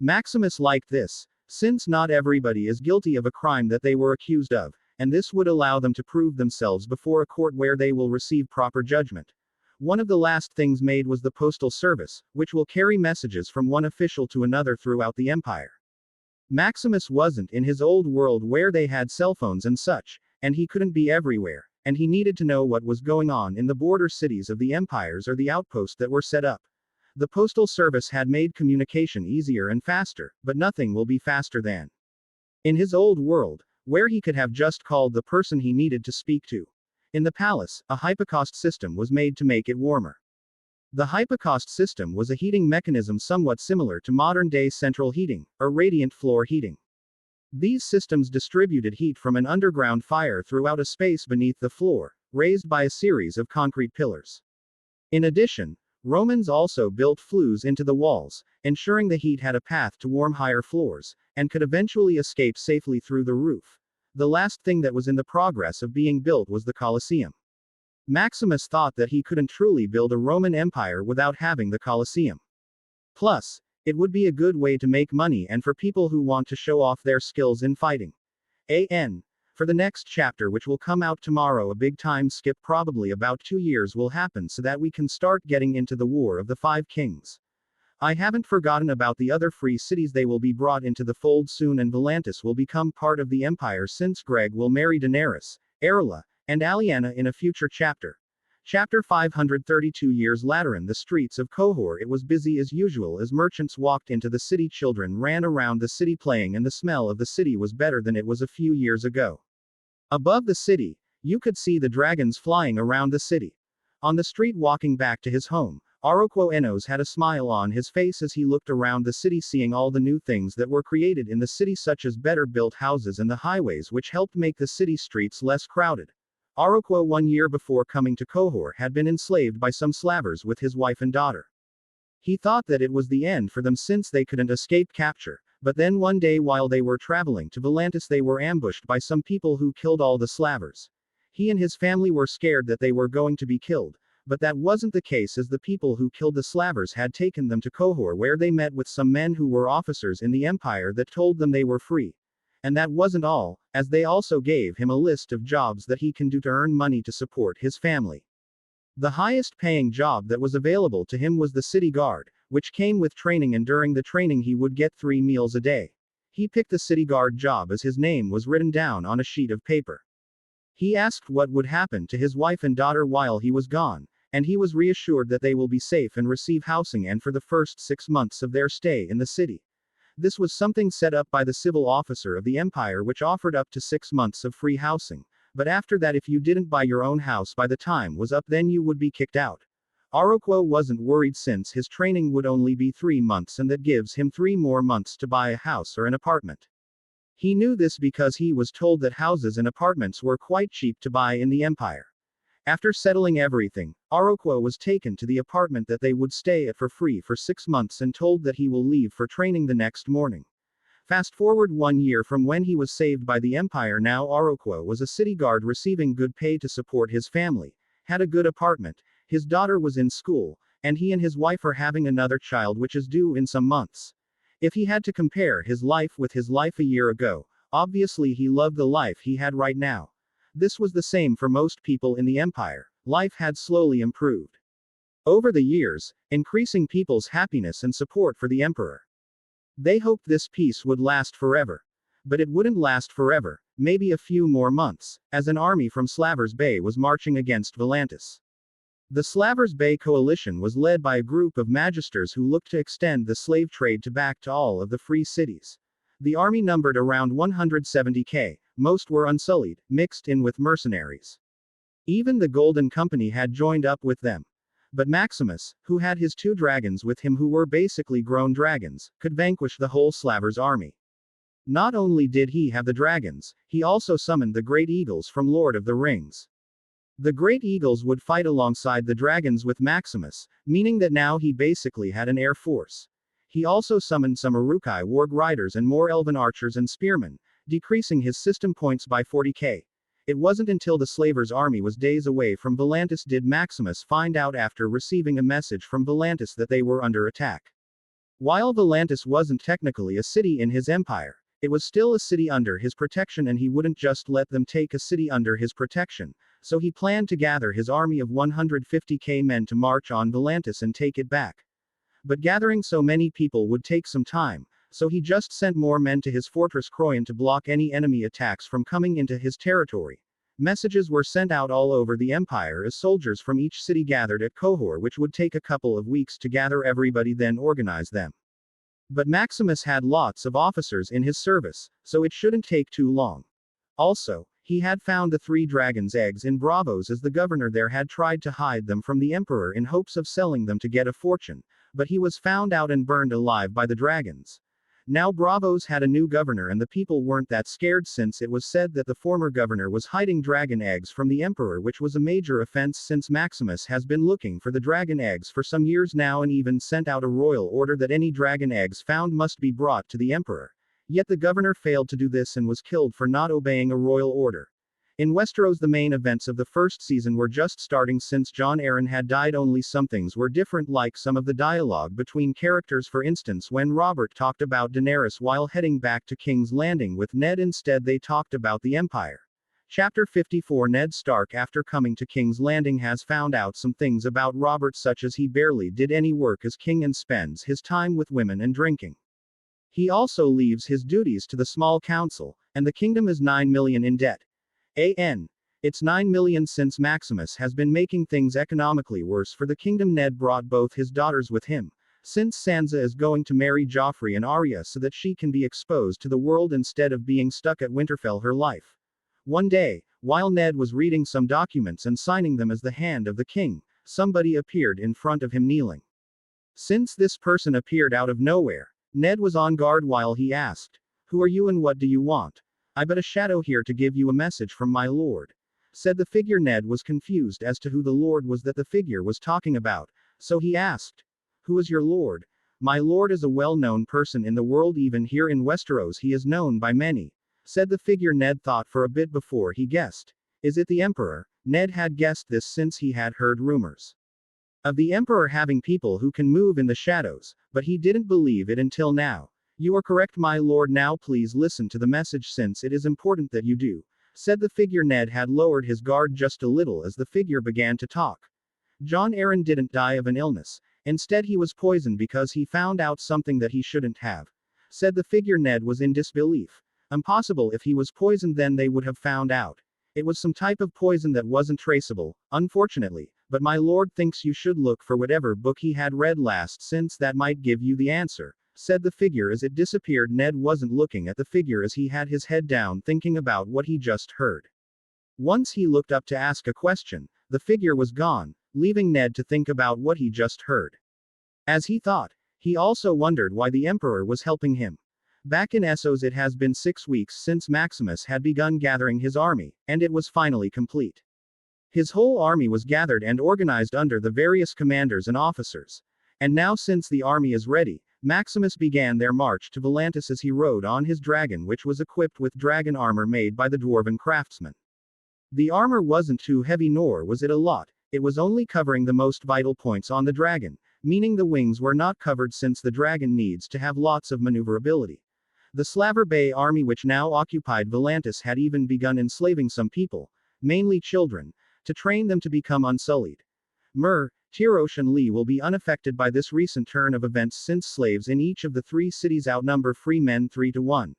Maximus liked this, since not everybody is guilty of a crime that they were accused of, and this would allow them to prove themselves before a court where they will receive proper judgment. One of the last things made was the postal service, which will carry messages from one official to another throughout the empire. Maximus wasn't in his old world where they had cell phones and such, and he couldn't be everywhere, and he needed to know what was going on in the border cities of the empires or the outposts that were set up. The postal service had made communication easier and faster, but nothing will be faster than in his old world, where he could have just called the person he needed to speak to. In the palace, a hypocaust system was made to make it warmer. The hypocaust system was a heating mechanism somewhat similar to modern-day central heating, or radiant floor heating. These systems distributed heat from an underground fire throughout a space beneath the floor, raised by a series of concrete pillars. In addition, Romans also built flues into the walls, ensuring the heat had a path to warm higher floors, and could eventually escape safely through the roof. The last thing that was in the progress of being built was the Colosseum. Maximus thought that he couldn't truly build a Roman Empire without having the Colosseum. Plus, it would be a good way to make money and for people who want to show off their skills in fighting. For the next chapter, which will come out tomorrow, a big time skip, probably about 2 years, will happen so that we can start getting into the War of the Five Kings. I haven't forgotten about the other free cities. They will be brought into the fold soon, and Volantis will become part of the empire since Greg will marry Daenerys, Erla, and Aliana in a future chapter. Chapter 532. Years later, in the streets of Cohor, it was busy as usual as merchants walked into the city. Children ran around the city playing, and the smell of the city was better than it was a few years ago. Above the city, you could see the dragons flying around the city. On the street walking back to his home, Oroquo Enos had a smile on his face as he looked around the city, seeing all the new things that were created in the city, such as better built houses and the highways which helped make the city streets less crowded. Oroquo, 1 year before coming to Cohor, had been enslaved by some Slavers with his wife and daughter. He thought that it was the end for them since they couldn't escape capture, but then one day while they were traveling to Volantis, they were ambushed by some people who killed all the Slavers. He and his family were scared that they were going to be killed, but that wasn't the case, as the people who killed the Slavers had taken them to Cohor, where they met with some men who were officers in the empire that told them they were free. And that wasn't all, as they also gave him a list of jobs that he can do to earn money to support his family. The highest paying job that was available to him was the city guard, which came with training, and during the training he would get 3 meals a day. He picked the city guard job as his name was written down on a sheet of paper. He asked what would happen to his wife and daughter while he was gone, and he was reassured that they will be safe and receive housing and for the first 6 months of their stay in the city. This was something set up by the civil officer of the empire, which offered up to 6 months of free housing, but after that, if you didn't buy your own house by the time was up, then you would be kicked out. Oroquo wasn't worried since his training would only be 3 months, and that gives him 3 more months to buy a house or an apartment. He knew this because he was told that houses and apartments were quite cheap to buy in the empire. After settling everything, Oroquo was taken to the apartment that they would stay at for free for 6 months and told that he will leave for training the next morning. Fast forward 1 year from when he was saved by the empire. Now Oroquo was a city guard receiving good pay to support his family, had a good apartment, his daughter was in school, and he and his wife are having another child which is due in some months. If he had to compare his life with his life a year ago, obviously he loved the life he had right now. This was the same for most people in the empire. Life had slowly improved over the years, increasing people's happiness and support for the emperor. They hoped this peace would last forever. But it wouldn't last forever, maybe a few more months, as an army from Slavers Bay was marching against Volantis. The Slavers Bay coalition was led by a group of magisters who looked to extend the slave trade to back to all of the free cities. The army numbered around 170k, most were unsullied, mixed in with mercenaries. Even the Golden Company had joined up with them. But Maximus, who had his 2 dragons with him who were basically grown dragons, could vanquish the whole Slavers army. Not only did he have the dragons, he also summoned the Great Eagles from Lord of the Rings. The Great Eagles would fight alongside the dragons with Maximus, meaning that now he basically had an air force. He also summoned some Uruk-hai warg riders and more elven archers and spearmen, decreasing his system points by 40k. It wasn't until the Slavers' army was days away from Volantis did Maximus find out after receiving a message from Volantis that they were under attack. While Volantis wasn't technically a city in his empire, it was still a city under his protection and he wouldn't just let them take a city under his protection, so he planned to gather his army of 150k men to march on Volantis and take it back. But gathering so many people would take some time, so he just sent more men to his fortress Croyan to block any enemy attacks from coming into his territory. Messages were sent out all over the empire as soldiers from each city gathered at Cohor, which would take a couple of weeks to gather everybody then organize them. But Maximus had lots of officers in his service, so it shouldn't take too long. Also, he had found the 3 dragons' eggs in Bravos as the governor there had tried to hide them from the emperor in hopes of selling them to get a fortune, but he was found out and burned alive by the dragons. Now Bravos had a new governor and the people weren't that scared since it was said that the former governor was hiding dragon eggs from the emperor, which was a major offense since Maximus has been looking for the dragon eggs for some years now and even sent out a royal order that any dragon eggs found must be brought to the emperor. Yet the governor failed to do this and was killed for not obeying a royal order. In Westeros, the main events of the first season were just starting since Jon Arryn had died. Only some things were different, like some of the dialogue between characters. For instance, when Robert talked about Daenerys while heading back to King's Landing with Ned, instead they talked about the Empire. Chapter 54. Ned Stark, after coming to King's Landing, has found out some things about Robert, such as he barely did any work as king and spends his time with women and drinking. He also leaves his duties to the small council, and the kingdom is 9 million in debt. It's 9 million since Maximus has been making things economically worse for the kingdom. Ned brought both his daughters with him, since Sansa is going to marry Joffrey and Arya so that she can be exposed to the world instead of being stuck at Winterfell her life. One day, while Ned was reading some documents and signing them as the hand of the king, somebody appeared in front of him kneeling. Since this person appeared out of nowhere, Ned was on guard while he asked, "Who are you and what do you want?" "I but a shadow here to give you a message from my lord," said the figure. Ned was confused as to who the lord was that the figure was talking about, so he asked, "Who is your lord?" "My lord is a well-known person in the world, even here in Westeros he is known by many," said the figure. Ned thought for a bit before he guessed. Is it the emperor? Ned had guessed this since he had heard rumors of the emperor having people who can move in the shadows, but he didn't believe it until now. "You are correct, my lord. Now please listen to the message since it is important that you do," said the figure. Ned had lowered his guard just a little as the figure began to talk. Jon Arryn didn't die of an illness. Instead he was poisoned because he found out something that he shouldn't have, said the figure. Ned was in disbelief. Impossible. If he was poisoned then they would have found out. It was some type of poison that wasn't traceable, unfortunately, but my lord thinks you should look for whatever book he had read last since that might give you the answer, said the figure as it disappeared. Ned wasn't looking at the figure as he had his head down thinking about what he just heard. Once he looked up to ask a question, the figure was gone, leaving Ned to think about what he just heard. As he thought, he also wondered why the emperor was helping him. Back in Essos it has been 6 weeks since Maximus had begun gathering his army, and it was finally complete. His whole army was gathered and organized under the various commanders and officers. And now since the army is ready, Maximus began their march to Volantis as he rode on his dragon, which was equipped with dragon armor made by the dwarven craftsman. The armor wasn't too heavy nor was it a lot, it was only covering the most vital points on the dragon, meaning the wings were not covered since the dragon needs to have lots of maneuverability. The Slavers Bay army, which now occupied Volantis, had even begun enslaving some people, mainly children, to train them to become unsullied. Tyrosh and Lee will be unaffected by this recent turn of events since slaves in each of the 3 cities outnumber free men 3 to 1.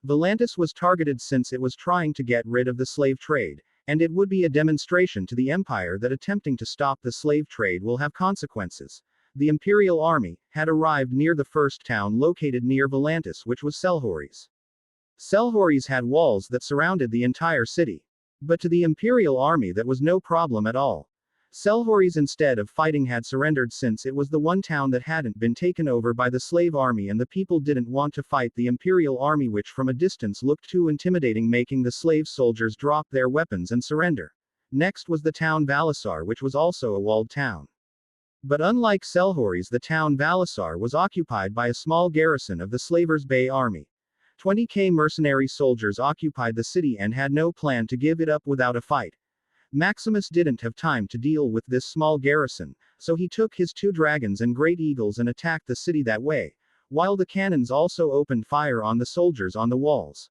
Volantis was targeted since it was trying to get rid of the slave trade, and it would be a demonstration to the empire that attempting to stop the slave trade will have consequences. The Imperial army had arrived near the first town located near Volantis, which was Selhoris. Selhoris had walls that surrounded the entire city. But to the Imperial army that was no problem at all. Selhoris instead of fighting had surrendered since it was the one town that hadn't been taken over by the slave army and the people didn't want to fight the Imperial army which from a distance looked too intimidating making the slave soldiers drop their weapons and surrender. Next was the town Valisar which was also a walled town. But unlike Selhoris the town Valisar was occupied by a small garrison of the Slavers Bay army. 20,000 mercenary soldiers occupied the city and had no plan to give it up without a fight. Maximus didn't have time to deal with this small garrison, so he took his 2 dragons and great eagles and attacked the city that way, while the cannons also opened fire on the soldiers on the walls.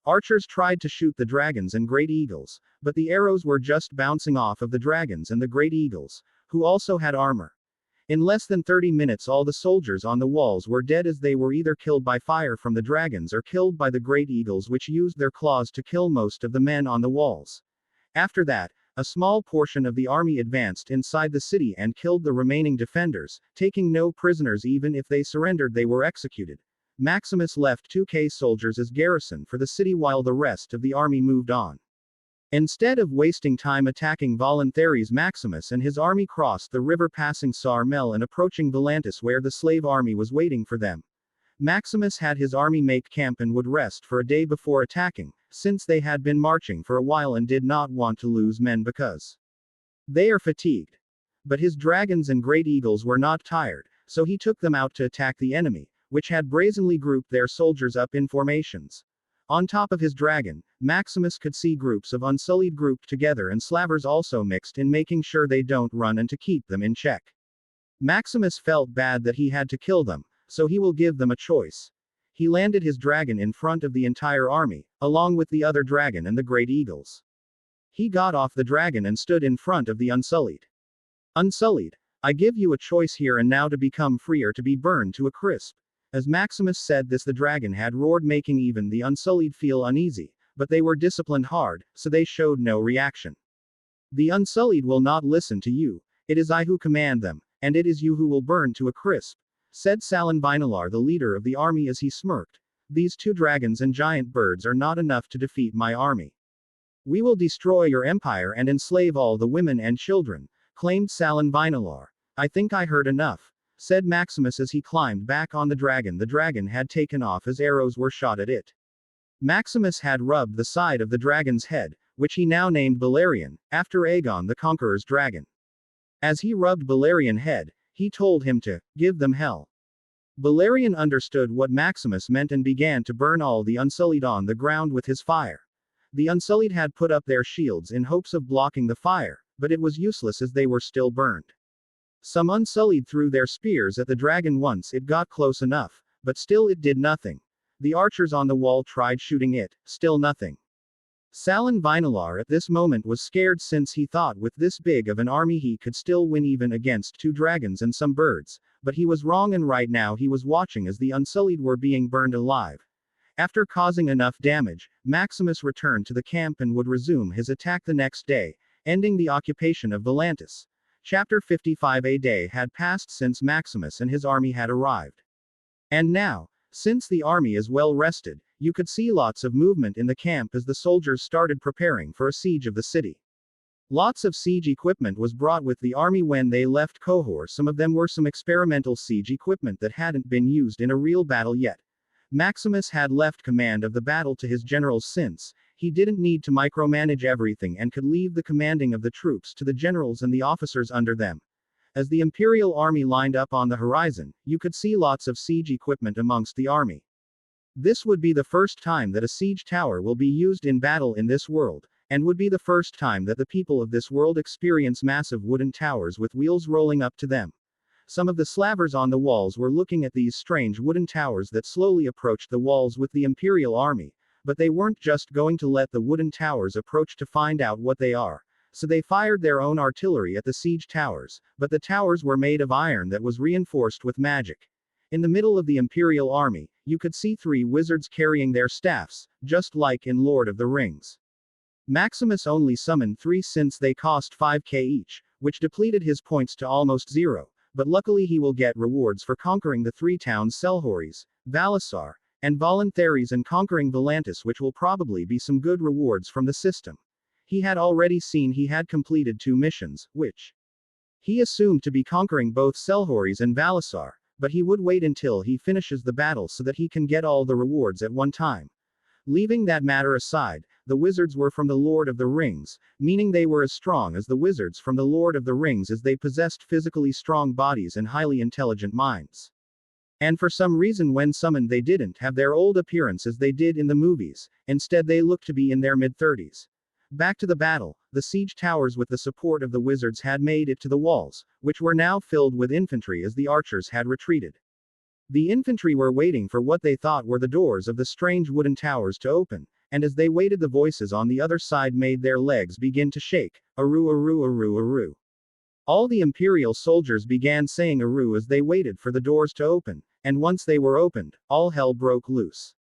Archers tried to shoot the dragons and great eagles, but the arrows were just bouncing off of the dragons and the great eagles, who also had armor. In less than 30 minutes all the soldiers on the walls were dead as they were either killed by fire from the dragons or killed by the great eagles which used their claws to kill most of the men on the walls. After that, a small portion of the army advanced inside the city and killed the remaining defenders, taking no prisoners even if they surrendered they were executed. Maximus left 2,000 soldiers as garrison for the city while the rest of the army moved on. Instead of wasting time attacking Voluntaries Maximus and his army crossed the river passing Sarmel and approaching Volantis where the slave army was waiting for them. Maximus had his army make camp and would rest for a day before attacking, since they had been marching for a while and did not want to lose men because they are fatigued. But his dragons and great eagles were not tired, so he took them out to attack the enemy, which had brazenly grouped their soldiers up in formations. On top of his dragon, Maximus could see groups of Unsullied grouped together and Slavers also mixed in making sure they don't run and to keep them in check. Maximus felt bad that he had to kill them, so he will give them a choice. He landed his dragon in front of the entire army, along with the other dragon and the great eagles. He got off the dragon and stood in front of the Unsullied. Unsullied, I give you a choice here and now to become free or to be burned to a crisp. As Maximus said this the dragon had roared making even the Unsullied feel uneasy, but they were disciplined hard, so they showed no reaction. The Unsullied will not listen to you, it is I who command them, and it is you who will burn to a crisp, said Salin Vinalar the leader of the army as he smirked. These 2 dragons and giant birds are not enough to defeat my army. We will destroy your empire and enslave all the women and children, claimed Salin Vinalar. I think I heard enough, said Maximus as he climbed back on the dragon. The dragon had taken off as arrows were shot at it. Maximus had rubbed the side of the dragon's head, which he now named Balerion, after Aegon the Conqueror's dragon. As he rubbed Balerion head, he told him to give them hell. Balerion understood what Maximus meant and began to burn all the Unsullied on the ground with his fire. The Unsullied had put up their shields in hopes of blocking the fire, but it was useless as they were still burned. Some Unsullied threw their spears at the dragon once it got close enough, but still it did nothing. The archers on the wall tried shooting it, still nothing. Salin Vinalar at this moment was scared since he thought with this big of an army he could still win even against 2 dragons and some birds, but he was wrong and right now he was watching as the Unsullied were being burned alive. After causing enough damage, Maximus returned to the camp and would resume his attack the next day, ending the occupation of Volantis. Chapter 55. A day had passed since Maximus and his army had arrived. And now, since the army is well rested, you could see lots of movement in the camp as the soldiers started preparing for a siege of the city. Lots of siege equipment was brought with the army when they left Cohor. Some of them were some experimental siege equipment that hadn't been used in a real battle yet. Maximus had left command of the battle to his generals since he didn't need to micromanage everything and could leave the commanding of the troops to the generals and the officers under them. As the Imperial army lined up on the horizon, you could see lots of siege equipment amongst the army. This would be the first time that a siege tower will be used in battle in this world, and would be the first time that the people of this world experience massive wooden towers with wheels rolling up to them. Some of the Slavers on the walls were looking at these strange wooden towers that slowly approached the walls with the Imperial army, but they weren't just going to let the wooden towers approach to find out what they are, so they fired their own artillery at the siege towers, but the towers were made of iron that was reinforced with magic. In the middle of the Imperial army, you could see 3 wizards carrying their staffs, just like in Lord of the Rings. Maximus only summoned 3 since they cost 5,000 each, which depleted his points to almost 0, but luckily he will get rewards for conquering the 3 towns Selhoris, Valisar, and voluntaries and conquering Volantis, which will probably be some good rewards from the system. He had already seen he had completed 2 missions, which he assumed to be conquering both Selhoris and Valisar, but he would wait until he finishes the battle so that he can get all the rewards at one time. Leaving that matter aside, the wizards were from the Lord of the Rings, meaning they were as strong as the wizards from the Lord of the Rings as they possessed physically strong bodies and highly intelligent minds. And for some reason when summoned they didn't have their old appearance as they did in the movies, instead they looked to be in their mid-30s. Back to the battle, the siege towers with the support of the wizards had made it to the walls, which were now filled with infantry as the archers had retreated. The infantry were waiting for what they thought were the doors of the strange wooden towers to open, and as they waited the voices on the other side made their legs begin to shake, Aru Aru Aru Aru. All the Imperial soldiers began saying Aru as they waited for the doors to open, and once they were opened, all hell broke loose.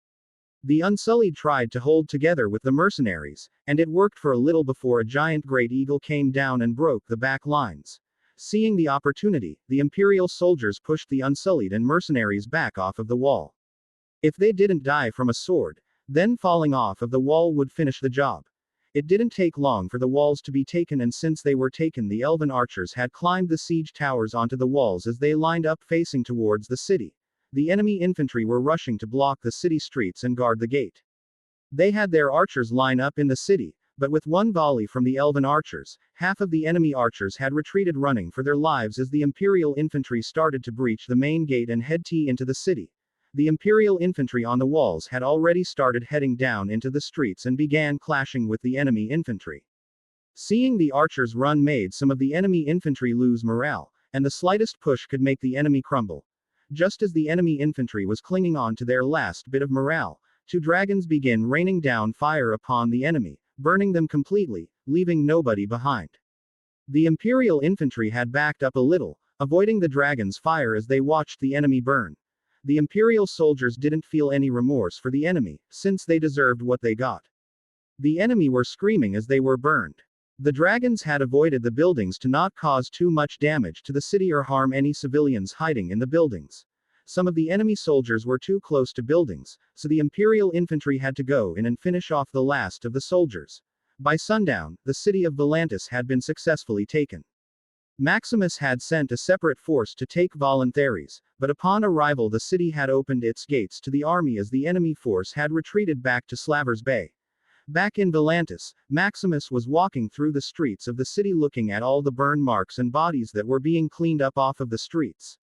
The Unsullied tried to hold together with the mercenaries, and it worked for a little before a giant great eagle came down and broke the back lines. Seeing the opportunity, the Imperial soldiers pushed the Unsullied and mercenaries back off of the wall. If they didn't die from a sword, then falling off of the wall would finish the job. It didn't take long for the walls to be taken, and since they were taken, the elven archers had climbed the siege towers onto the walls as they lined up facing towards the city. The enemy infantry were rushing to block the city streets and guard the gate. They had their archers line up in the city, but with one volley from the elven archers, half of the enemy archers had retreated running for their lives as the Imperial infantry started to breach the main gate and head into the city. The Imperial infantry on the walls had already started heading down into the streets and began clashing with the enemy infantry. Seeing the archers run made some of the enemy infantry lose morale, and the slightest push could make the enemy crumble. Just as the enemy infantry was clinging on to their last bit of morale, 2 dragons began raining down fire upon the enemy, burning them completely, leaving nobody behind. The Imperial infantry had backed up a little, avoiding the dragons' fire as they watched the enemy burn. The Imperial soldiers didn't feel any remorse for the enemy, since they deserved what they got. The enemy were screaming as they were burned. The dragons had avoided the buildings to not cause too much damage to the city or harm any civilians hiding in the buildings. Some of the enemy soldiers were too close to buildings, so the Imperial infantry had to go in and finish off the last of the soldiers. By sundown, the city of Volantis had been successfully taken. Maximus had sent a separate force to take voluntaries, but upon arrival the city had opened its gates to the army as the enemy force had retreated back to Slavers Bay. Back in Volantis, Maximus was walking through the streets of the city looking at all the burn marks and bodies that were being cleaned up off of the streets.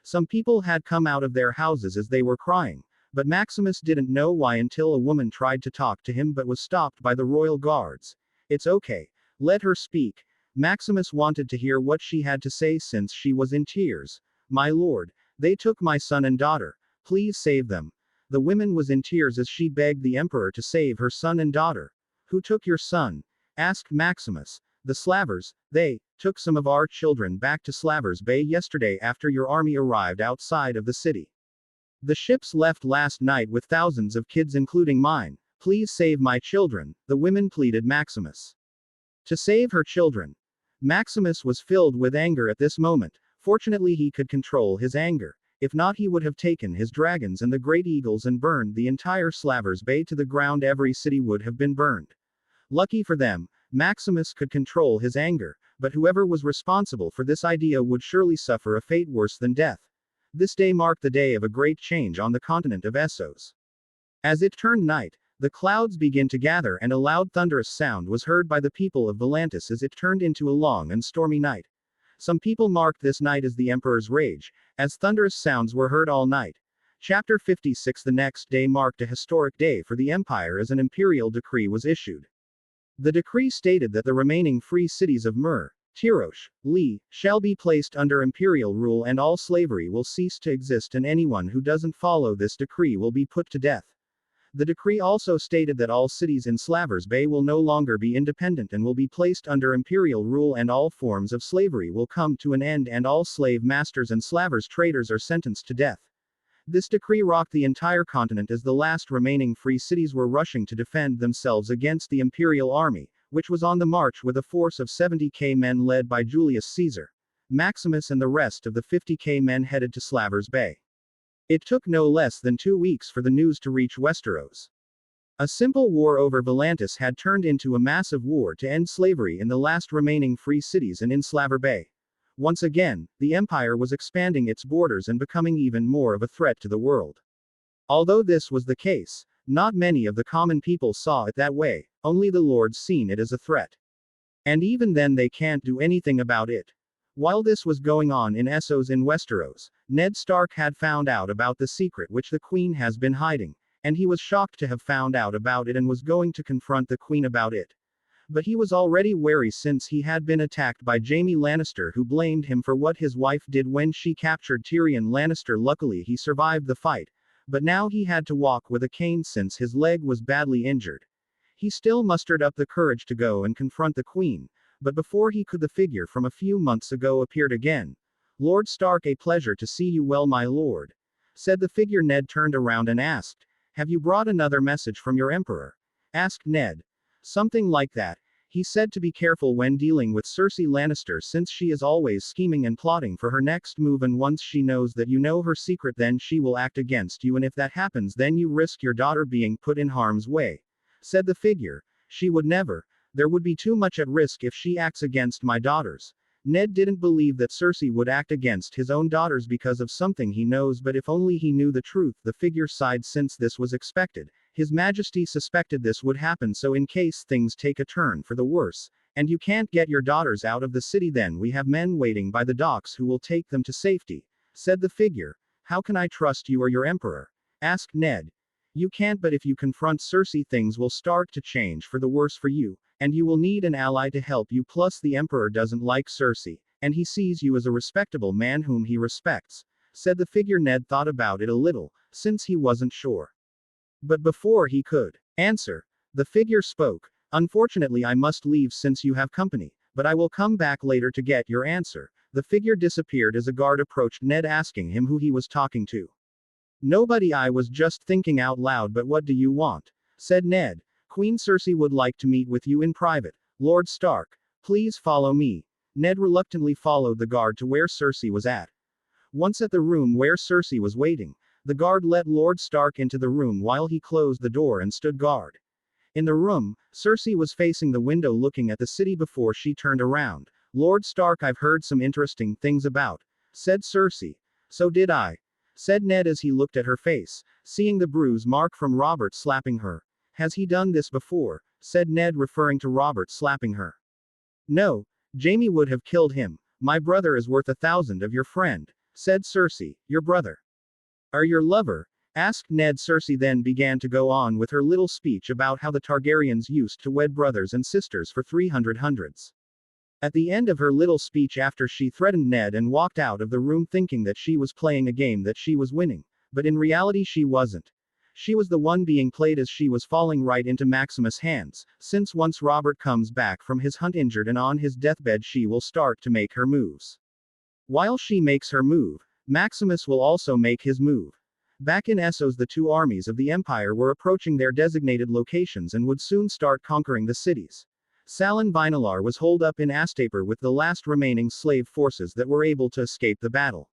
Some people had come out of their houses as they were crying, but Maximus didn't know why until a woman tried to talk to him but was stopped by the royal guards. "It's okay. Let her speak." Maximus wanted to hear what she had to say since she was in tears. "My lord, they took my son and daughter. Please save them." The woman was in tears as she begged the emperor to save her son and daughter. "Who took your son?" asked Maximus. "The Slavers. They took some of our children back to Slavers Bay yesterday after your army arrived outside of the city. The ships left last night with thousands of kids including mine. Please save my children," the women pleaded Maximus. To save her children. Maximus was filled with anger at this moment. Fortunately he could control his anger. If not, he would have taken his dragons and the great eagles and burned the entire Slavers Bay to the ground. Every city would have been burned. Lucky for them, Maximus could control his anger, but whoever was responsible for this idea would surely suffer a fate worse than death. This day marked the day of a great change on the continent of Essos. As it turned night, the clouds began to gather and a loud thunderous sound was heard by the people of Volantis as it turned into a long and stormy night. Some people marked this night as the Emperor's Rage, as thunderous sounds were heard all night. Chapter 56. The next day marked a historic day for the Empire as an imperial decree was issued. The decree stated that the remaining free cities of Myr, Tirosh, Lee, shall be placed under imperial rule and all slavery will cease to exist, and anyone who doesn't follow this decree will be put to death. The decree also stated that all cities in Slavers Bay will no longer be independent and will be placed under imperial rule, and all forms of slavery will come to an end, and all slave masters and Slavers traders are sentenced to death. This decree rocked the entire continent as the last remaining free cities were rushing to defend themselves against the imperial army, which was on the march with a force of 70,000 men led by Julius Caesar. Maximus and the rest of the 50,000 men headed to Slavers Bay. It took no less than 2 weeks for the news to reach Westeros. A simple war over Volantis had turned into a massive war to end slavery in the last remaining free cities and in Slaver Bay. Once again, the Empire was expanding its borders and becoming even more of a threat to the world. Although this was the case, not many of the common people saw it that way, only the lords seen it as a threat. And even then they can't do anything about it. While this was going on in Essos in Westeros, Ned Stark had found out about the secret which the Queen has been hiding, and he was shocked to have found out about it and was going to confront the Queen about it. But he was already wary since he had been attacked by Jaime Lannister, who blamed him for what his wife did when she captured Tyrion Lannister. Luckily he survived the fight, but now he had to walk with a cane since his leg was badly injured. He still mustered up the courage to go and confront the Queen, but before he could, the figure from a few months ago appeared again. "Lord Stark, a pleasure to see you well, my lord," said the figure. Ned turned around and asked, "Have you brought another message from your emperor?" asked Ned. "Something like that," he said, "to be careful when dealing with Cersei Lannister, since she is always scheming and plotting for her next move, and once she knows that you know her secret, then she will act against you, and if that happens then you risk your daughter being put in harm's way," said the figure. "She would never. There would be too much at risk if she acts against my daughters." Ned didn't believe that Cersei would act against his own daughters because of something he knows, but if only he knew the truth. The figure sighed, since this was expected. His Majesty suspected this would happen, so in case things take a turn for the worse, and you can't get your daughters out of the city, then we have men waiting by the docks who will take them to safety, said the figure. "How can I trust you or your emperor?" asked Ned. "You can't, but if you confront Cersei things will start to change for the worse for you, and you will need an ally to help you. Plus the emperor doesn't like Cersei, and he sees you as a respectable man whom he respects," said the figure. Ned thought about it a little, since he wasn't sure. But before he could answer, the figure spoke. "Unfortunately I must leave since you have company, but I will come back later to get your answer." The figure disappeared as a guard approached Ned, asking him who he was talking to. "Nobody, I was just thinking out loud, but what do you want?" said Ned. "Queen Cersei would like to meet with you in private, Lord Stark. Please follow me." Ned reluctantly followed the guard to where Cersei was at. Once at the room where Cersei was waiting, the guard let Lord Stark into the room while he closed the door and stood guard. In the room, Cersei was facing the window looking at the city before she turned around. "Lord Stark, I've heard some interesting things about," said Cersei. "So did I," said Ned as he looked at her face, seeing the bruise mark from Robert slapping her. "Has he done this before?" said Ned, referring to Robert slapping her. "No, Jaime would have killed him. My brother is worth 1,000 of your friend," said Cersei. "Your brother? Or your lover?" asked Ned. Cersei then began to go on with her little speech about how the Targaryens used to wed brothers and sisters for 300. At the end of her little speech, after she threatened Ned and walked out of the room thinking that she was playing a game that she was winning, but in reality she wasn't. She was the one being played, as she was falling right into Maximus' hands, since once Robert comes back from his hunt injured and on his deathbed, she will start to make her moves. While she makes her move, Maximus will also make his move. Back in Essos, the two armies of the Empire were approaching their designated locations and would soon start conquering the cities. Salon Vinalar was holed up in Astapor with the last remaining slave forces that were able to escape the battle.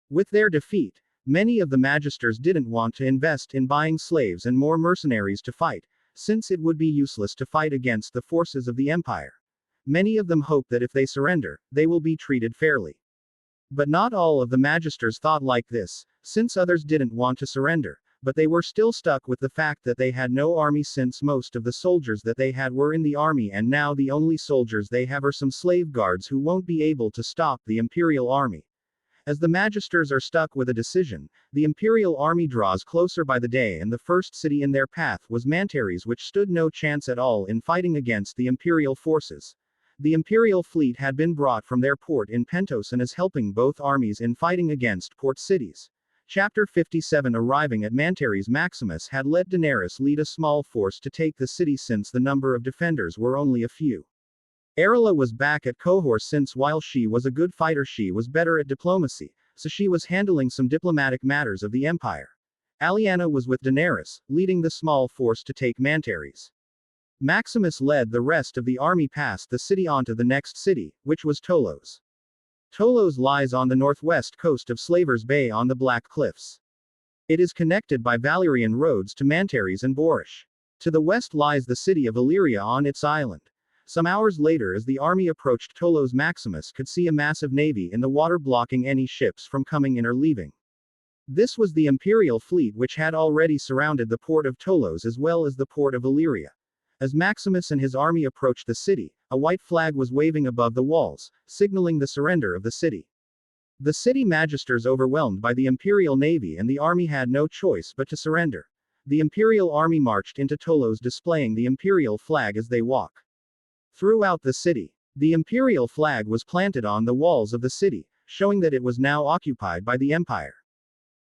With their defeat, many of the magisters didn't want to invest in buying slaves and more mercenaries to fight, since it would be useless to fight against the forces of the Empire. Many of them hope that if they surrender, they will be treated fairly. But not all of the magisters thought like this, since others didn't want to surrender, but they were still stuck with the fact that they had no army, since most of the soldiers that they had were in the army, and now the only soldiers they have are some slave guards who won't be able to stop the Imperial army. As the magisters are stuck with a decision, the Imperial army draws closer by the day, and the first city in their path was Mantares, which stood no chance at all in fighting against the Imperial forces. The Imperial fleet had been brought from their port in Pentos and is helping both armies in fighting against port cities. Chapter 57. Arriving at Mantares, Maximus had let Daenerys lead a small force to take the city, since the number of defenders were only a few. Erila was back at Cohor, since while she was a good fighter, she was better at diplomacy, so she was handling some diplomatic matters of the Empire. Aliana was with Daenerys, leading the small force to take Mantares. Maximus led the rest of the army past the city onto the next city, which was Tolos. Tolos lies on the northwest coast of Slavers Bay on the Black Cliffs. It is connected by Valyrian roads to Mantares and Borish. To the west lies the city of Illyria on its island. Some hours later, as the army approached Tolos, Maximus could see a massive navy in the water blocking any ships from coming in or leaving. This was the Imperial fleet, which had already surrounded the port of Tolos as well as the port of Illyria. As Maximus and his army approached the city, a white flag was waving above the walls, signaling the surrender of the city. The city magisters, overwhelmed by the Imperial navy and the army, had no choice but to surrender. The Imperial army marched into Tolos, displaying the Imperial flag as they walk. Throughout the city, the Imperial flag was planted on the walls of the city, showing that it was now occupied by the Empire.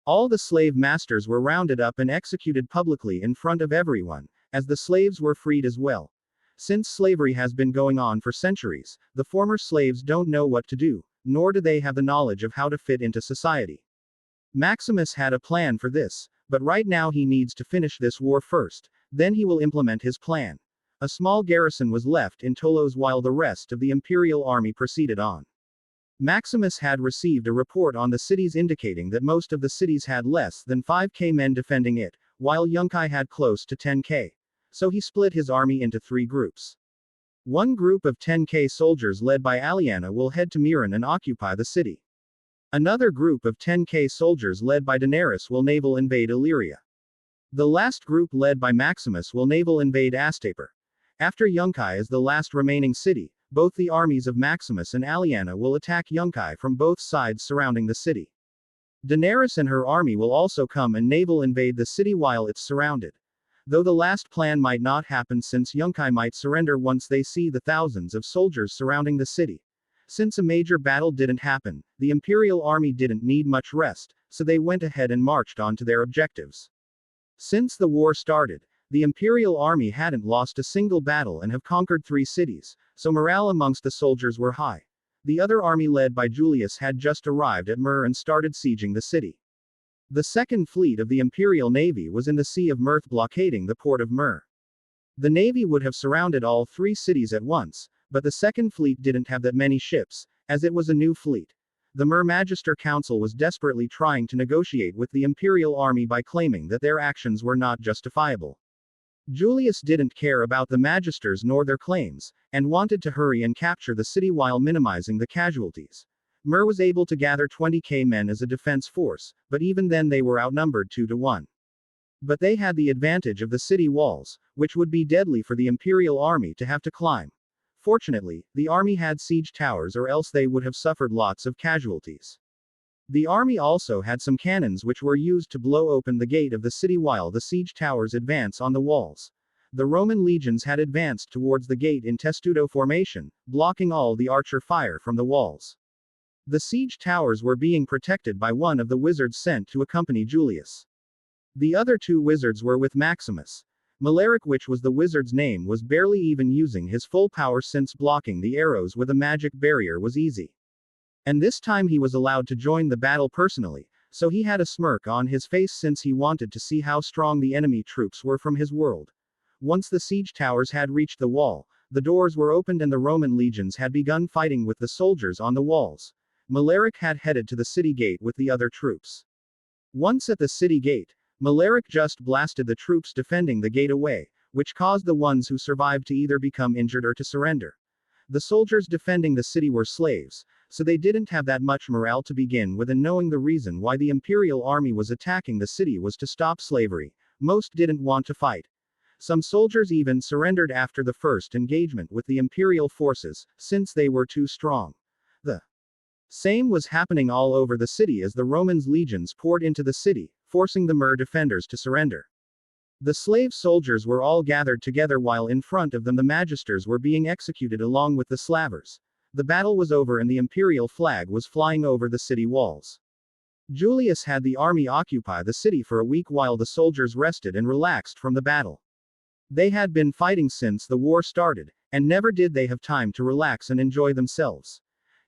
All the slave masters were rounded up and executed publicly in front of everyone, as the slaves were freed as well. Since slavery has been going on for centuries, the former slaves don't know what to do, nor do they have the knowledge of how to fit into society. Maximus had a plan for this, but right now he needs to finish this war first, then he will implement his plan. A small garrison was left in Tolos while the rest of the Imperial army proceeded on. Maximus had received a report on the cities indicating that most of the cities had less than 5k men defending it, while Yunkai had close to 10k. So he split his army into 3 groups. One group of 10k soldiers led by Aliana will head to Miran and occupy the city. Another group of 10k soldiers led by Daenerys will naval invade Illyria. The last group led by Maximus will naval invade Astapor. After Yunkai is the last remaining city, both the armies of Maximus and Aliana will attack Yunkai from both sides surrounding the city. Daenerys and her army will also come and naval invade the city while it's surrounded. Though the last plan might not happen, since Yunkai might surrender once they see the thousands of soldiers surrounding the city. Since a major battle didn't happen, the Imperial army didn't need much rest, so they went ahead and marched on to their objectives. Since the war started, the Imperial army hadn't lost a single battle and have conquered 3 cities, so morale amongst the soldiers were high. The other army led by Julius had just arrived at Myr and started sieging the city. The second fleet of the Imperial Navy was in the Sea of Mirth blockading the port of Myr. The Navy would have surrounded all 3 cities at once, but the second fleet didn't have that many ships, as it was a new fleet. The Myr Magister Council was desperately trying to negotiate with the Imperial army by claiming that their actions were not justifiable. Julius didn't care about the Magisters nor their claims, and wanted to hurry and capture the city while minimizing the casualties. Myr was able to gather 20k men as a defense force, but even then they were outnumbered 2 to 1. But they had the advantage of the city walls, which would be deadly for the Imperial army to have to climb. Fortunately, the army had siege towers, or else they would have suffered lots of casualties. The army also had some cannons which were used to blow open the gate of the city while the siege towers advance on the walls. The Roman legions had advanced towards the gate in testudo formation, blocking all the archer fire from the walls. The siege towers were being protected by one of the wizards sent to accompany Julius. The other 2 wizards were with Maximus. Maleric, which was the wizard's name, was barely even using his full power, since blocking the arrows with a magic barrier was easy. And this time he was allowed to join the battle personally, so he had a smirk on his face since he wanted to see how strong the enemy troops were from his world. Once the siege towers had reached the wall, the doors were opened and the Roman legions had begun fighting with the soldiers on the walls. Maleric had headed to the city gate with the other troops. Once at the city gate, Maleric just blasted the troops defending the gate away, which caused the ones who survived to either become injured or to surrender. The soldiers defending the city were slaves, so they didn't have that much morale to begin with, and knowing the reason why the Imperial army was attacking the city was to stop slavery, most didn't want to fight. Some soldiers even surrendered after the first engagement with the Imperial forces, since they were too strong. The same was happening all over the city as the Romans' legions poured into the city, forcing the Myr defenders to surrender. The slave soldiers were all gathered together while in front of them the Magisters were being executed along with the Slavers. The battle was over and the Imperial flag was flying over the city walls. Julius had the army occupy the city for a week while the soldiers rested and relaxed from the battle. They had been fighting since the war started, and never did they have time to relax and enjoy themselves.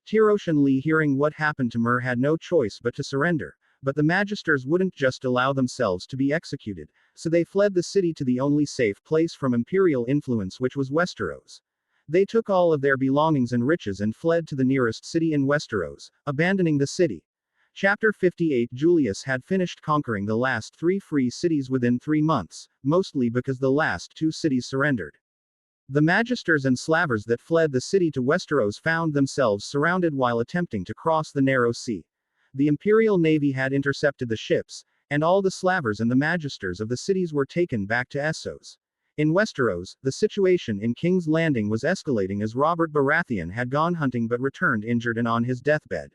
Tirosh and Lee, hearing what happened to Myr, had no choice but to surrender, but the Magisters wouldn't just allow themselves to be executed, so they fled the city to the only safe place from Imperial influence, which was Westeros. They took all of their belongings and riches and fled to the nearest city in Westeros, abandoning the city. Chapter 58. Julius had finished conquering the last 3 free cities within 3 months, mostly because the last 2 cities surrendered. The magisters and slavers that fled the city to Westeros found themselves surrounded while attempting to cross the narrow sea. The Imperial navy had intercepted the ships, and all the slavers and the magisters of the cities were taken back to Essos. In Westeros, the situation in King's Landing was escalating as Robert Baratheon had gone hunting but returned injured and on his deathbed.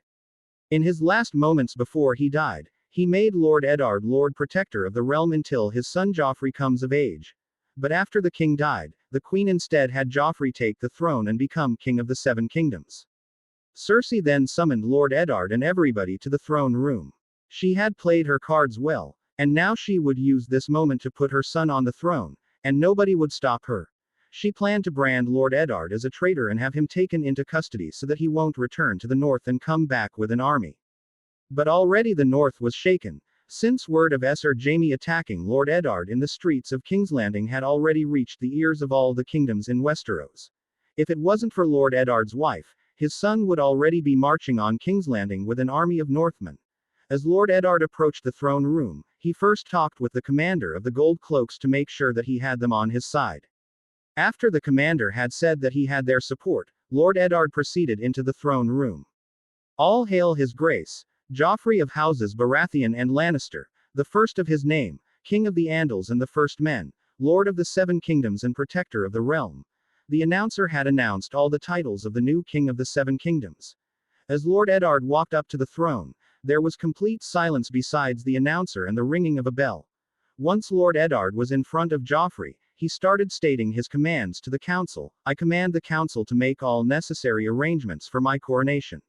In his last moments before he died, he made Lord Eddard Lord Protector of the realm until his son Joffrey comes of age. But after the king died, the queen instead had Joffrey take the throne and become king of the 7 kingdoms. Cersei then summoned Lord Eddard and everybody to the throne room. She had played her cards well, and now she would use this moment to put her son on the throne, and nobody would stop her. She planned to brand Lord Eddard as a traitor and have him taken into custody so that he won't return to the north and come back with an army. But already the north was shaken, since word of Ser Jaime attacking Lord Eddard in the streets of King's Landing had already reached the ears of all the kingdoms in Westeros. If it wasn't for Lord Eddard's wife, his son would already be marching on King's Landing with an army of Northmen. As Lord Eddard approached the throne room, he first talked with the commander of the Gold Cloaks to make sure that he had them on his side. After the commander had said that he had their support, Lord Eddard proceeded into the throne room. All hail his grace, Joffrey of houses Baratheon and Lannister, the first of his name, King of the Andals and the First Men, Lord of the 7 Kingdoms and Protector of the Realm. The announcer had announced all the titles of the new King of the 7 Kingdoms. As Lord Eddard walked up to the throne, there was complete silence besides the announcer and the ringing of a bell. Once Lord Eddard was in front of Joffrey, he started stating his commands to the council. I command the council to make all necessary arrangements for my coronation.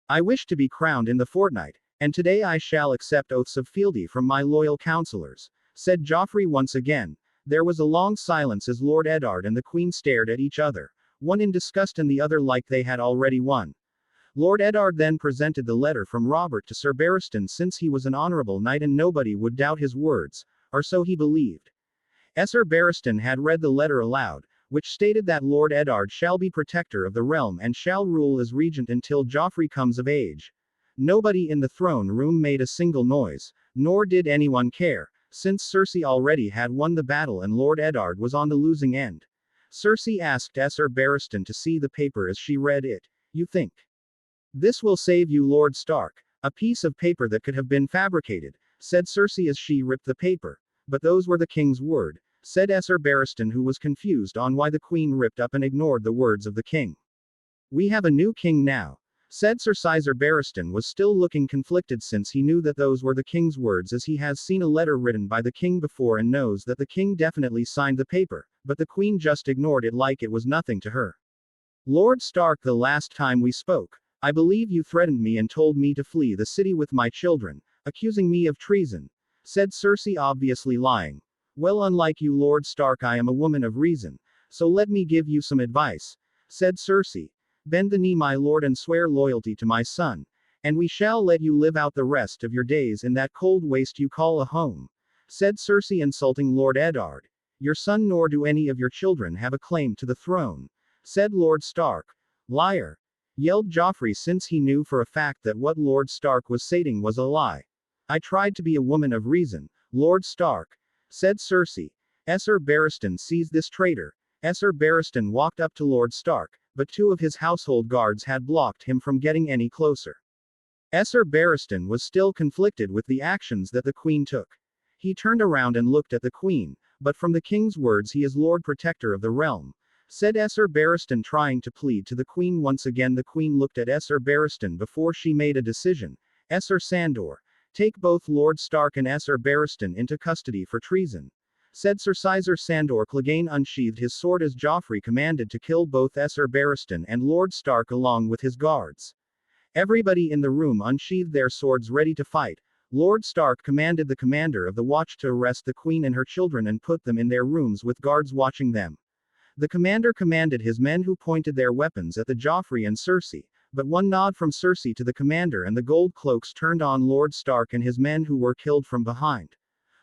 I wish to be crowned in the fortnight, and today I shall accept oaths of fealty from my loyal counselors, said Joffrey once again. There was a long silence as Lord Eddard and the Queen stared at each other, one in disgust and the other like they had already won. Lord Eddard then presented the letter from Robert to Sir Barristan since he was an honorable knight and nobody would doubt his words, or so he believed. Sir Barristan had read the letter aloud, which stated that Lord Eddard shall be protector of the realm and shall rule as regent until Joffrey comes of age. Nobody in the throne room made a single noise, nor did anyone care, since Cersei already had won the battle and Lord Eddard was on the losing end. Cersei asked Sir Barristan to see the paper as she read it. You think this will save you, Lord Stark? A piece of paper that could have been fabricated, said Cersei as she ripped the paper. But those were the king's word, said Sir Barristan, who was confused on why the queen ripped up and ignored the words of the king. We have a new king now, said Sir Caesar Barristan was still looking conflicted since he knew that those were the king's words as he has seen a letter written by the king before and knows that the king definitely signed the paper, but the queen just ignored it like it was nothing to her. Lord Stark, the last time we spoke, I believe you threatened me and told me to flee the city with my children, accusing me of treason, said Cersei, obviously lying. Well, unlike you, Lord Stark, I am a woman of reason, so let me give you some advice, said Cersei. Bend the knee, my lord, and swear loyalty to my son, and we shall let you live out the rest of your days in that cold waste you call a home, said Cersei, insulting Lord Eddard. Your son nor do any of your children have a claim to the throne, said Lord Stark. Liar, yelled Joffrey, since he knew for a fact that what Lord Stark was saying was a lie. I tried to be a woman of reason, Lord Stark, said Cersei. Sir Barristan seized this traitor. Sir Barristan walked up to Lord Stark, but 2 of his household guards had blocked him from getting any closer. Sir Barristan was still conflicted with the actions that the queen took. He turned around and looked at the queen, but from the king's words he is Lord Protector of the realm, said Sir Barristan, trying to plead to the queen once again. The queen looked at Sir Barristan before she made a decision. Sir Sandor, take both Lord Stark and Sir Barristan into custody for treason, said Sir Caesar Sandor. Clegane unsheathed his sword as Joffrey commanded to kill both Sir Barristan and Lord Stark along with his guards. Everybody in the room unsheathed their swords ready to fight. Lord Stark commanded the commander of the watch to arrest the queen and her children and put them in their rooms with guards watching them. The commander commanded his men, who pointed their weapons at the Joffrey and Cersei, but one nod from Cersei to the commander and the gold cloaks turned on Lord Stark and his men, who were killed from behind.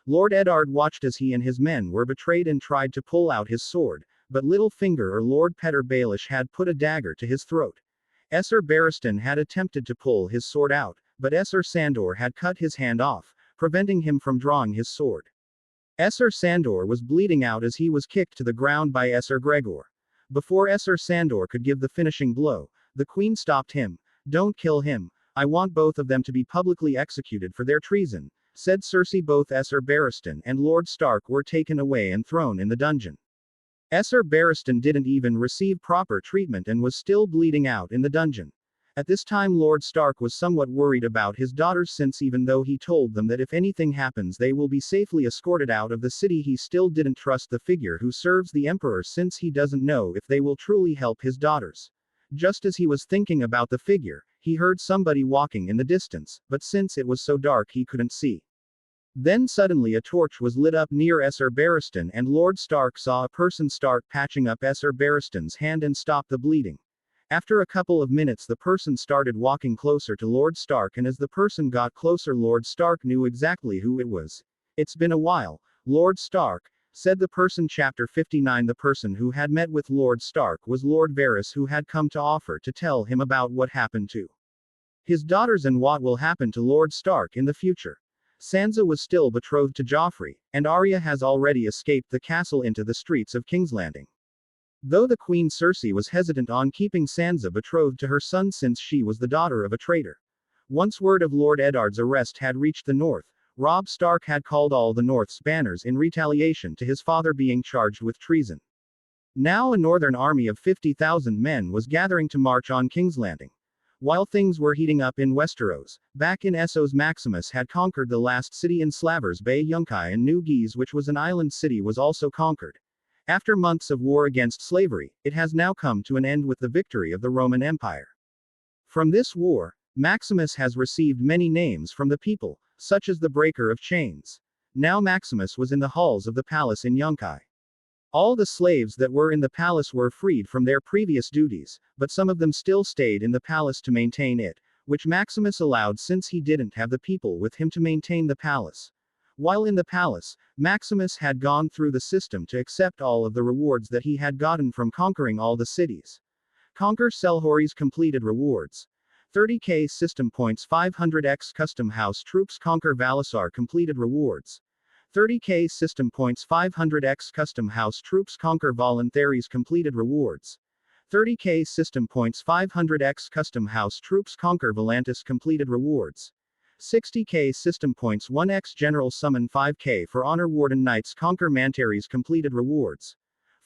Lord Eddard watched as he and his men were betrayed and tried to pull out his sword, but Littlefinger or Lord Petyr Baelish had put a dagger to his throat. Sir Barristan had attempted to pull his sword out, but Esser Sandor had cut his hand off, preventing him from drawing his sword. Esser Sandor was bleeding out as he was kicked to the ground by Esser Gregor. Before Esser Sandor could give the finishing blow, the queen stopped him. "Don't kill him. I want both of them to be publicly executed for their treason," said Cersei. Both Esser Barristan and Lord Stark were taken away and thrown in the dungeon. Esser Barristan didn't even receive proper treatment and was still bleeding out in the dungeon. At this time Lord Stark was somewhat worried about his daughters, since even though he told them that if anything happens they will be safely escorted out of the city, he still didn't trust the figure who serves the Emperor, since he doesn't know if they will truly help his daughters. Just as he was thinking about the figure, he heard somebody walking in the distance, but since it was so dark he couldn't see. Then suddenly a torch was lit up near Esser Barristan, and Lord Stark saw a person start patching up Esser Barristan's hand and stop the bleeding. After a couple of minutes the person started walking closer to Lord Stark, and as the person got closer Lord Stark knew exactly who it was. "It's been a while, Lord Stark," said the person. Chapter 59. The person who had met with Lord Stark was Lord Varys, who had come to offer to tell him about what happened to his daughters and what will happen to Lord Stark in the future. Sansa was still betrothed to Joffrey, and Arya has already escaped the castle into the streets of King's Landing. Though the Queen Cersei was hesitant on keeping Sansa betrothed to her son since she was the daughter of a traitor. Once word of Lord Eddard's arrest had reached the north, Robb Stark had called all the North's banners in retaliation to his father being charged with treason. Now a northern army of 50,000 men was gathering to march on King's Landing. While things were heating up in Westeros, back in Essos Maximus had conquered the last city in Slavers Bay. Yunkai and New Guise, which was an island city, was also conquered. After months of war against slavery, it has now come to an end with the victory of the Roman Empire. From this war, Maximus has received many names from the people, such as the Breaker of Chains. Now Maximus was in the halls of the palace in Yunkai. All the slaves that were in the palace were freed from their previous duties, but some of them still stayed in the palace to maintain it, which Maximus allowed since he didn't have the people with him to maintain the palace. While in the palace, Maximus had gone through the system to accept all of the rewards that he had gotten from conquering all the cities. Conquer Selhori's completed rewards. 30k system points, 500x custom house troops. Conquer Valisar completed rewards. 30k system points, 500x custom house troops. Conquer Voluntaries completed rewards. 30k system points, 500x custom house troops. Conquer Volantis completed rewards. 60k system points, 1x general summon. 5k for honor Warden Knights. Conquer Mantaries completed rewards.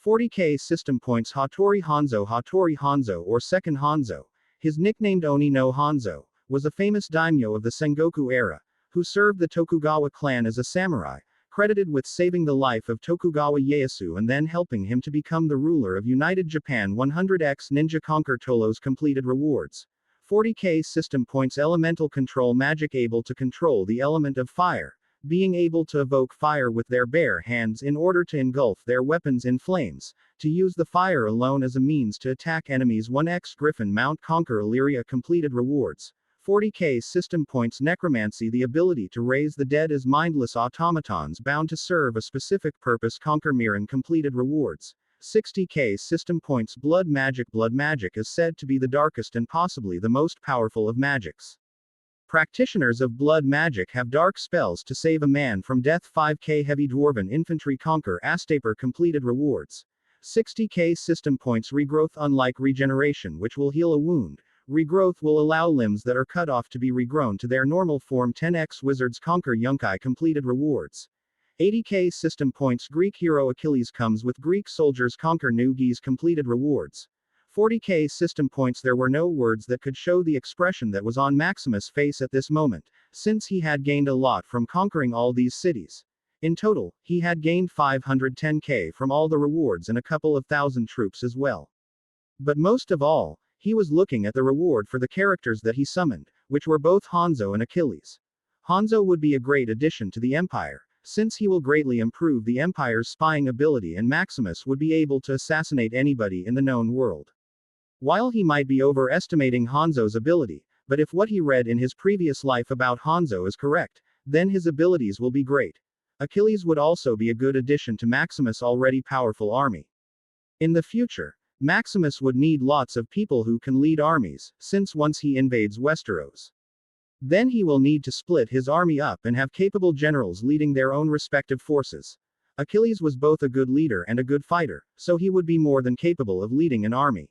40k system points, Hattori Hanzo. Hattori Hanzo, or Second Hanzo, his nicknamed Oni no Hanzo, was a famous daimyo of the Sengoku era, who served the Tokugawa clan as a samurai, credited with saving the life of Tokugawa Ieyasu and then helping him to become the ruler of United Japan. 100x ninja. Conquer Tolos completed rewards. 40k system points, elemental control magic, able to control the element of fire, being able to evoke fire with their bare hands in order to engulf their weapons in flames, to use the fire alone as a means to attack enemies. 1x Griffin mount. Conquer Illyria completed rewards. 40k system points, necromancy, the ability to raise the dead as mindless automatons bound to serve a specific purpose. Conquer Mirren completed rewards. 60k system points, blood magic. Blood magic is said to be the darkest and possibly the most powerful of magics. Practitioners of blood magic have dark spells to save a man from death. 5k heavy dwarven infantry. Conquer Astaper completed rewards. 60k system points, regrowth. Unlike regeneration, which will heal a wound, regrowth will allow limbs that are cut off to be regrown to their normal form. 10x wizards. Conquer Yunkai completed rewards. 80k system points, Greek hero Achilles comes with Greek soldiers. Conquer New Guise completed rewards. 40k system points. There were no words that could show the expression that was on Maximus' face at this moment, since he had gained a lot from conquering all these cities. In total, he had gained 510k from all the rewards and a couple of thousand troops as well. But most of all, he was looking at the reward for the characters that he summoned, which were both Hanzo and Achilles. Hanzo would be a great addition to the Empire, since he will greatly improve the Empire's spying ability, and Maximus would be able to assassinate anybody in the known world. While he might be overestimating Hanzo's ability, but if what he read in his previous life about Hanzo is correct, then his abilities will be great. Achilles would also be a good addition to Maximus' already powerful army. In the future, Maximus would need lots of people who can lead armies, since once he invades Westeros, Then he will need to split his army up and have capable generals leading their own respective forces. Achilles was both a good leader and a good fighter, so he would be more than capable of leading an army.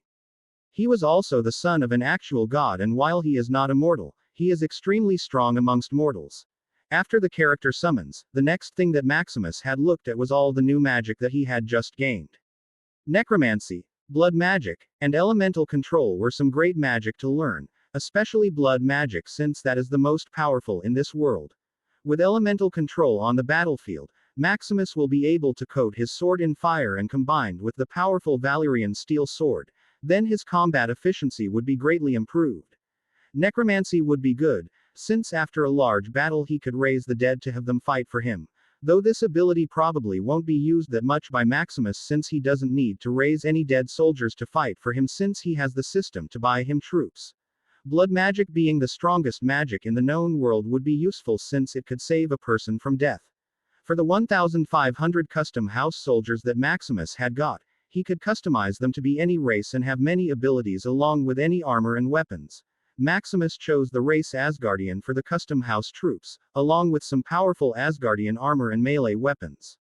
He was also the son of an actual god, and while he is not immortal, he is extremely strong amongst mortals. After the character summons, the next thing that Maximus had looked at was all the new magic that he had just gained. Necromancy, blood magic, and elemental control were some great magic to learn, especially blood magic since that is the most powerful in this world. With elemental control on the battlefield, Maximus will be able to coat his sword in fire, and combined with the powerful Valyrian steel sword, then his combat efficiency would be greatly improved. Necromancy would be good, since after a large battle he could raise the dead to have them fight for him, though this ability probably won't be used that much by Maximus since he doesn't need to raise any dead soldiers to fight for him since he has the system to buy him troops. Blood magic, being the strongest magic in the known world, would be useful since it could save a person from death. For the 1,500 custom house soldiers that Maximus had got, he could customize them to be any race and have many abilities along with any armor and weapons. Maximus chose the race Asgardian for the custom house troops, along with some powerful Asgardian armor and melee weapons.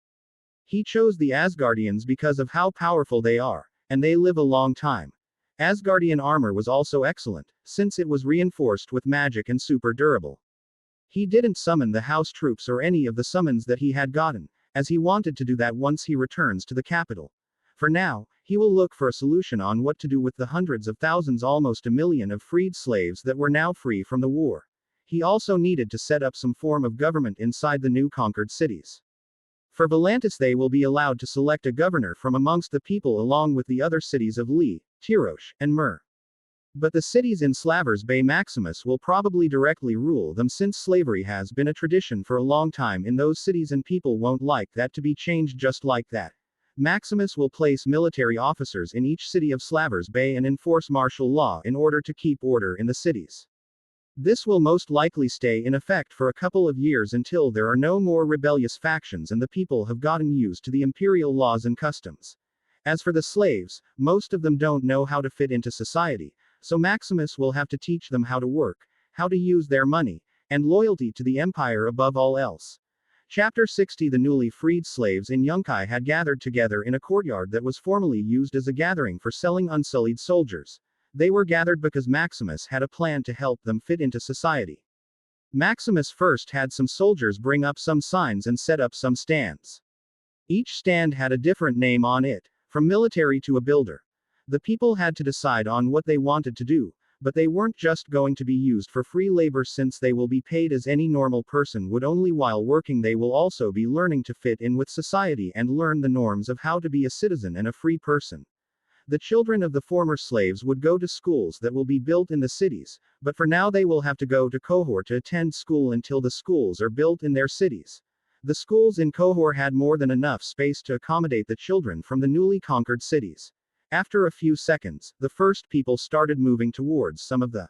He chose the Asgardians because of how powerful they are, and they live a long time. Asgardian armor was also excellent, since it was reinforced with magic and super durable. He didn't summon the house troops or any of the summons that he had gotten, as he wanted to do that once he returns to the capital. For now, he will look for a solution on what to do with the hundreds of thousands, almost a million, of freed slaves that were now free from the war. He also needed to set up some form of government inside the new conquered cities. For Volantis, they will be allowed to select a governor from amongst the people along with the other cities of Lee, Tirosh, and Mer. But the cities in Slavers Bay, Maximus will probably directly rule them since slavery has been a tradition for a long time in those cities and people won't like that to be changed just like that. Maximus will place military officers in each city of Slavers Bay and enforce martial law in order to keep order in the cities. This will most likely stay in effect for a couple of years until there are no more rebellious factions and the people have gotten used to the imperial laws and customs. As for the slaves, most of them don't know how to fit into society, so Maximus will have to teach them how to work, how to use their money, and loyalty to the empire above all else. Chapter 60. The newly freed slaves in Yunkai had gathered together in a courtyard that was formerly used as a gathering for selling unsullied soldiers. They were gathered because Maximus had a plan to help them fit into society. Maximus first had some soldiers bring up some signs and set up some stands. Each stand had a different name on it, from military to a builder. The people had to decide on what they wanted to do, but they weren't just going to be used for free labor since they will be paid as any normal person would. Only while working they will also be learning to fit in with society and learn the norms of how to be a citizen and a free person. The children of the former slaves would go to schools that will be built in the cities, but for now they will have to go to Cohor to attend school until the schools are built in their cities. The schools in Cohor had more than enough space to accommodate the children from the newly conquered cities. After a few seconds, the first people started moving towards some of the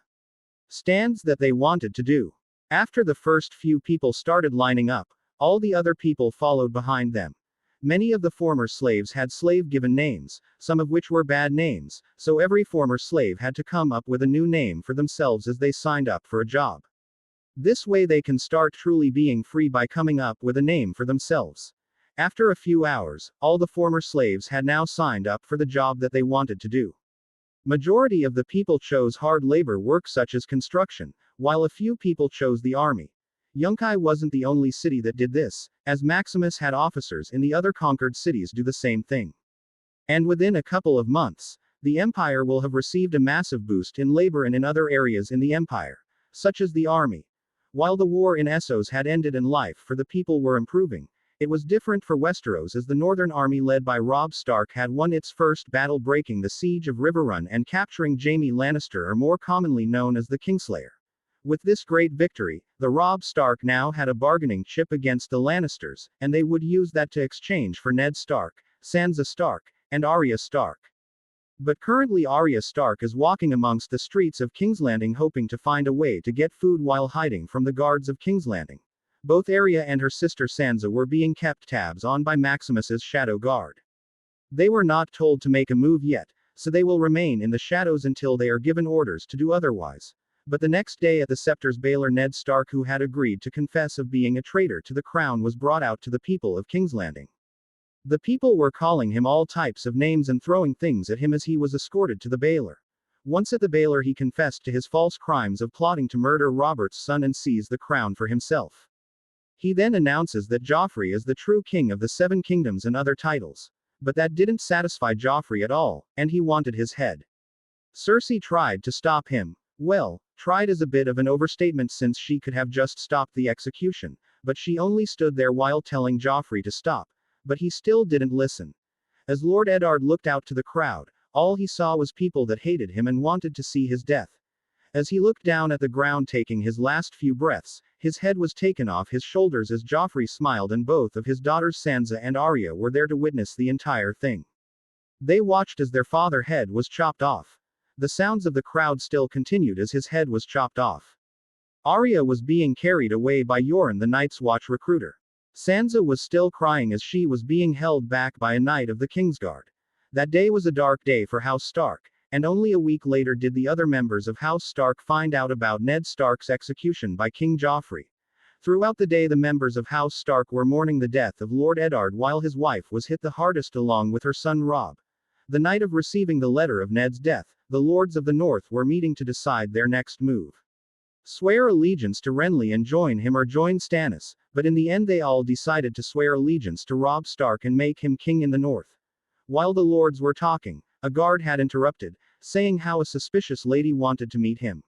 stands that they wanted to do. After the first few people started lining up, all the other people followed behind them. Many of the former slaves had slave-given names, some of which were bad names, so every former slave had to come up with a new name for themselves as they signed up for a job. This way they can start truly being free by coming up with a name for themselves. After a few hours, all the former slaves had now signed up for the job that they wanted to do. Majority of the people chose hard labor work such as construction, while a few people chose the army. Yunkai wasn't the only city that did this, as Maximus had officers in the other conquered cities do the same thing. And within a couple of months, the empire will have received a massive boost in labor and in other areas in the empire, such as the army. While the war in Essos had ended and life for the people were improving, it was different for Westeros as the Northern Army led by Robb Stark had won its first battle, breaking the siege of Riverrun and capturing Jaime Lannister, or more commonly known as the Kingslayer. With this great victory, the Robb Stark now had a bargaining chip against the Lannisters, and they would use that to exchange for Ned Stark, Sansa Stark, and Arya Stark. But currently Arya Stark is walking amongst the streets of King's Landing hoping to find a way to get food while hiding from the guards of King's Landing. Both Arya and her sister Sansa were being kept tabs on by Maximus's shadow guard. They were not told to make a move yet, so they will remain in the shadows until they are given orders to do otherwise. But the next day at the Scepter's Baylor, Ned Stark, who had agreed to confess of being a traitor to the crown, was brought out to the people of King's Landing. The people were calling him all types of names and throwing things at him as he was escorted to the Baylor. Once at the Baylor, he confessed to his false crimes of plotting to murder Robert's son and seize the crown for himself. He then announces that Joffrey is the true king of the Seven Kingdoms and other titles. But that didn't satisfy Joffrey at all, and he wanted his head. Cersei tried to stop him. Well, tried is a bit of an overstatement since she could have just stopped the execution, but she only stood there while telling Joffrey to stop. But he still didn't listen. As Lord Eddard looked out to the crowd, all he saw was people that hated him and wanted to see his death. As he looked down at the ground taking his last few breaths, his head was taken off his shoulders as Joffrey smiled, and both of his daughters Sansa and Arya were there to witness the entire thing. They watched as their father's head was chopped off. The sounds of the crowd still continued as his head was chopped off. Arya was being carried away by Yoren, the Night's Watch recruiter. Sansa was still crying as she was being held back by a knight of the Kingsguard. That day was a dark day for House Stark, and only a week later did the other members of House Stark find out about Ned Stark's execution by King Joffrey. Throughout the day, the members of House Stark were mourning the death of Lord Eddard while his wife was hit the hardest along with her son Robb. The night of receiving the letter of Ned's death, the Lords of the North were meeting to decide their next move. Swear allegiance to Renly and join him or join Stannis, but in the end they all decided to swear allegiance to Robb Stark and make him king in the north. While the lords were talking, a guard had interrupted, saying how a suspicious lady wanted to meet him.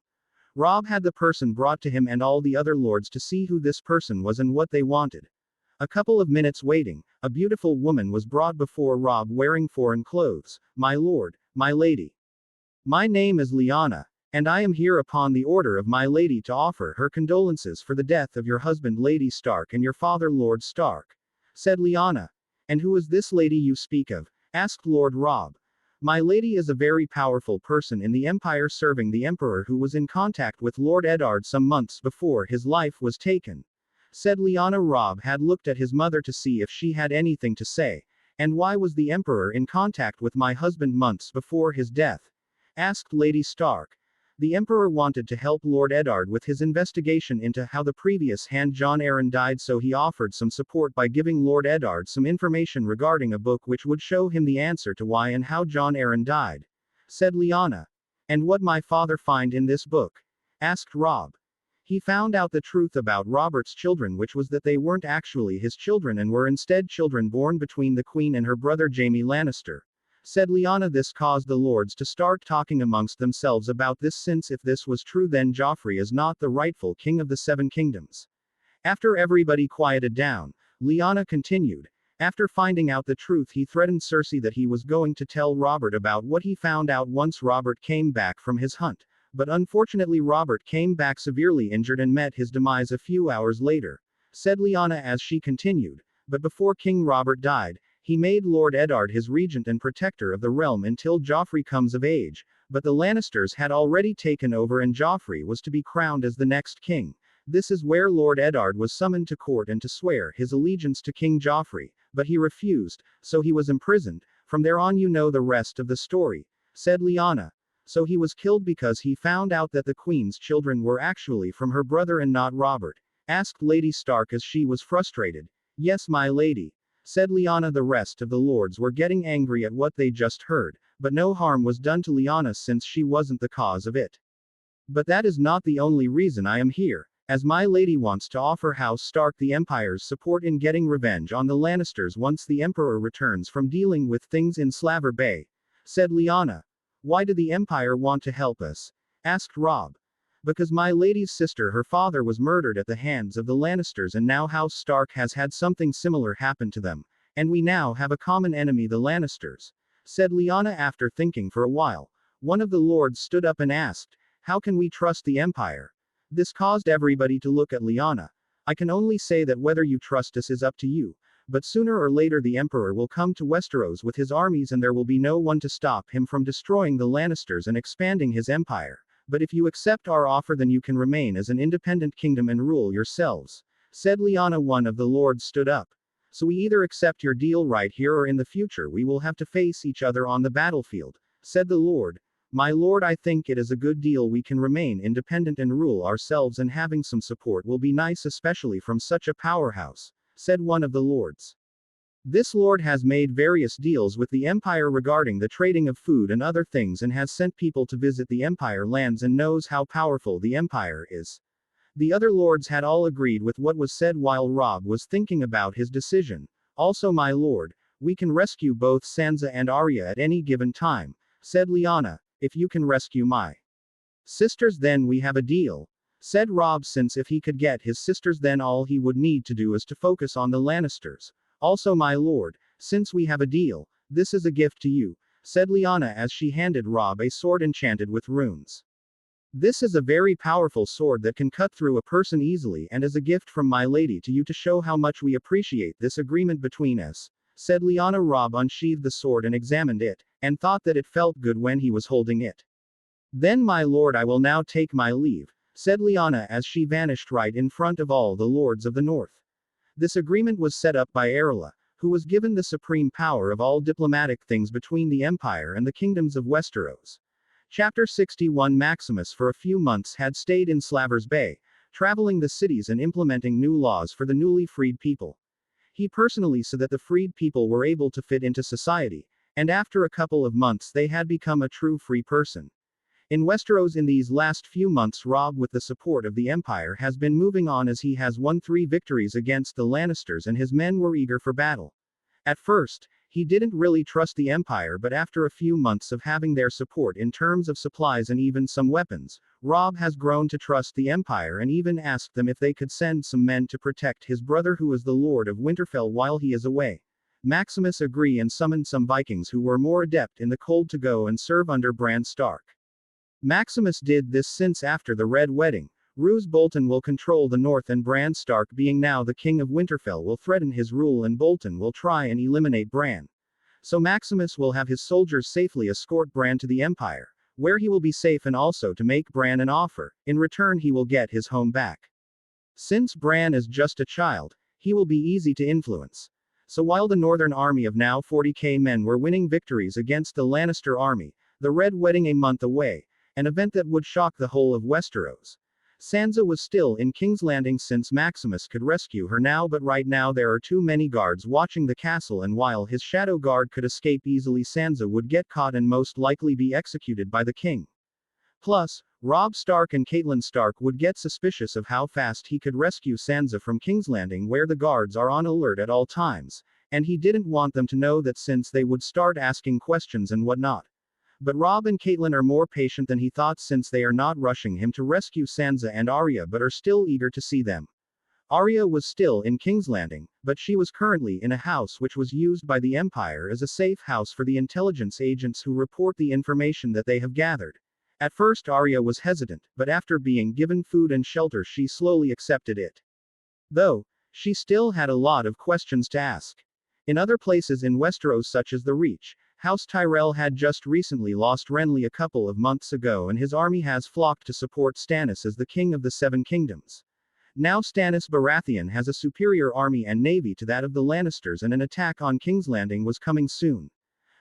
Robb had the person brought to him and all the other lords to see who this person was and what they wanted. A couple of minutes waiting, a beautiful woman was brought before Robb wearing foreign clothes. "My lord, my lady. My name is Lyanna, and I am here upon the order of my lady to offer her condolences for the death of your husband Lady Stark and your father Lord Stark," said Lyanna. "And who is this lady you speak of?" asked Lord Robb. "My lady is a very powerful person in the Empire serving the Emperor who was in contact with Lord Eddard some months before his life was taken," said Lyanna. Robb had looked at his mother to see if she had anything to say. "And why was the Emperor in contact with my husband months before his death?" asked Lady Stark. "The Emperor wanted to help Lord Eddard with his investigation into how the previous Hand Jon Arryn died, so he offered some support by giving Lord Eddard some information regarding a book which would show him the answer to why and how Jon Arryn died," said Lyanna. "And what my father find in this book?" asked Robb. "He found out the truth about Robert's children, which was that they weren't actually his children and were instead children born between the Queen and her brother Jaime Lannister," said Lyanna. This caused the lords to start talking amongst themselves about this, since if this was true then Joffrey is not the rightful king of the Seven Kingdoms. After everybody quieted down, Lyanna continued. "After finding out the truth, he threatened Cersei that he was going to tell Robert about what he found out once Robert came back from his hunt. But unfortunately Robert came back severely injured and met his demise a few hours later," said Lyanna as she continued. "But before King Robert died, he made Lord Eddard his regent and protector of the realm until Joffrey comes of age, but the Lannisters had already taken over and Joffrey was to be crowned as the next king. This is where Lord Eddard was summoned to court and to swear his allegiance to King Joffrey, but he refused, so he was imprisoned. From there on you know the rest of the story," said Lyanna. "So he was killed because he found out that the Queen's children were actually from her brother and not Robert?" asked Lady Stark as she was frustrated. "Yes, my lady," said Lyanna. The rest of the lords were getting angry at what they just heard, but no harm was done to Lyanna since she wasn't the cause of it. "But that is not the only reason I am here, as my lady wants to offer House Stark the Empire's support in getting revenge on the Lannisters once the Emperor returns from dealing with things in Slaver Bay," said Lyanna. "Why do the Empire want to help us?" asked Robb. "Because my lady's sister, her father was murdered at the hands of the Lannisters, and now House Stark has had something similar happen to them, and we now have a common enemy, the Lannisters," said Lyanna. After thinking for a while, one of the lords stood up and asked, "How can we trust the Empire?" This caused everybody to look at Lyanna. "I can only say that whether you trust us is up to you, but sooner or later the Emperor will come to Westeros with his armies and there will be no one to stop him from destroying the Lannisters and expanding his empire. But if you accept our offer then you can remain as an independent kingdom and rule yourselves," said Lyanna. One of the lords stood up. "So we either accept your deal right here or in the future we will have to face each other on the battlefield," said the lord. My lord, I think it is a good deal. We can remain independent and rule ourselves, and having some support will be nice, especially from such a powerhouse, said one of the lords. This lord has made various deals with the Empire regarding the trading of food and other things, and has sent people to visit the Empire lands and knows how powerful the Empire is. The other lords had all agreed with what was said while Robb was thinking about his decision. Also, my lord, we can rescue both Sansa and Arya at any given time, said Lyanna. If you can rescue my sisters, then we have a deal, said Robb, since if he could get his sisters, then all he would need to do is to focus on the Lannisters. Also, my lord, since we have a deal, this is a gift to you, said Lyanna as she handed Robb a sword enchanted with runes. This is a very powerful sword that can cut through a person easily, and is a gift from my lady to you to show how much we appreciate this agreement between us, said Lyanna. Robb unsheathed the sword and examined it, and thought that it felt good when he was holding it. Then, my lord, I will now take my leave, said Lyanna as she vanished right in front of all the lords of the north. This agreement was set up by Erla, who was given the supreme power of all diplomatic things between the Empire and the kingdoms of Westeros. Chapter 61. Maximus for a few months had stayed in Slavers Bay, traveling the cities and implementing new laws for the newly freed people. He personally saw that the freed people were able to fit into society, and after a couple of months they had become a true free person. In Westeros in these last few months, Robb, with the support of the Empire, has been moving on as he has won 3 victories against the Lannisters and his men were eager for battle. At first, he didn't really trust the Empire, but after a few months of having their support in terms of supplies and even some weapons, Robb has grown to trust the Empire and even asked them if they could send some men to protect his brother who is the Lord of Winterfell while he is away. Maximus agreed and summoned some Vikings who were more adept in the cold to go and serve under Bran Stark. Maximus did this since after the Red Wedding, Roose Bolton will control the north, and Bran Stark, being now the king of Winterfell, will threaten his rule, and Bolton will try and eliminate Bran. So Maximus will have his soldiers safely escort Bran to the Empire, where he will be safe, and also to make Bran an offer. In return he will get his home back. Since Bran is just a child, he will be easy to influence. So while the northern army of now 40,000 men were winning victories against the Lannister army, the Red Wedding a month away, an event that would shock the whole of Westeros, Sansa was still in King's Landing since Maximus could rescue her now, but right now there are too many guards watching the castle, and while his shadow guard could escape easily, Sansa would get caught and most likely be executed by the king. Plus, Robb Stark and Catelyn Stark would get suspicious of how fast he could rescue Sansa from King's Landing, where the guards are on alert at all times, and he didn't want them to know that, since they would start asking questions and whatnot. But Robb and Catelyn are more patient than he thought, since they are not rushing him to rescue Sansa and Arya, but are still eager to see them. Arya was still in King's Landing, but she was currently in a house which was used by the Empire as a safe house for the intelligence agents who report the information that they have gathered. At first Arya was hesitant, but after being given food and shelter she slowly accepted it. Though, she still had a lot of questions to ask. In other places in Westeros, such as the Reach, House Tyrell had just recently lost Renly a couple of months ago, and his army has flocked to support Stannis as the king of the Seven Kingdoms. Now Stannis Baratheon has a superior army and navy to that of the Lannisters, and an attack on King's Landing was coming soon.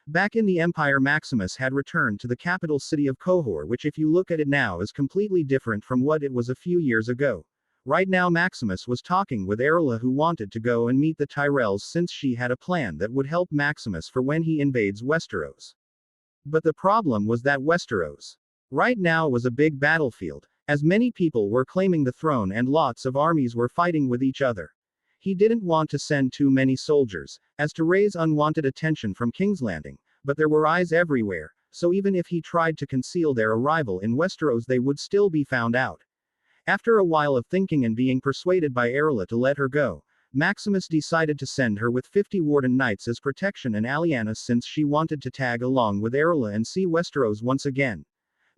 Back in the Empire, Maximus had returned to the capital city of Cohor, which, if you look at it now, is completely different from what it was a few years ago. Right now Maximus was talking with Erla, who wanted to go and meet the Tyrells since she had a plan that would help Maximus for when he invades Westeros. But the problem was that Westeros right now was a big battlefield, as many people were claiming the throne and lots of armies were fighting with each other. He didn't want to send too many soldiers, as to raise unwanted attention from King's Landing, but there were eyes everywhere, so even if he tried to conceal their arrival in Westeros they would still be found out. After a while of thinking and being persuaded by Erla to let her go, Maximus decided to send her with 50 Warden Knights as protection, and Lyanna, since she wanted to tag along with Erla and see Westeros once again.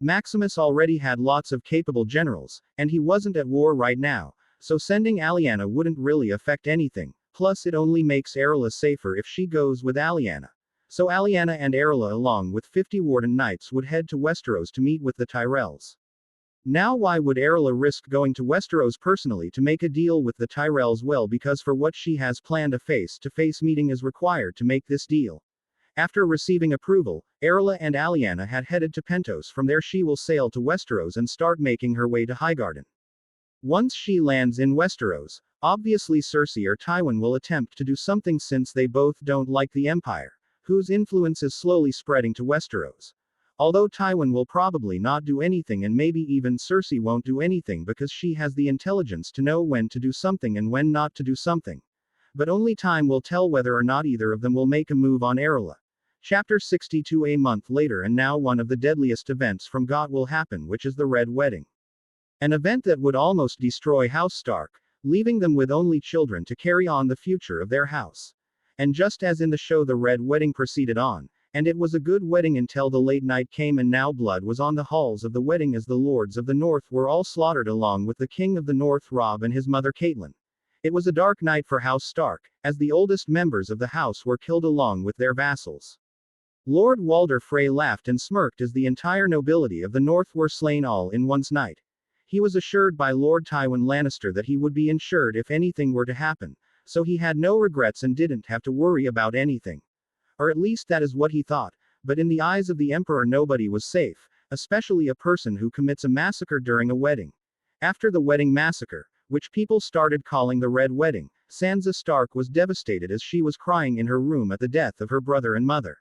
Maximus already had lots of capable generals, and he wasn't at war right now, so sending Lyanna wouldn't really affect anything, plus it only makes Erla safer if she goes with Lyanna. So Lyanna and Erla along with 50 Warden Knights would head to Westeros to meet with the Tyrells. Now why would Erla risk going to Westeros personally to make a deal with the Tyrells? Well, because for what she has planned, a face-to-face meeting is required to make this deal. After receiving approval, Erla and Aliana had headed to Pentos. From there she will sail to Westeros and start making her way to Highgarden. Once she lands in Westeros, obviously Cersei or Tywin will attempt to do something since they both don't like the Empire, whose influence is slowly spreading to Westeros. Although Tywin will probably not do anything and maybe even Cersei won't do anything because she has the intelligence to know when to do something and when not to do something. But only time will tell whether or not either of them will make a move on Erla. Chapter 62. A month later, and now one of the deadliest events from GOT will happen, which is the Red Wedding. An event that would almost destroy House Stark, leaving them with only children to carry on the future of their house. And just as in the show, the Red Wedding proceeded on, and it was a good wedding until the late night came, and now blood was on the halls of the wedding as the lords of the North were all slaughtered along with the King of the North Robb and his mother Catelyn. It was a dark night for House Stark, as the oldest members of the house were killed along with their vassals. Lord Walder Frey laughed and smirked as the entire nobility of the North were slain all in one night. He was assured by Lord Tywin Lannister that he would be insured if anything were to happen, so he had no regrets and didn't have to worry about anything. Or at least that is what he thought, but in the eyes of the Emperor nobody was safe, especially a person who commits a massacre during a wedding. After the wedding massacre, which people started calling the Red Wedding, Sansa Stark was devastated as she was crying in her room at the death of her brother and mother.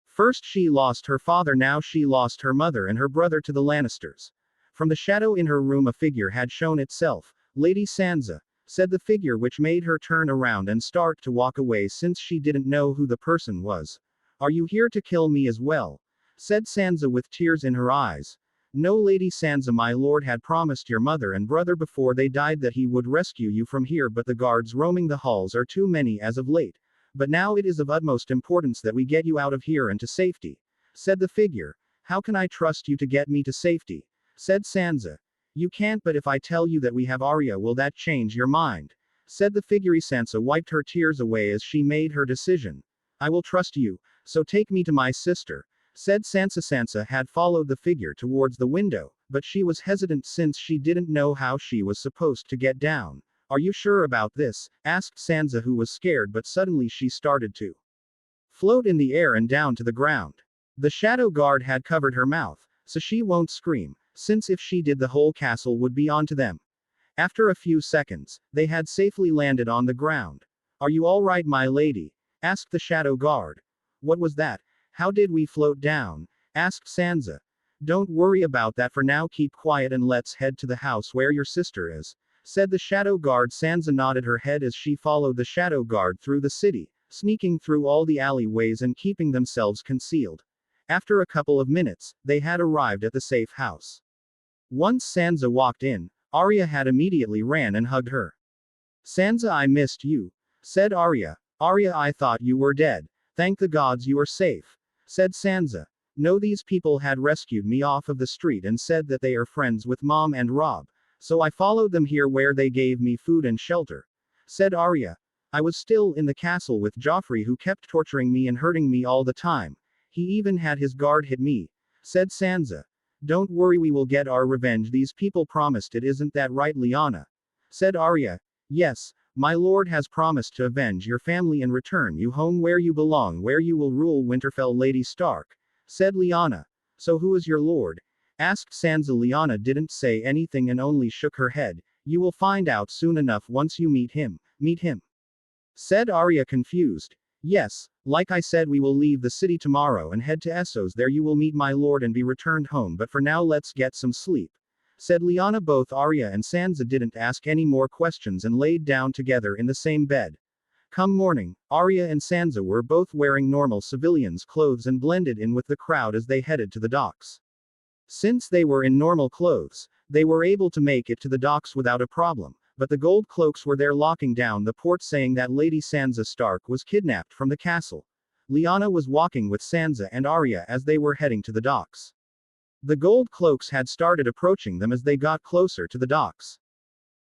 First she lost her father, now she lost her mother and her brother to the Lannisters. From the shadow in her room a figure had shown itself. "Lady Sansa," said the figure, which made her turn around and start to walk away since she didn't know who the person was. "Are you here to kill me as well?" said Sansa with tears in her eyes. "No, Lady Sansa, my lord had promised your mother and brother before they died that he would rescue you from here, but the guards roaming the halls are too many as of late. But now it is of utmost importance that we get you out of here and to safety," said the figure. "How can I trust you to get me to safety?" said Sansa. "You can't, but if I tell you that we have Arya, will that change your mind?" said the figure. Sansa wiped her tears away as she made her decision. "I will trust you, so take me to my sister," said Sansa. Sansa had followed the figure towards the window, but she was hesitant since she didn't know how she was supposed to get down. "Are you sure about this?" asked Sansa, who was scared, but suddenly she started to float in the air and down to the ground. The shadow guard had covered her mouth, so she won't scream, since if she did the whole castle would be onto them. After a few seconds, they had safely landed on the ground. "Are you all right, my lady?" asked the shadow guard. "What was that? How did we float down?" asked Sansa. "Don't worry about that for now, keep quiet and let's head to the house where your sister is," said the shadow guard. Sansa nodded her head as she followed the shadow guard through the city, sneaking through all the alleyways and keeping themselves concealed. After a couple of minutes, they had arrived at the safe house. Once Sansa walked in, Arya had immediately ran and hugged her. "Sansa, I missed you," said Arya. "Arya, I thought you were dead. Thank the gods you are safe," said Sansa. "No, these people had rescued me off of the street and said that they are friends with Mom and Robb, so I followed them here where they gave me food and shelter," said Arya. "I was still in the castle with Joffrey, who kept torturing me and hurting me all the time. He even had his guard hit me," said Sansa. "Don't worry, we will get our revenge, these people promised it, isn't that right, Lyanna?" said Arya. "Yes, my lord has promised to avenge your family and return you home where you belong, where you will rule Winterfell, Lady Stark," said Lyanna. "So who is your lord?" asked Sansa. Lyanna didn't say anything and only shook her head. "You will find out soon enough once you meet him," said Arya, confused. "Yes, like I said, we will leave the city tomorrow and head to Essos. There you will meet my lord and be returned home, but for now let's get some sleep," said Lyanna. Both Arya and Sansa didn't ask any more questions and laid down together in the same bed. Come morning, Arya and Sansa were both wearing normal civilians' clothes and blended in with the crowd as they headed to the docks. Since they were in normal clothes, they were able to make it to the docks without a problem. But the gold cloaks were there locking down the port, saying that Lady Sansa Stark was kidnapped from the castle. Lyanna was walking with Sansa and Arya as they were heading to the docks. The gold cloaks had started approaching them as they got closer to the docks.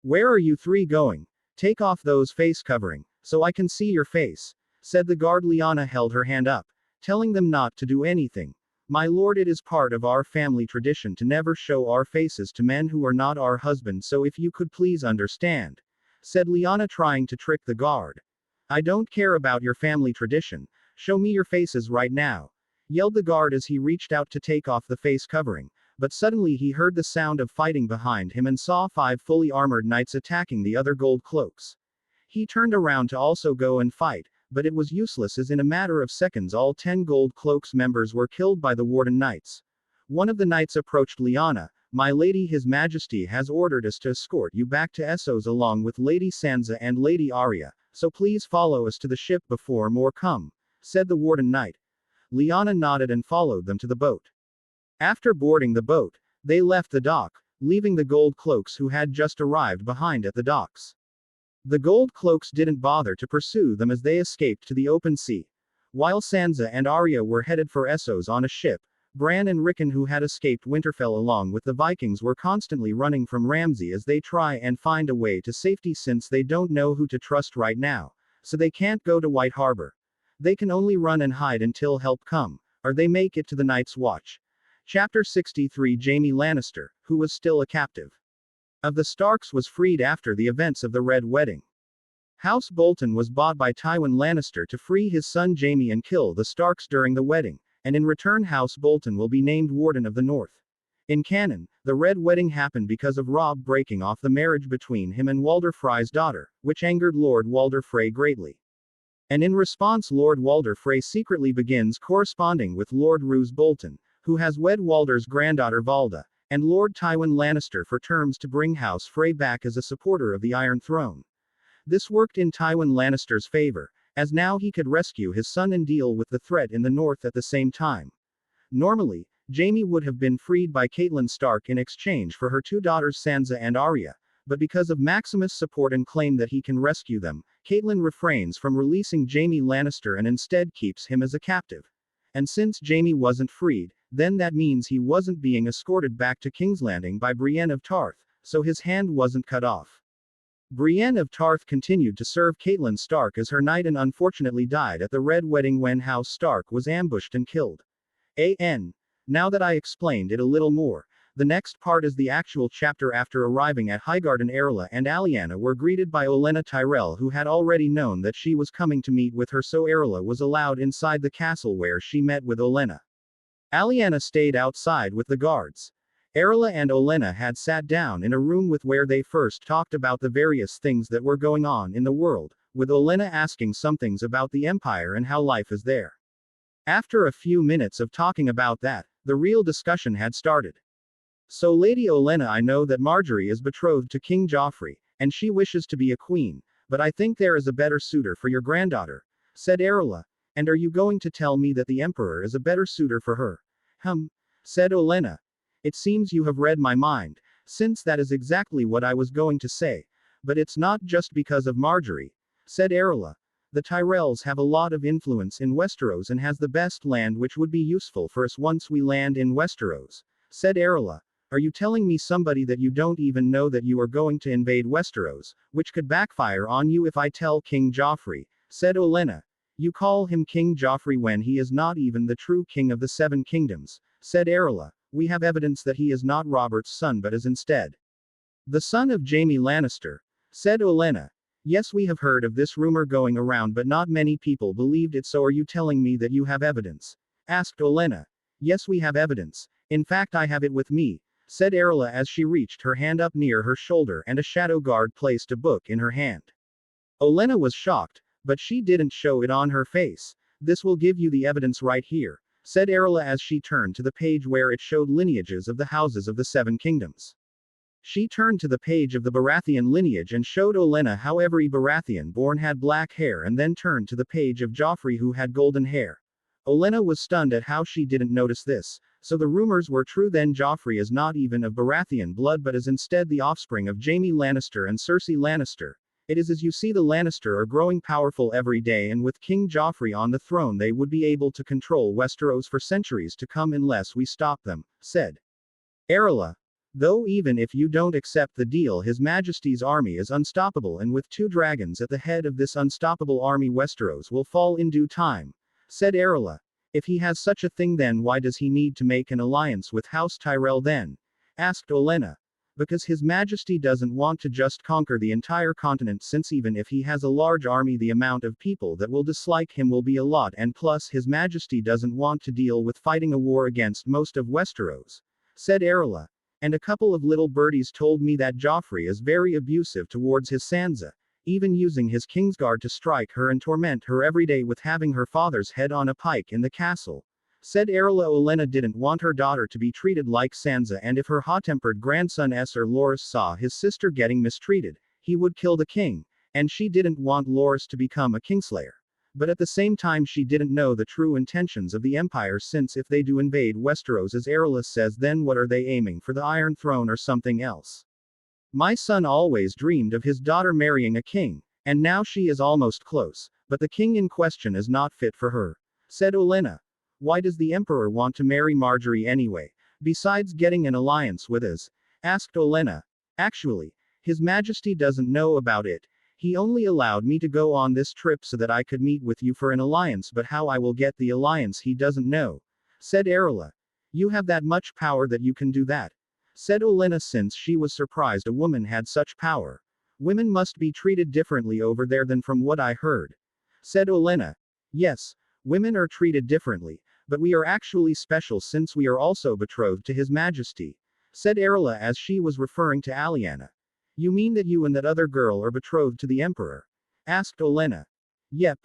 "Where are you three going? Take off those face covering, so I can see your face," said the guard. Lyanna held her hand up, telling them not to do anything. "My lord, it is part of our family tradition to never show our faces to men who are not our husband, so if you could please understand," said Lyanna, trying to trick the guard. "I don't care about your family tradition. "Show me your faces right now," yelled the guard as he reached out to take off the face covering, but suddenly he heard the sound of fighting behind him and saw 5 fully armored knights attacking the other gold cloaks. He turned around to also go and fight, but it was useless as in a matter of seconds all 10 gold cloaks members were killed by the warden knights. One of the knights approached Lyanna. "My lady, His Majesty has ordered us to escort you back to Essos along with Lady Sansa and Lady Arya, so please follow us to the ship before more come," said the warden knight. Lyanna nodded and followed them to the boat. After boarding the boat, they left the dock, leaving the gold cloaks who had just arrived behind at the docks. The gold cloaks didn't bother to pursue them as they escaped to the open sea. While Sansa and Arya were headed for Essos on a ship, Bran and Rickon, who had escaped Winterfell along with the Vikings, were constantly running from Ramsay as they try and find a way to safety since they don't know who to trust right now, so they can't go to White Harbor. They can only run and hide until help come, or they make it to the Night's Watch. Chapter 63. Jaime Lannister, who was still a captive of the Starks, was freed after the events of the Red Wedding. House Bolton was bought by Tywin Lannister to free his son Jaime and kill the Starks during the wedding, and in return House Bolton will be named Warden of the North. In canon, the Red Wedding happened because of Robb breaking off the marriage between him and Walder Frey's daughter, which angered Lord Walder Frey greatly. And in response Lord Walder Frey secretly begins corresponding with Lord Roose Bolton, who has wed Walder's granddaughter Valda, and Lord Tywin Lannister for terms to bring House Frey back as a supporter of the Iron Throne. This worked in Tywin Lannister's favor, as now he could rescue his son and deal with the threat in the north at the same time. Normally, Jaime would have been freed by Catelyn Stark in exchange for her 2 daughters Sansa and Arya, but because of Maximus' support and claim that he can rescue them, Catelyn refrains from releasing Jaime Lannister and instead keeps him as a captive. And since Jaime wasn't freed, then that means he wasn't being escorted back to King's Landing by Brienne of Tarth, so his hand wasn't cut off. Brienne of Tarth continued to serve Catelyn Stark as her knight and unfortunately died at the Red Wedding when House Stark was ambushed and killed. Now that I explained it a little more, the next part is the actual chapter. After arriving at Highgarden, Erla and Lyanna were greeted by Olenna Tyrell, who had already known that she was coming to meet with her, so Erla was allowed inside the castle where she met with Olenna. Lyanna stayed outside with the guards. Erla and Olenna had sat down in a room where they first talked about the various things that were going on in the world, with Olenna asking some things about the Empire and how life is there. After a few minutes of talking about that, the real discussion had started. "So Lady Olenna, I know that Margaery is betrothed to King Joffrey, and she wishes to be a queen, but I think there is a better suitor for your granddaughter," said Erla. "And are you going to tell me that the Emperor is a better suitor for her?" Said Olenna. "It seems you have read my mind, since that is exactly what I was going to say. But it's not just because of Margaery," said Erla. "The Tyrells have a lot of influence in Westeros and has the best land, which would be useful for us once we land in Westeros," said Erla. "Are you telling me somebody that you don't even know that you are going to invade Westeros, which could backfire on you if I tell King Joffrey?" said Olenna. "You call him King Joffrey when he is not even the true king of the 7 kingdoms, said Erla. "We have evidence that he is not Robert's son but is instead the son of Jaime Lannister," said Olenna. "Yes, we have heard of this rumor going around, but not many people believed it, so are you telling me that you have evidence?" asked Olenna. "Yes, we have evidence. In fact, I have it with me," said Erla as she reached her hand up near her shoulder and a shadow guard placed a book in her hand. Olenna was shocked, but she didn't show it on her face. "This will give you the evidence right here," said Erla as she turned to the page where it showed lineages of the houses of the 7 kingdoms. She turned to the page of the Baratheon lineage and showed Olenna how every Baratheon born had black hair, and then turned to the page of Joffrey who had golden hair. Olenna was stunned at how she didn't notice this. So the rumors were true then. Joffrey is not even of Baratheon blood but is instead the offspring of Jaime Lannister and Cersei Lannister. It is as you see, the Lannister are growing powerful every day, and with King Joffrey on the throne they would be able to control Westeros for centuries to come unless we stop them, said Erla. "Though even if you don't accept the deal, His Majesty's army is unstoppable, and with 2 dragons at the head of this unstoppable army Westeros will fall in due time," said Erla. "If he has such a thing, then why does he need to make an alliance with House Tyrell then?" asked Olenna. Because His Majesty doesn't want to just conquer the entire continent, since even if he has a large army, the amount of people that will dislike him will be a lot, and plus His Majesty doesn't want to deal with fighting a war against most of Westeros, said Erla. And a couple of little birdies told me that Joffrey is very abusive towards his Sansa, even using his Kingsguard to strike her and torment her every day with having her father's head on a pike in the castle, said Erla. Olenna didn't want her daughter to be treated like Sansa, and if her hot-tempered grandson or Loras saw his sister getting mistreated, he would kill the king, and she didn't want Loras to become a kingslayer. But at the same time she didn't know the true intentions of the Empire, since if they do invade Westeros as Erla says, then what are they aiming for, the Iron Throne or something else? My son always dreamed of his daughter marrying a king, and now she is almost close, but the king in question is not fit for her, said Olenna. Why does the Emperor want to marry Marjorie anyway, besides getting an alliance with us? Asked Olenna. Actually, His Majesty doesn't know about it. He only allowed me to go on this trip so that I could meet with you for an alliance, but how I will get the alliance he doesn't know, said Erla. You have that much power that you can do that, said Olenna, since she was surprised a woman had such power. Women must be treated differently over there than from what I heard, said Olenna. Yes, women are treated differently, but we are actually special since we are also betrothed to His Majesty, said Erla, as she was referring to Aliana. You mean that you and that other girl are betrothed to the Emperor? Asked Olenna. Yep,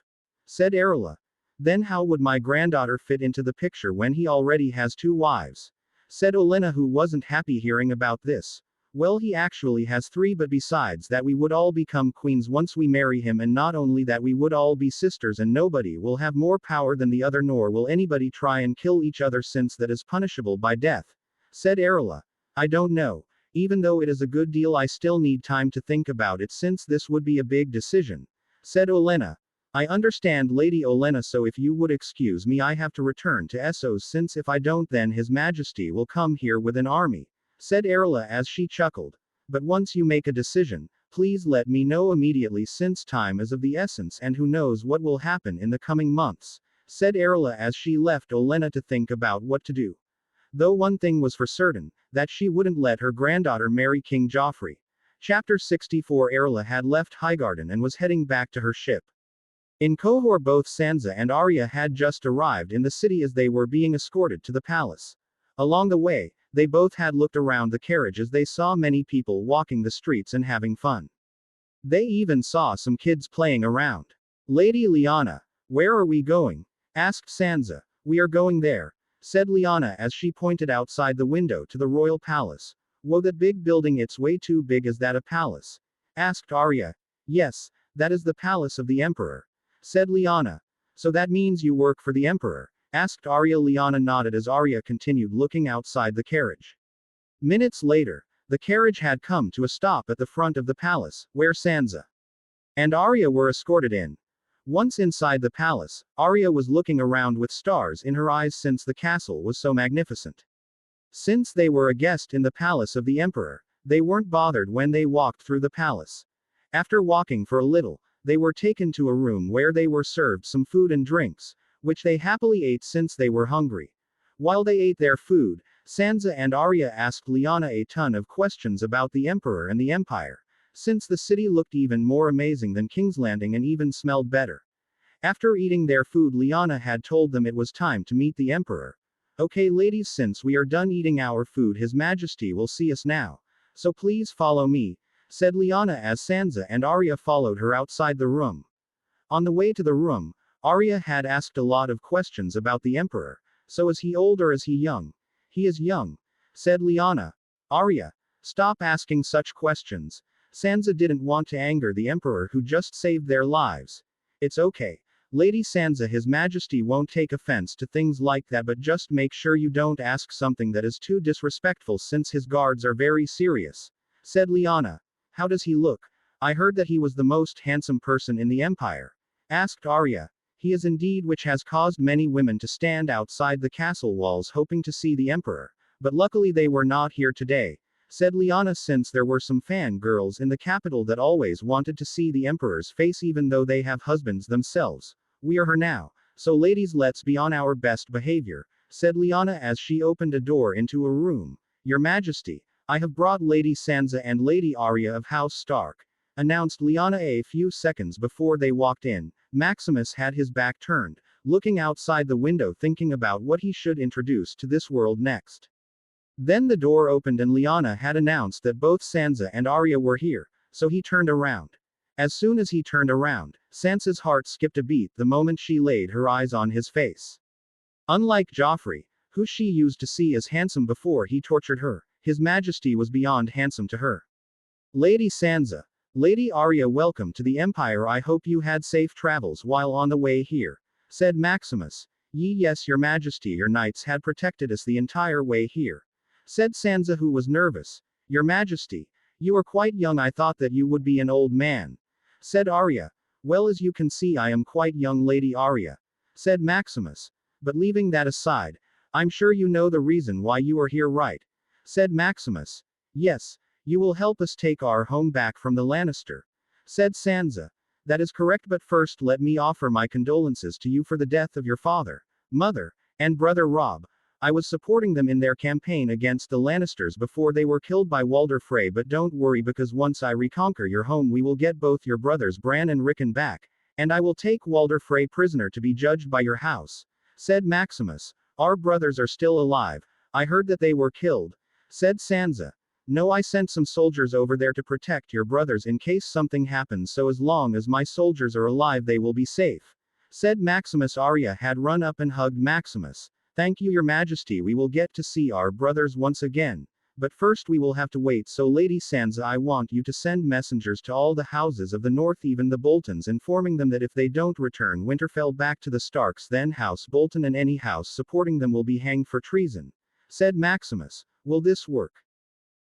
said Erla. Then how would my granddaughter fit into the picture when he already has 2 wives? Said Olenna, who wasn't happy hearing about this. Well, he actually has 3, but besides that we would all become queens once we marry him, and not only that, we would all be sisters and nobody will have more power than the other, nor will anybody try and kill each other since that is punishable by death, said Erla. I don't know. Even though it is a good deal, I still need time to think about it since this would be a big decision, said Olenna. I understand, Lady Olenna, so if you would excuse me, I have to return to Essos, since if I don't then His Majesty will come here with an army, said Erla as she chuckled. But once you make a decision, please let me know immediately, since time is of the essence and who knows what will happen in the coming months, said Erla as she left Olenna to think about what to do. Though one thing was for certain, that she wouldn't let her granddaughter marry King Joffrey. Chapter 64. Erla had left Highgarden and was heading back to her ship. In Cohor, both Sansa and Arya had just arrived in the city as they were being escorted to the palace. Along the way, they both had looked around the carriage as they saw many people walking the streets and having fun. They even saw some kids playing around. Lady Lyanna, where are we going? Asked Sansa. We are going there, said Lyanna as she pointed outside the window to the royal palace. Whoa, that big building, it's way too big. Is that a palace? Asked Arya. Yes, that is the palace of the Emperor, said Lyanna. So that means you work for the Emperor? Asked Arya. Lyanna nodded as Arya continued looking outside the carriage. Minutes later, the carriage had come to a stop at the front of the palace, where Sansa and Arya were escorted in. Once inside the palace, Arya was looking around with stars in her eyes since the castle was so magnificent. Since they were a guest in the palace of the Emperor, they weren't bothered when they walked through the palace. After walking for a little, they were taken to a room where they were served some food and drinks, which they happily ate since they were hungry. While they ate their food, Sansa and Arya asked Lyanna a ton of questions about the Emperor and the Empire, since the city looked even more amazing than King's Landing and even smelled better. After eating their food, Lyanna had told them it was time to meet the Emperor. Okay ladies, since we are done eating our food, His Majesty will see us now, so please follow me, said Lyanna as Sansa and Arya followed her outside the room. On the way to the room, Arya had asked a lot of questions about the Emperor. So is he old or is he young? He is young, said Lyanna. Arya, stop asking such questions. Sansa didn't want to anger the Emperor who just saved their lives. It's okay, Lady Sansa, His Majesty won't take offense to things like that, but just make sure you don't ask something that is too disrespectful since his guards are very serious, said Lyanna. How does he look? I heard that he was the most handsome person in the Empire, asked Arya. He is indeed, which has caused many women to stand outside the castle walls hoping to see the Emperor, but luckily they were not here today, said Lyanna, since there were some fangirls in the capital that always wanted to see the Emperor's face even though they have husbands themselves. We are her now, so ladies, let's be on our best behavior, said Lyanna as she opened a door into a room. Your Majesty, I have brought Lady Sansa and Lady Arya of House Stark, announced Lyanna a few seconds before they walked in. Maximus had his back turned, looking outside the window thinking about what he should introduce to this world next. Then the door opened and Lyanna had announced that both Sansa and Arya were here, so he turned around. As soon as he turned around, Sansa's heart skipped a beat the moment she laid her eyes on his face. Unlike Joffrey, who she used to see as handsome before he tortured her, His Majesty was beyond handsome to her. Lady Sansa, Lady Arya, welcome to the Empire. I hope you had safe travels while on the way here, said Maximus. Yes, Your Majesty, your knights had protected us the entire way here, said Sansa, who was nervous. Your Majesty, you are quite young. I thought that you would be an old man, said Arya. Well, as you can see, I am quite young, Lady Arya, said Maximus. But leaving that aside, I'm sure you know the reason why you are here, right? Said Maximus. Yes, you will help us take our home back from the Lannister, said Sansa. That is correct, but first let me offer my condolences to you for the death of your father, mother, and brother Robb. I was supporting them in their campaign against the Lannisters before they were killed by Walder Frey, but don't worry, because once I reconquer your home we will get both your brothers Bran and Rickon back, and I will take Walder Frey prisoner to be judged by your house, said Maximus. Our brothers are still alive. I heard that they were killed, said Sansa. No, I sent some soldiers over there to protect your brothers in case something happens, so as long as my soldiers are alive they will be safe, said Maximus. Arya had run up and hugged Maximus. Thank you, Your Majesty, we will get to see our brothers once again. But first we will have to wait, so Lady Sansa, I want you to send messengers to all the houses of the north, even the Boltons, informing them that if they don't return Winterfell back to the Starks, then House Bolton and any house supporting them will be hanged for treason, said Maximus. Will this work?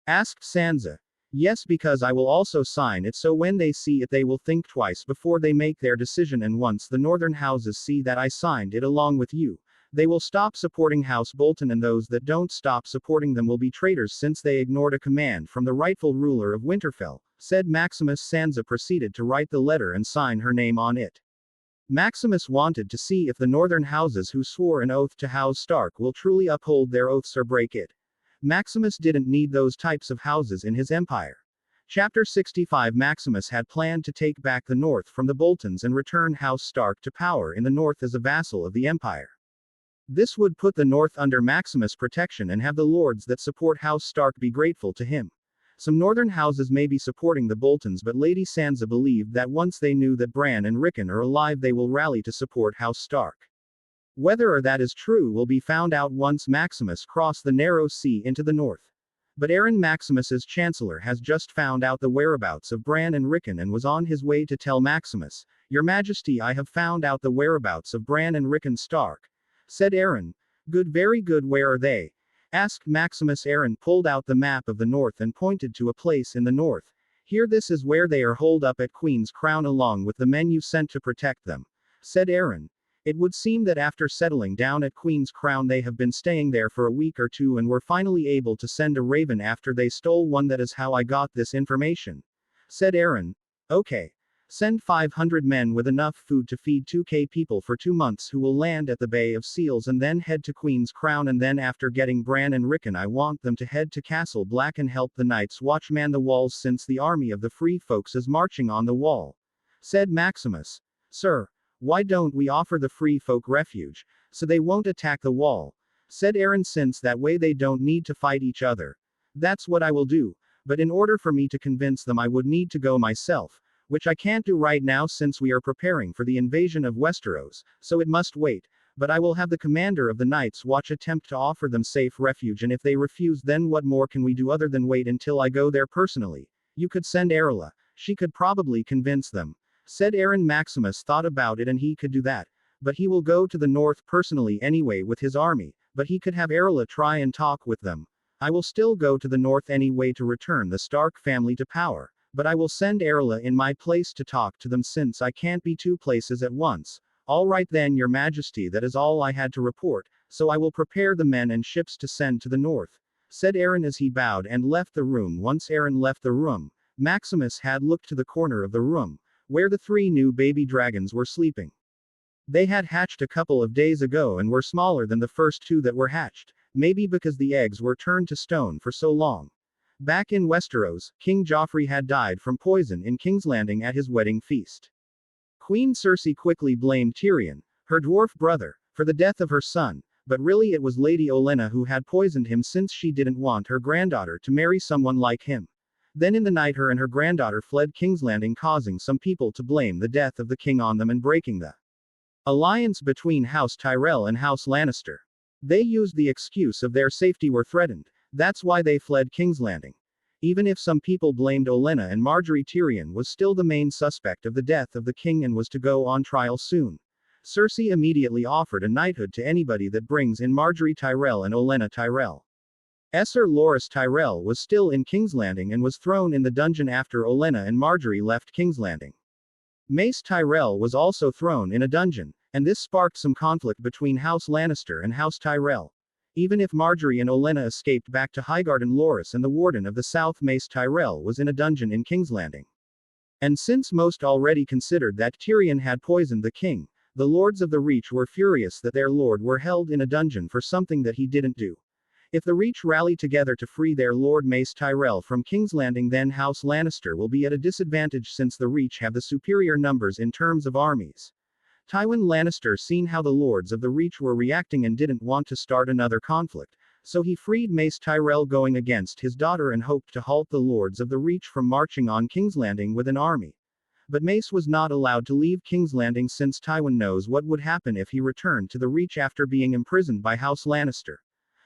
Asked Sansa. Yes, because I will also sign it, so when they see it they will think twice before they make their decision, and once the northern houses see that I signed it along with you, they will stop supporting House Bolton, and those that don't stop supporting them will be traitors since they ignored a command from the rightful ruler of Winterfell, said Maximus. Sansa proceeded to write the letter and sign her name on it. Maximus wanted to see if the northern houses who swore an oath to House Stark will truly uphold their oaths or break it. Maximus didn't need those types of houses in his empire. Chapter 65. Maximus had planned to take back the north from the Boltons and return House Stark to power in the north as a vassal of the empire. This would put the north under Maximus' protection and have the lords that support House Stark be grateful to him. Some northern houses may be supporting the Boltons, but Lady Sansa believed that once they knew that Bran and Rickon are alive they will rally to support House Stark. Whether or that is true will be found out once Maximus cross the narrow sea into the north. But Aaron, Maximus's chancellor, has just found out the whereabouts of Bran and Rickon and was on his way to tell Maximus, Your Majesty, I have found out the whereabouts of Bran and Rickon Stark, said Aaron. Good, very good. Where are they? Asked Maximus. Aaron pulled out the map of the north and pointed to a place in the north. Here, this is where they are holed up at Queen's Crown along with the men you sent to protect them, said Aaron. It would seem that after settling down at Queen's Crown they have been staying there for a week or two and were finally able to send a raven after they stole one. That is how I got this information, said Aaron. Okay. Send 500 men with enough food to feed 2k people for 2 months who will land at the Bay of Seals and then head to Queen's Crown, and then after getting Bran and Rickon I want them to head to Castle Black and help the Night's Watch man the walls since the army of the free folks is marching on the wall, said Maximus. Sir, why don't we offer the free folk refuge, so they won't attack the wall, said Aaron, since that way they don't need to fight each other. That's what I will do, but in order for me to convince them I would need to go myself, which I can't do right now since we are preparing for the invasion of Westeros, so it must wait, but I will have the commander of the Night's Watch attempt to offer them safe refuge, and if they refuse then what more can we do other than wait until I go there personally? You could send Erla, she could probably convince them, said Aaron. Maximus thought about it and he could do that, but he will go to the north personally anyway with his army, but he could have Erla try and talk with them. I will still go to the north anyway to return the Stark family to power, but I will send Erla in my place to talk to them since I can't be 2 places at once. All right then, Your Majesty, that is all I had to report, so I will prepare the men and ships to send to the north, said Aaron as he bowed and left the room. Once Aaron left the room, Maximus had looked to the corner of the room, where the 3 new baby dragons were sleeping. They had hatched a couple of days ago and were smaller than the first 2 that were hatched, maybe because the eggs were turned to stone for so long. Back in Westeros, King Joffrey had died from poison in King's Landing at his wedding feast. Queen Cersei quickly blamed Tyrion, her dwarf brother, for the death of her son, but really it was Lady Olenna who had poisoned him since she didn't want her granddaughter to marry someone like him. Then in the night her and her granddaughter fled King's Landing, causing some people to blame the death of the king on them and breaking the alliance between House Tyrell and House Lannister. They used the excuse of their safety were threatened, that's why they fled King's Landing. Even if some people blamed Olenna and Marjorie, Tyrion was still the main suspect of the death of the king and was to go on trial soon. Cersei immediately offered a knighthood to anybody that brings in Marjorie Tyrell and Olenna Tyrell. Sir Loras Tyrell was still in King's Landing and was thrown in the dungeon after Olenna and Marjorie left King's Landing. Mace Tyrell was also thrown in a dungeon, and this sparked some conflict between House Lannister and House Tyrell. Even if Marjorie and Olenna escaped back to Highgarden, Loras and the Warden of the South Mace Tyrell was in a dungeon in King's Landing. And since most already considered that Tyrion had poisoned the king, the Lords of the Reach were furious that their lord were held in a dungeon for something that he didn't do. If the Reach rally together to free their Lord Mace Tyrell from King's Landing, then House Lannister will be at a disadvantage since the Reach have the superior numbers in terms of armies. Tywin Lannister seen how the Lords of the Reach were reacting and didn't want to start another conflict, so he freed Mace Tyrell going against his daughter and hoped to halt the Lords of the Reach from marching on King's Landing with an army. But Mace was not allowed to leave King's Landing since Tywin knows what would happen if he returned to the Reach after being imprisoned by House Lannister.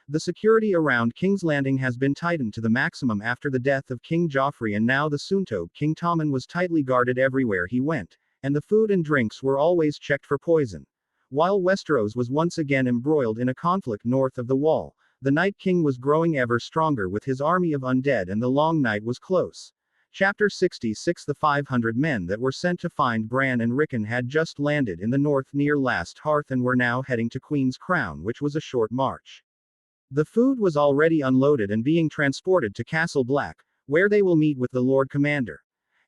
The security around King's Landing has been tightened to the maximum after the death of King Joffrey, and now the Soontobe King Tommen was tightly guarded everywhere he went, and the food and drinks were always checked for poison. While Westeros was once again embroiled in a conflict north of the Wall, the Night King was growing ever stronger with his army of undead, and the long night was close. Chapter 66. The 500 men that were sent to find Bran and Rickon had just landed in the north near Last Hearth and were now heading to Queen's Crown, which was a short march. The food was already unloaded and being transported to Castle Black, where they will meet with the Lord Commander.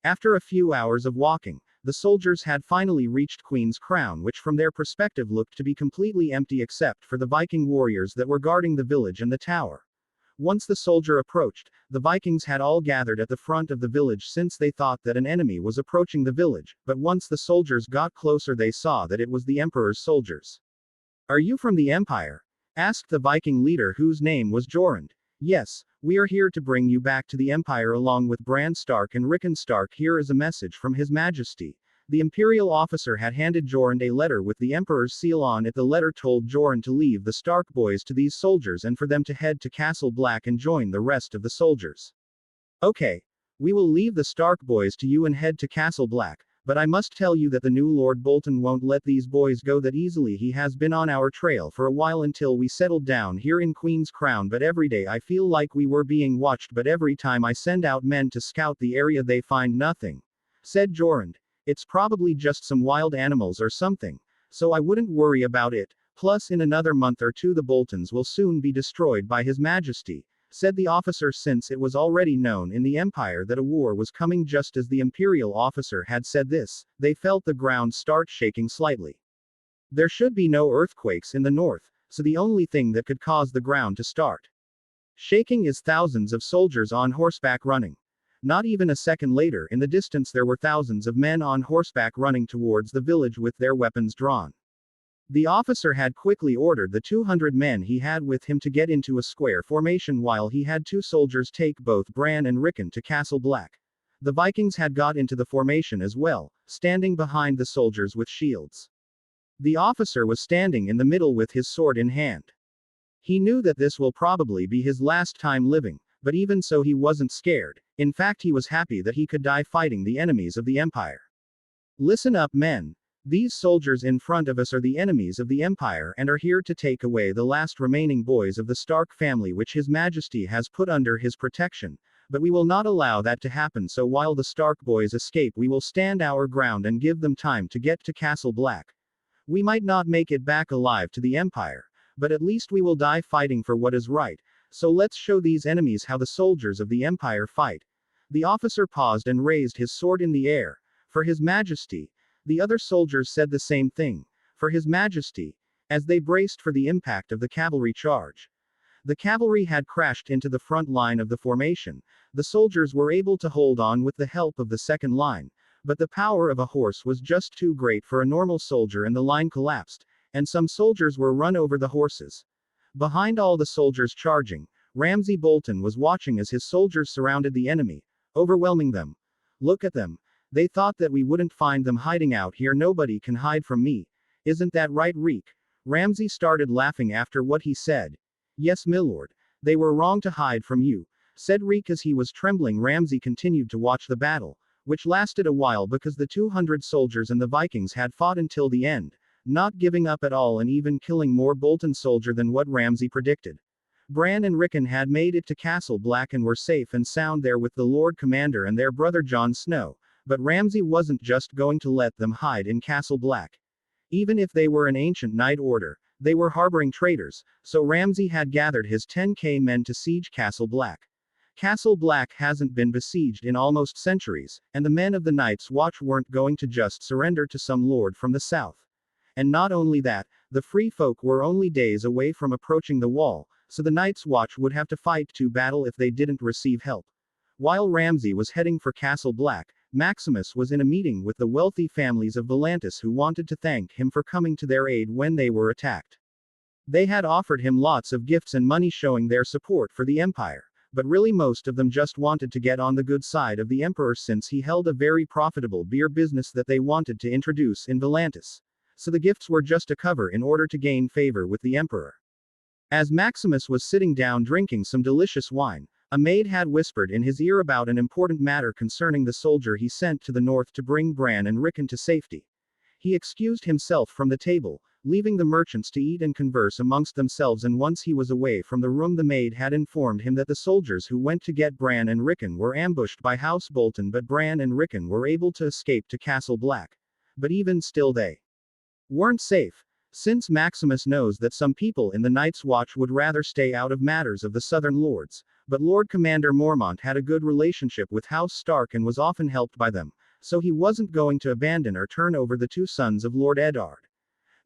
After a few hours of walking, the soldiers had finally reached Queen's Crown, which from their perspective looked to be completely empty except for the Viking warriors that were guarding the village and the tower. Once the soldier approached, the Vikings had all gathered at the front of the village since they thought that an enemy was approaching the village, but once the soldiers got closer they saw that it was the Emperor's soldiers. "Are you from the Empire?" asked the Viking leader, whose name was Jorund. "Yes, we are here to bring you back to the Empire along with Bran Stark and Rickon Stark. Here is a message from His Majesty." The Imperial officer had handed Jorund a letter with the Emperor's seal on it. The letter told Jorund to leave the Stark boys to these soldiers and for them to head to Castle Black and join the rest of the soldiers. "Okay. We will leave the Stark boys to you and head to Castle Black, but I must tell you that the new Lord Bolton won't let these boys go that easily. He has been on our trail for a while until we settled down here in Queen's Crown, but every day I feel like we were being watched, but every time I send out men to scout the area they find nothing," said Jorund. "It's probably just some wild animals or something, so I wouldn't worry about it. Plus in another month or two the Boltons will soon be destroyed by His Majesty," said the officer. Since it was already known in the Empire that a war was coming just as the Imperial officer had said this, they felt the ground start shaking slightly. There should be no earthquakes in the north, so the only thing that could cause the ground to start shaking is thousands of soldiers on horseback running. Not even a second later, in the distance there were thousands of men on horseback running towards the village with their weapons drawn. The officer had quickly ordered the 200 men he had with him to get into a square formation while he had two soldiers take both Bran and Rickon to Castle Black. The Vikings had got into the formation as well, standing behind the soldiers with shields. The officer was standing in the middle with his sword in hand. He knew that this will probably be his last time living, but even so he wasn't scared. In fact, he was happy that he could die fighting the enemies of the Empire. "Listen up, men. These soldiers in front of us are the enemies of the Empire and are here to take away the last remaining boys of the Stark family which His Majesty has put under his protection, but we will not allow that to happen, so while the Stark boys escape we will stand our ground and give them time to get to Castle Black. We might not make it back alive to the Empire, but at least we will die fighting for what is right, so let's show these enemies how the soldiers of the Empire fight." The officer paused and raised his sword in the air. "For His Majesty." The other soldiers said the same thing. "For His Majesty," as they braced for the impact of the cavalry charge. The cavalry had crashed into the front line of the formation. The soldiers were able to hold on with the help of the second line, but the power of a horse was just too great for a normal soldier and the line collapsed, and some soldiers were run over the horses. Behind all the soldiers charging, Ramsay Bolton was watching as his soldiers surrounded the enemy, overwhelming them. Look at them. They thought that we wouldn't find them hiding out here. Nobody can hide from me. Isn't that right, Reek? Ramsay started laughing after what he said. Yes, milord. They were wrong to hide from you, said Reek as he was trembling. Ramsay continued to watch the battle, which lasted a while because the 200 soldiers and the Vikings had fought until the end, not giving up at all and even killing more Bolton soldier than what Ramsay predicted. Bran and Rickon had made it to Castle Black and were safe and sound there with the Lord Commander and their brother Jon Snow, but Ramsay wasn't just going to let them hide in Castle Black. Even if they were an ancient Night Order, they were harboring traitors, so Ramsay had gathered his 10,000 men to siege Castle Black. Castle Black hasn't been besieged in almost centuries, and the men of the Night's Watch weren't going to just surrender to some lord from the south. And not only that, the free folk were only days away from approaching the wall, so the Night's Watch would have to fight to battle if they didn't receive help. While Ramsay was heading for Castle Black, Maximus was in a meeting with the wealthy families of Volantis who wanted to thank him for coming to their aid when they were attacked. They had offered him lots of gifts and money showing their support for the Empire, but really most of them just wanted to get on the good side of the Emperor since he held a very profitable beer business that they wanted to introduce in Volantis. So the gifts were just a cover in order to gain favor with the Emperor. As Maximus was sitting down drinking some delicious wine, a maid had whispered in his ear about an important matter concerning the soldier he sent to the north to bring Bran and Rickon to safety. He excused himself from the table, leaving the merchants to eat and converse amongst themselves, and once he was away from the room the maid had informed him that the soldiers who went to get Bran and Rickon were ambushed by House Bolton, but Bran and Rickon were able to escape to Castle Black. But even still they weren't safe, since Maximus knows that some people in the Night's Watch would rather stay out of matters of the Southern Lords, but Lord Commander Mormont had a good relationship with House Stark and was often helped by them, so he wasn't going to abandon or turn over the two sons of Lord Eddard.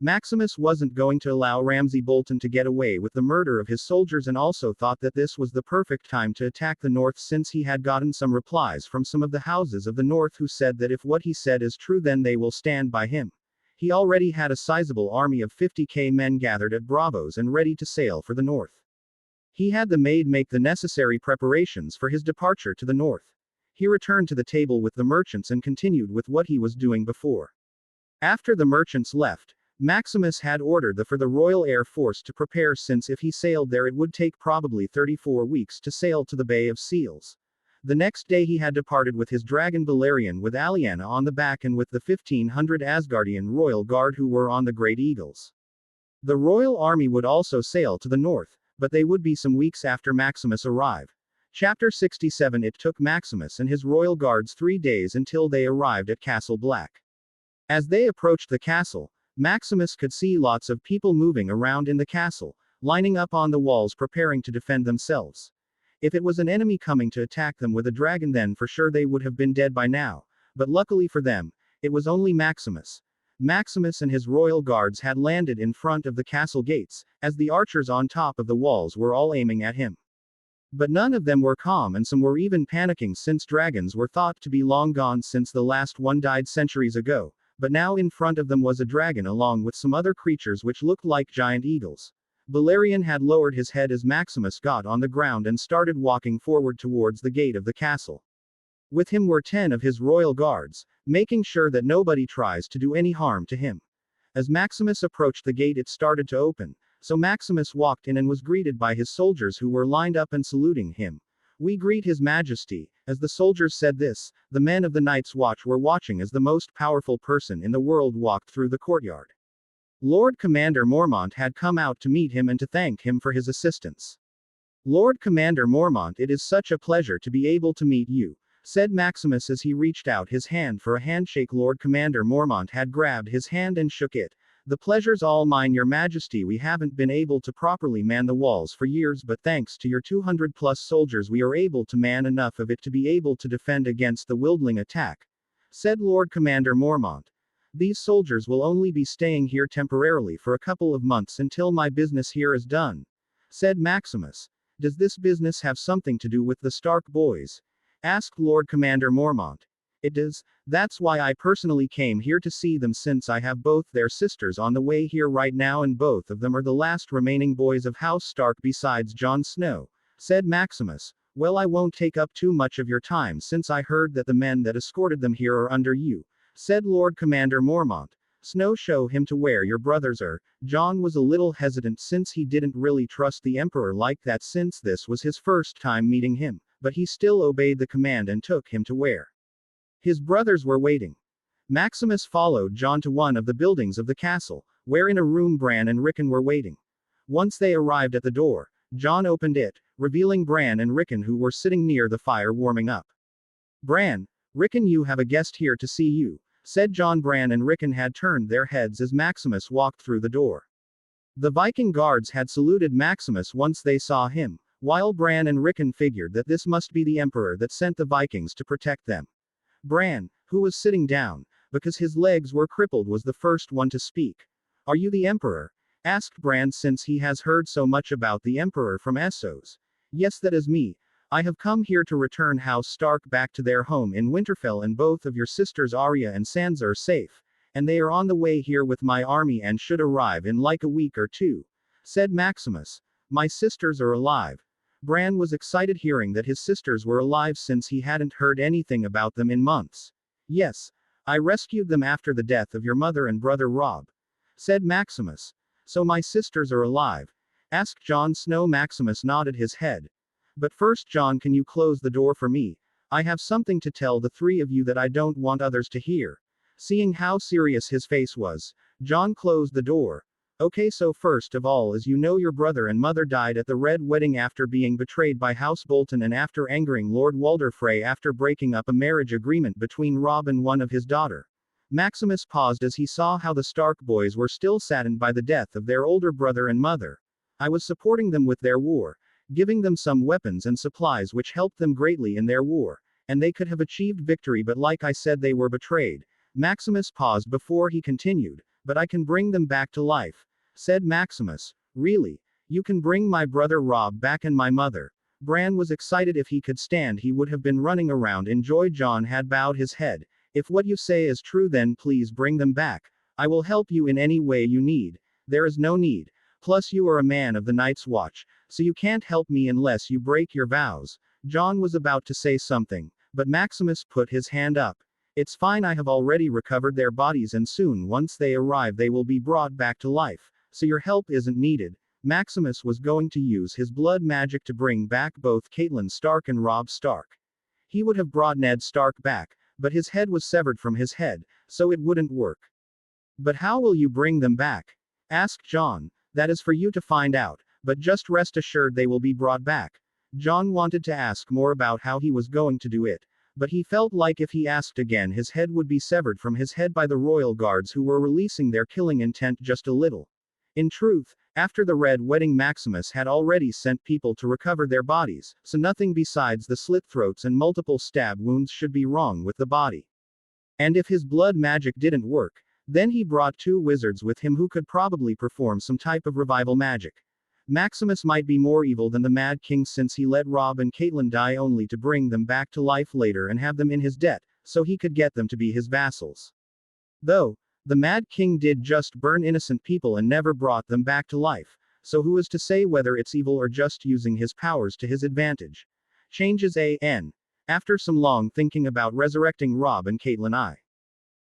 Maximus wasn't going to allow Ramsay Bolton to get away with the murder of his soldiers, and also thought that this was the perfect time to attack the north since he had gotten some replies from some of the houses of the north who said that if what he said is true then they will stand by him. He already had a sizable army of 50,000 men gathered at Bravos and ready to sail for the north. He had the maid make the necessary preparations for his departure to the north. He returned to the table with the merchants and continued with what he was doing before. After the merchants left, Maximus had ordered for the Royal Air Force to prepare, since if he sailed there it would take probably 34 weeks to sail to the Bay of Seals. The next day he had departed with his dragon Balerion with Aliana on the back and with the 1,500 Asgardian Royal Guard who were on the Great Eagles. The Royal Army would also sail to the north, but they would be some weeks after Maximus arrived. Chapter 67. It took Maximus and his Royal Guards 3 days until they arrived at Castle Black. As they approached the castle, Maximus could see lots of people moving around in the castle, lining up on the walls preparing to defend themselves. If it was an enemy coming to attack them with a dragon, then for sure they would have been dead by now, but luckily for them, it was only Maximus. Maximus and his royal guards had landed in front of the castle gates, as the archers on top of the walls were all aiming at him. But none of them were calm, and some were even panicking, since dragons were thought to be long gone since the last one died centuries ago, but now in front of them was a dragon along with some other creatures which looked like giant eagles. Balerion had lowered his head as Maximus got on the ground and started walking forward towards the gate of the castle. With him were 10 of his royal guards, making sure that nobody tries to do any harm to him. As Maximus approached the gate, it started to open, so Maximus walked in and was greeted by his soldiers who were lined up and saluting him. "We greet His Majesty." As the soldiers said this, the men of the Night's Watch were watching as the most powerful person in the world walked through the courtyard. Lord Commander Mormont had come out to meet him and to thank him for his assistance. "Lord Commander Mormont, it is such a pleasure to be able to meet you," said Maximus as he reached out his hand for a handshake. Lord Commander Mormont had grabbed his hand and shook it. "The pleasure's all mine, Your Majesty. We haven't been able to properly man the walls for years, but thanks to your 200+ soldiers we are able to man enough of it to be able to defend against the wildling attack," said Lord Commander Mormont. "These soldiers will only be staying here temporarily for a couple of months until my business here is done," said Maximus. Does this business have something to do with the Stark boys? Asked Lord Commander Mormont. It does. That's why I personally came here to see them, since I have both their sisters on the way here right now, and both of them are the last remaining boys of House Stark besides Jon Snow, said Maximus. Well, I won't take up too much of your time, since I heard that the men that escorted them here are under you, said Lord Commander Mormont. Snow, show him to where your brothers are. Jon was a little hesitant, since he didn't really trust the Emperor like that, since this was his first time meeting him, but he still obeyed the command and took him to where his brothers were waiting. Maximus followed Jon to one of the buildings of the castle, where in a room Bran and Rickon were waiting. Once they arrived at the door, Jon opened it, revealing Bran and Rickon, who were sitting near the fire warming up. Bran, Rickon, you have a guest here to see you, said Jon. Bran and Rickon had turned their heads as Maximus walked through the door. The Viking guards had saluted Maximus once they saw him, while Bran and Rickon figured that this must be the Emperor that sent the Vikings to protect them. Bran, who was sitting down, because his legs were crippled, was the first one to speak. Are you the Emperor? Asked Bran, since he has heard so much about the Emperor from Essos. Yes, that is me. I have come here to return House Stark back to their home in Winterfell, and both of your sisters Arya and Sansa are safe, and they are on the way here with my army and should arrive in like a week or two, said Maximus. My sisters are alive. Bran was excited hearing that his sisters were alive, since he hadn't heard anything about them in months. Yes, I rescued them after the death of your mother and brother Robb, said Maximus. So my sisters are alive? Asked Jon Snow. Maximus nodded his head. But first, Jon, can you close the door for me? I have something to tell the three of you that I don't want others to hear. Seeing how serious his face was, Jon closed the door. Okay, so first of all, as you know, your brother and mother died at the Red Wedding after being betrayed by House Bolton and after angering Lord Walder Frey after breaking up a marriage agreement between Robb and one of his daughter. Maximus paused as he saw how the Stark boys were still saddened by the death of their older brother and mother. I was supporting them with their war, giving them some weapons and supplies which helped them greatly in their war, and they could have achieved victory, but like I said, they were betrayed. Maximus paused before he continued. But I can bring them back to life, said Maximus. Really? You can bring my brother Robb back and my mother? Bran was excited. If he could stand, he would have been running around in joy. Jon had bowed his head. If what you say is true, then please bring them back. I will help you in any way you need. There is no need. Plus, you are a man of the Night's Watch, so you can't help me unless you break your vows. Jon was about to say something, but Maximus put his hand up. It's fine, I have already recovered their bodies, and soon once they arrive they will be brought back to life, so your help isn't needed. Maximus was going to use his blood magic to bring back both Catelyn Stark and Robb Stark. He would have brought Ned Stark back, but his head was severed from his head, so it wouldn't work. But how will you bring them back? Asked Jon. That is for you to find out, but just rest assured they will be brought back. Jon wanted to ask more about how he was going to do it, but he felt like if he asked again his head would be severed from his head by the royal guards, who were releasing their killing intent just a little. In truth, after the Red Wedding, Maximus had already sent people to recover their bodies, so nothing besides the slit throats and multiple stab wounds should be wrong with the body. And if his blood magic didn't work, then he brought 2 wizards with him who could probably perform some type of revival magic. Maximus might be more evil than the Mad King, since he let Robb and Catelyn die only to bring them back to life later and have them in his debt, so he could get them to be his vassals. Though, the Mad King did just burn innocent people and never brought them back to life, so who is to say whether it's evil or just using his powers to his advantage? Changes A.N. After some long thinking about resurrecting Robb and Catelyn, I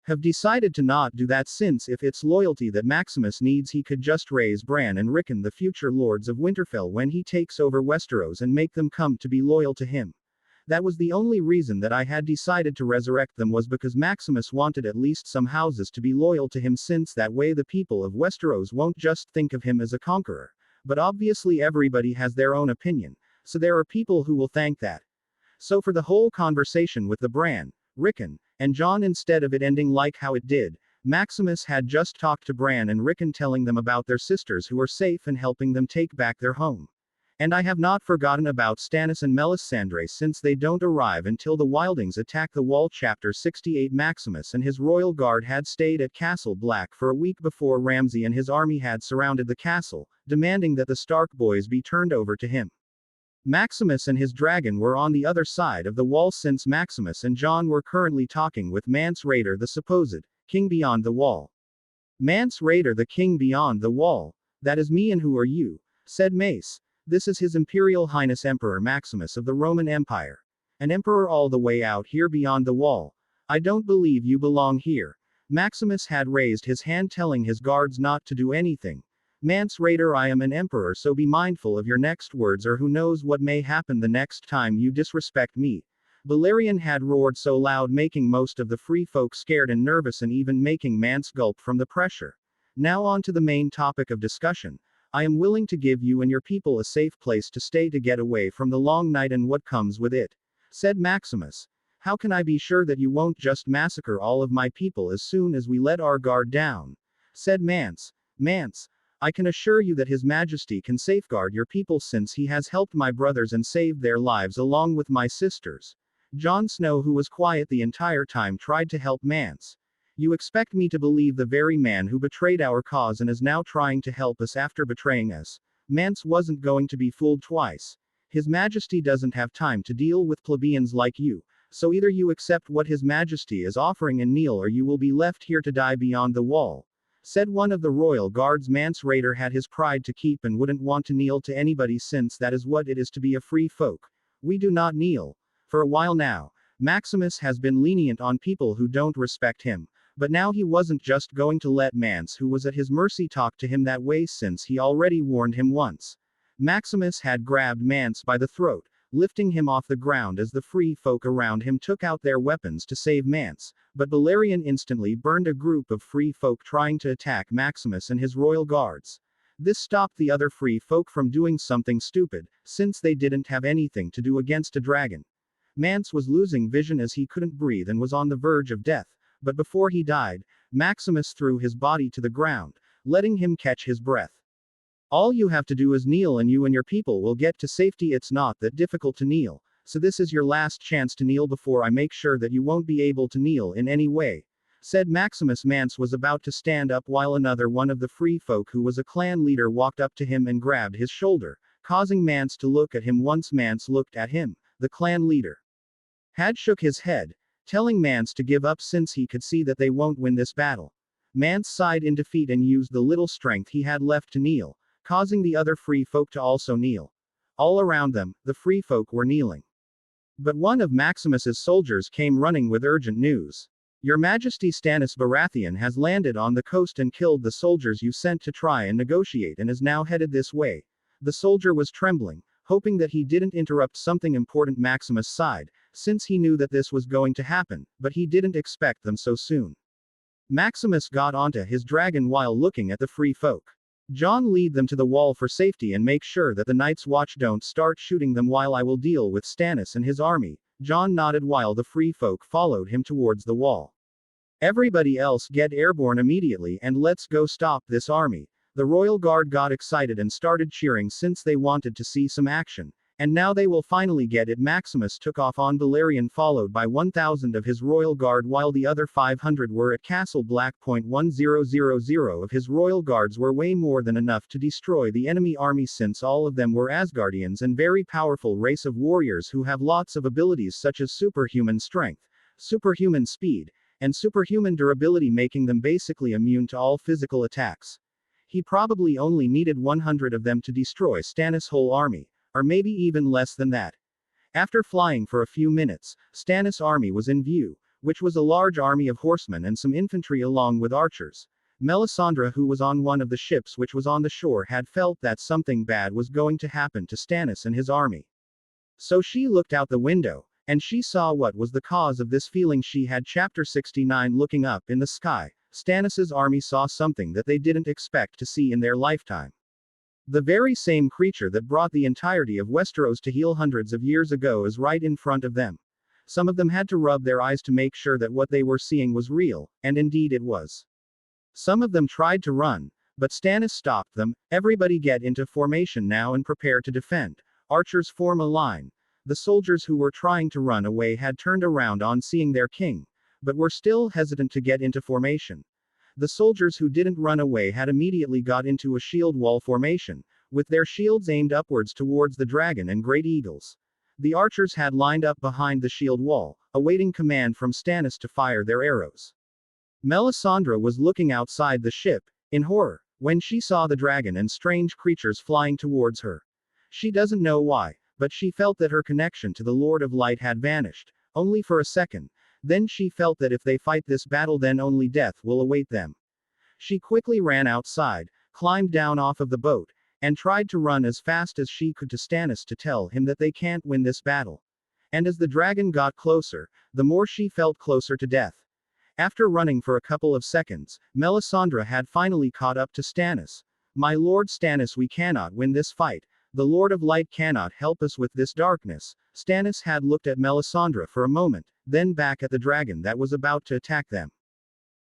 have decided to not do that, since if it's loyalty that Maximus needs, he could just raise Bran and Rickon, the future lords of Winterfell, when he takes over Westeros, and make them come to be loyal to him. That was the only reason that I had decided to resurrect them, was because Maximus wanted at least some houses to be loyal to him, since that way the people of Westeros won't just think of him as a conqueror. But obviously everybody has their own opinion, so there are people who will think that. So for the whole conversation with the Bran, Rickon, and Jon, instead of it ending like how it did, Maximus had just talked to Bran and Rickon, telling them about their sisters who are safe and helping them take back their home. And I have not forgotten about Stannis and Melisandre, since they don't arrive until the Wildings attack the Wall. Chapter 68. Maximus and his royal guard had stayed at Castle Black for a week before Ramsay and his army had surrounded the castle, demanding that the Stark boys be turned over to him. Maximus and his dragon were on the other side of the wall since Maximus and Jon were currently talking with Mance Rayder, the supposed king beyond the wall. Mance Rayder, the king beyond the wall? That is me, and who are you? Said Mace. This is His Imperial Highness Emperor Maximus of the Roman Empire. An emperor all the way out here beyond the wall. I don't believe you belong here. Maximus had raised his hand, telling his guards not to do anything. Mance Rayder, I am an emperor, so be mindful of your next words, or who knows what may happen the next time you disrespect me. Balerion had roared so loud, making most of the free folk scared and nervous, and even making Mance gulp from the pressure. Now on to the main topic of discussion. I am willing to give you and your people a safe place to stay to get away from the long night and what comes with it, said Maximus. How can I be sure that you won't just massacre all of my people as soon as we let our guard down? Said Mance. Mance, I can assure you that His Majesty can safeguard your people, since he has helped my brothers and saved their lives along with my sisters. Jon Snow, who was quiet the entire time, tried to help Mance. You expect me to believe the very man who betrayed our cause and is now trying to help us after betraying us? Mance wasn't going to be fooled twice. His Majesty doesn't have time to deal with plebeians like you, so either you accept what His Majesty is offering and kneel, or you will be left here to die beyond the wall, said one of the royal guards. Mance Rayder had his pride to keep and wouldn't want to kneel to anybody, since that is what it is to be a free folk. We do not kneel. For a while now, Maximus has been lenient on people who don't respect him, but now he wasn't just going to let Mance, who was at his mercy, talk to him that way, since he already warned him once. Maximus had grabbed Mance by the throat, lifting him off the ground as the free folk around him took out their weapons to save Mance, but Balerion instantly burned a group of free folk trying to attack Maximus and his royal guards. This stopped the other free folk from doing something stupid, since they didn't have anything to do against a dragon. Mance was losing vision as he couldn't breathe and was on the verge of death, but before he died, Maximus threw his body to the ground, letting him catch his breath. All you have to do is kneel and you and your people will get to safety. It's not that difficult to kneel, so this is your last chance to kneel before I make sure that you won't be able to kneel in any way, said Maximus. Mance was about to stand up while another one of the free folk, who was a clan leader, walked up to him and grabbed his shoulder, causing Mance to look at him. Once Mance looked at him, the clan leader had shook his head, telling Mance to give up since he could see that they won't win this battle. Mance sighed in defeat and used the little strength he had left to kneel, causing the other free folk to also kneel. All around them, the free folk were kneeling. But one of Maximus's soldiers came running with urgent news. Your Majesty, Stannis Baratheon has landed on the coast and killed the soldiers you sent to try and negotiate, and is now headed this way. The soldier was trembling, hoping that he didn't interrupt something important. Maximus sighed, since he knew that this was going to happen, but he didn't expect them so soon. Maximus got onto his dragon while looking at the free folk. Jon, lead them to the wall for safety and make sure that the Night's Watch don't start shooting them while I will deal with Stannis and his army. Jon nodded while the free folk followed him towards the wall. Everybody else get airborne immediately and let's go stop this army. The royal guard got excited and started cheering since they wanted to see some action. And now they will finally get it. Maximus took off on Balerion, followed by 1,000 of his royal guard, while the other 500 were at Castle Black. 1000 of his royal guards were way more than enough to destroy the enemy army, since all of them were Asgardians and very powerful race of warriors who have lots of abilities such as superhuman strength, superhuman speed, and superhuman durability, making them basically immune to all physical attacks. He probably only needed 100 of them to destroy Stannis' whole army, or maybe even less than that. After flying for a few minutes, Stannis' army was in view, which was a large army of horsemen and some infantry along with archers. Melisandre, who was on one of the ships which was on the shore, had felt that something bad was going to happen to Stannis and his army. So she looked out the window, and she saw what was the cause of this feeling she had. Chapter 69. Looking up in the sky, Stannis' army saw something that they didn't expect to see in their lifetime. The very same creature that brought the entirety of Westeros to heel hundreds of years ago is right in front of them. Some of them had to rub their eyes to make sure that what they were seeing was real, and indeed it was. Some of them tried to run, but Stannis stopped them. Everybody get into formation now and prepare to defend. Archers, form a line. The soldiers who were trying to run away had turned around on seeing their king, but were still hesitant to get into formation. The soldiers who didn't run away had immediately got into a shield wall formation, with their shields aimed upwards towards the dragon and great eagles. The archers had lined up behind the shield wall, awaiting command from Stannis to fire their arrows. Melisandre was looking outside the ship, in horror, when she saw the dragon and strange creatures flying towards her. She doesn't know why, but she felt that her connection to the Lord of Light had vanished, only for a second. Then she felt that if they fight this battle, then only death will await them. She quickly ran outside, climbed down off of the boat, and tried to run as fast as she could to Stannis to tell him that they can't win this battle. And as the dragon got closer, the more she felt closer to death. After running for a couple of seconds, Melisandre had finally caught up to Stannis. "My lord Stannis, we cannot win this fight. The Lord of Light cannot help us with this darkness." Stannis had looked at Melisandre for a moment, then back at the dragon that was about to attack them.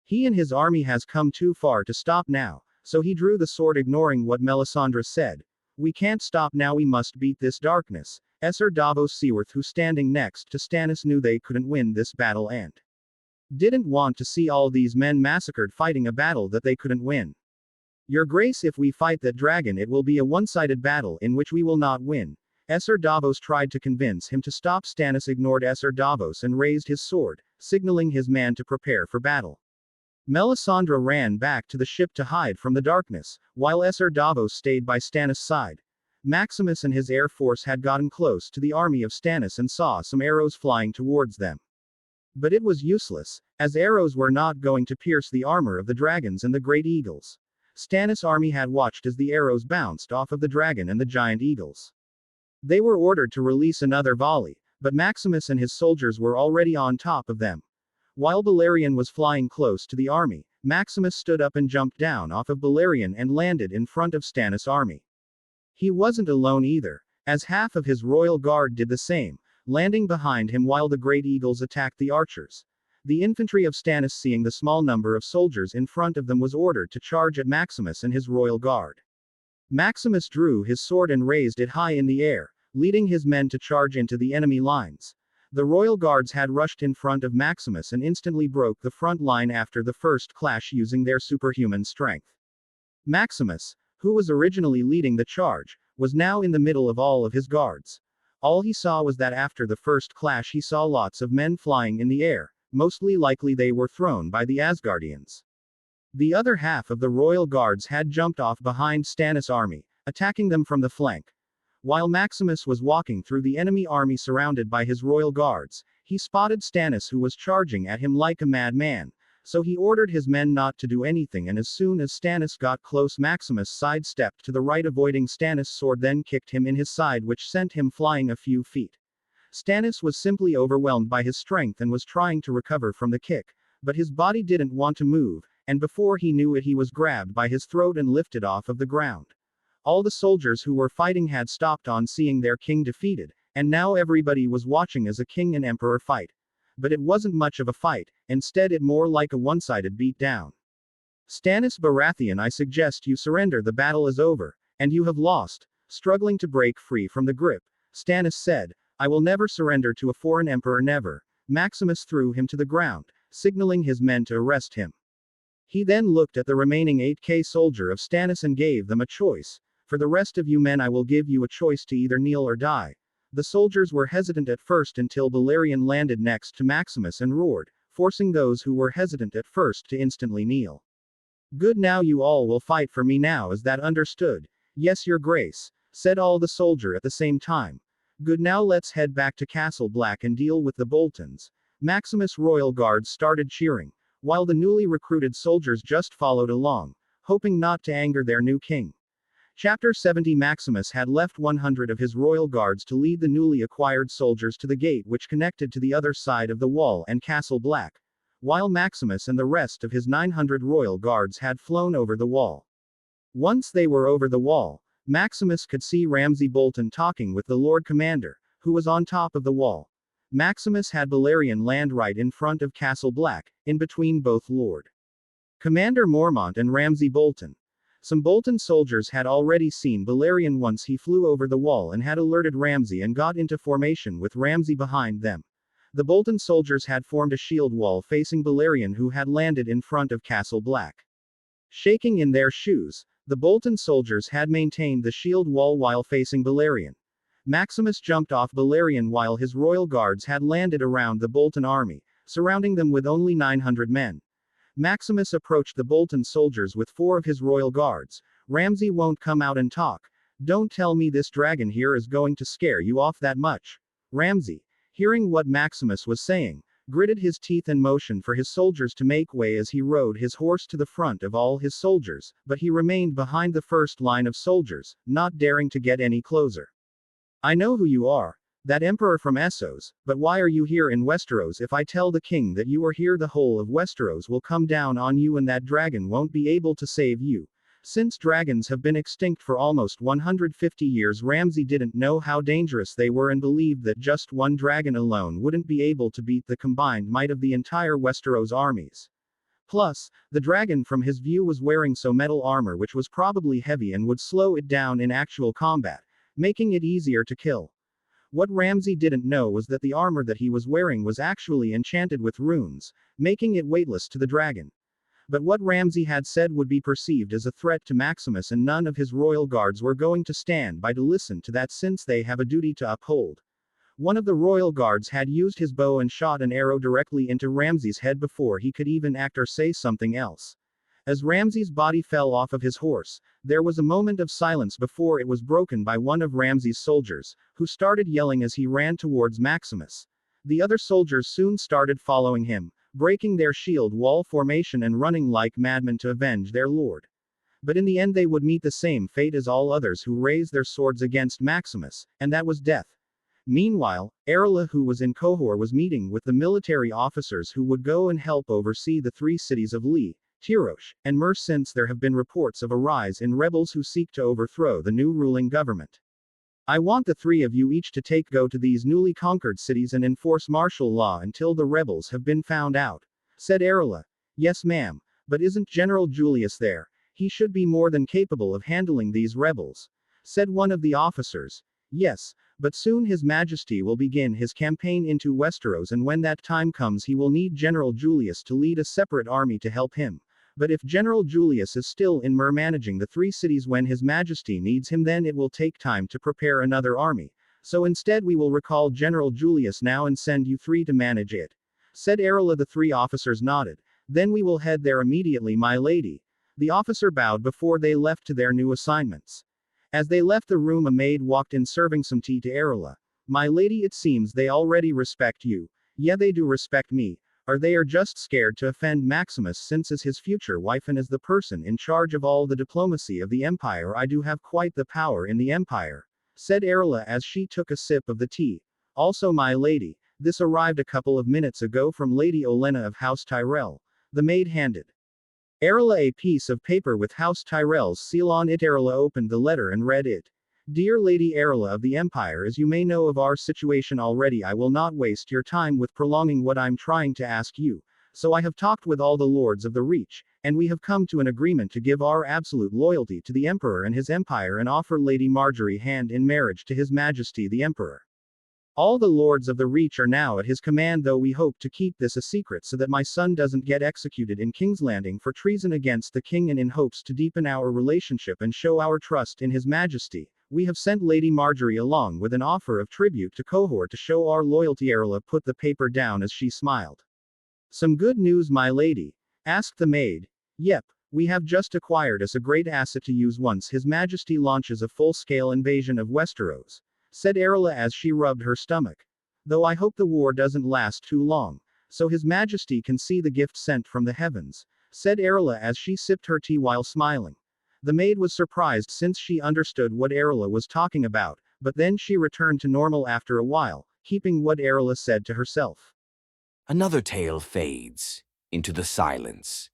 He and his army has come too far to stop now, so he drew the sword, ignoring what Melisandre said. "We can't stop now, we must beat this darkness." Ser Davos Seaworth, who standing next to Stannis, knew they couldn't win this battle and didn't want to see all these men massacred fighting a battle that they couldn't win. "Your Grace, if we fight that dragon, it will be a one-sided battle in which we will not win." Ser Davos tried to convince him to stop. Stannis ignored Ser Davos and raised his sword, signaling his man to prepare for battle. Melisandre ran back to the ship to hide from the darkness, while Ser Davos stayed by Stannis' side. Maximus and his air force had gotten close to the army of Stannis and saw some arrows flying towards them. But it was useless, as arrows were not going to pierce the armor of the dragons and the great eagles. Stannis' army had watched as the arrows bounced off of the dragon and the giant eagles. They were ordered to release another volley, but Maximus and his soldiers were already on top of them. While Balerion was flying close to the army, Maximus stood up and jumped down off of Balerion and landed in front of Stannis' army. He wasn't alone either, as half of his royal guard did the same, landing behind him while the great eagles attacked the archers. The infantry of Stannis, seeing the small number of soldiers in front of them, was ordered to charge at Maximus and his royal guard. Maximus drew his sword and raised it high in the air, leading his men to charge into the enemy lines. The royal guards had rushed in front of Maximus and instantly broke the front line after the first clash using their superhuman strength. Maximus, who was originally leading the charge, was now in the middle of all of his guards. All he saw was that after the first clash he saw lots of men flying in the air, mostly likely they were thrown by the Asgardians. The other half of the royal guards had jumped off behind Stannis' army, attacking them from the flank. While Maximus was walking through the enemy army surrounded by his royal guards, he spotted Stannis, who was charging at him like a madman, so he ordered his men not to do anything, and as soon as Stannis got close, Maximus sidestepped to the right, avoiding Stannis' sword, then kicked him in his side, which sent him flying a few feet. Stannis was simply overwhelmed by his strength and was trying to recover from the kick, but his body didn't want to move, and before he knew it he was grabbed by his throat and lifted off of the ground. All the soldiers who were fighting had stopped on seeing their king defeated, and now everybody was watching as a king and emperor fight. But it wasn't much of a fight, instead it more like a one-sided beatdown. "Stannis Baratheon, I suggest you surrender. The battle is over, and you have lost." Struggling to break free from the grip, Stannis said, "I will never surrender to a foreign emperor, never." Maximus threw him to the ground, signaling his men to arrest him. He then looked at the remaining 8K soldier of Stannis and gave them a choice. "For the rest of you men, I will give you a choice to either kneel or die." The soldiers were hesitant at first until Balerion landed next to Maximus and roared, forcing those who were hesitant at first to instantly kneel. "Good, now you all will fight for me now, is that understood?" "Yes, your grace," said all the soldier at the same time. "Good, now let's head back to Castle Black and deal with the Boltons." Maximus' royal guards started cheering, while the newly recruited soldiers just followed along, hoping not to anger their new king. Chapter 70. Maximus had left 100 of his royal guards to lead the newly acquired soldiers to the gate which connected to the other side of the wall and Castle Black, while Maximus and the rest of his 900 royal guards had flown over the wall. Once they were over the wall, Maximus could see Ramsay Bolton talking with the Lord Commander, who was on top of the wall. Maximus had Balerion land right in front of Castle Black, in between both Lord Commander Mormont and Ramsay Bolton. Some Bolton soldiers had already seen Balerion once he flew over the wall and had alerted Ramsay and got into formation with Ramsay behind them. The Bolton soldiers had formed a shield wall facing Balerion, who had landed in front of Castle Black. Shaking in their shoes, the Bolton soldiers had maintained the shield wall while facing Balerion. Maximus jumped off Balerion while his royal guards had landed around the Bolton army, surrounding them with only 900 men. Maximus approached the Bolton soldiers with 4 of his royal guards. Ramsay won't come out and talk. Don't tell me this dragon here is going to scare you off that much. Ramsay, hearing what Maximus was saying, gritted his teeth and motioned for his soldiers to make way as he rode his horse to the front of all his soldiers, but he remained behind the first line of soldiers, not daring to get any closer. I know who you are, that emperor from Essos, but why are you here in Westeros? If I tell the king that you are here, the whole of Westeros will come down on you and that dragon won't be able to save you. Since dragons have been extinct for almost 150 years, Ramsay didn't know how dangerous they were and believed that just one dragon alone wouldn't be able to beat the combined might of the entire Westeros armies. Plus, the dragon from his view was wearing so metal armor which was probably heavy and would slow it down in actual combat, making it easier to kill. What Ramsay didn't know was that the armor that he was wearing was actually enchanted with runes, making it weightless to the dragon. But what Ramsay had said would be perceived as a threat to Maximus, and none of his royal guards were going to stand by to listen to that, since they have a duty to uphold. One of the royal guards had used his bow and shot an arrow directly into Ramsay's head before he could even act or say something else. As Ramsay's body fell off of his horse, there was a moment of silence before it was broken by one of Ramsay's soldiers, who started yelling as he ran towards Maximus. The other soldiers soon started following him, breaking their shield wall formation and running like madmen to avenge their lord. But in the end they would meet the same fate as all others who raised their swords against Maximus, and that was death. Meanwhile, Erla, who was in Cohor, was meeting with the military officers who would go and help oversee the 3 cities of Lee, Tirosh, and Mer, since there have been reports of a rise in rebels who seek to overthrow the new ruling government. I want the 3 of you each to go to these newly conquered cities and enforce martial law until the rebels have been found out, said Erla. Yes, ma'am, but isn't General Julius there? He should be more than capable of handling these rebels, said one of the officers. Yes, but soon His Majesty will begin his campaign into Westeros, and when that time comes he will need General Julius to lead a separate army to help him. But if General Julius is still in Mer managing the 3 cities when His Majesty needs him, then it will take time to prepare another army. So instead we will recall General Julius now and send you 3 to manage it, said Erla. The 3 officers nodded. Then we will head there immediately, my lady. The officer bowed before they left to their new assignments. As they left the room, a maid walked in serving some tea to Erla. My lady, it seems they already respect you. Yeah, they do respect me. Or they are just scared to offend Maximus, since as his future wife and as the person in charge of all the diplomacy of the Empire I do have quite the power in the Empire, said Erla as she took a sip of the tea. Also, my lady, this arrived a couple of minutes ago from Lady Olenna of House Tyrell. The maid handed Erla a piece of paper with House Tyrell's seal on it. Erla opened the letter and read it. Dear Lady Erla of the Empire, as you may know of our situation already, I will not waste your time with prolonging what I'm trying to ask you. So I have talked with all the lords of the Reach, and we have come to an agreement to give our absolute loyalty to the Emperor and his empire and offer Lady Marjorie hand in marriage to His Majesty the Emperor. All the lords of the Reach are now at his command, though we hope to keep this a secret so that my son doesn't get executed in King's Landing for treason against the king, and in hopes to deepen our relationship and show our trust in His Majesty. We have sent Lady Marjorie along with an offer of tribute to Cohor to show our loyalty. Erla put the paper down as she smiled. Some good news, my lady? Asked the maid. Yep, we have just acquired us a great asset to use once His Majesty launches a full-scale invasion of Westeros, said Erla as she rubbed her stomach. Though I hope the war doesn't last too long, so His Majesty can see the gift sent from the heavens, said Erla as she sipped her tea while smiling. The maid was surprised since she understood what Erla was talking about, but then she returned to normal after a while, keeping what Erla said to herself. Another tale fades into the silence.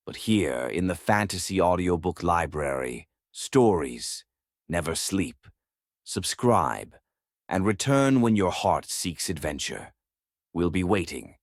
But here, in the Fantasy Audiobook Library, stories never sleep. Subscribe, and return when your heart seeks adventure. We'll be waiting.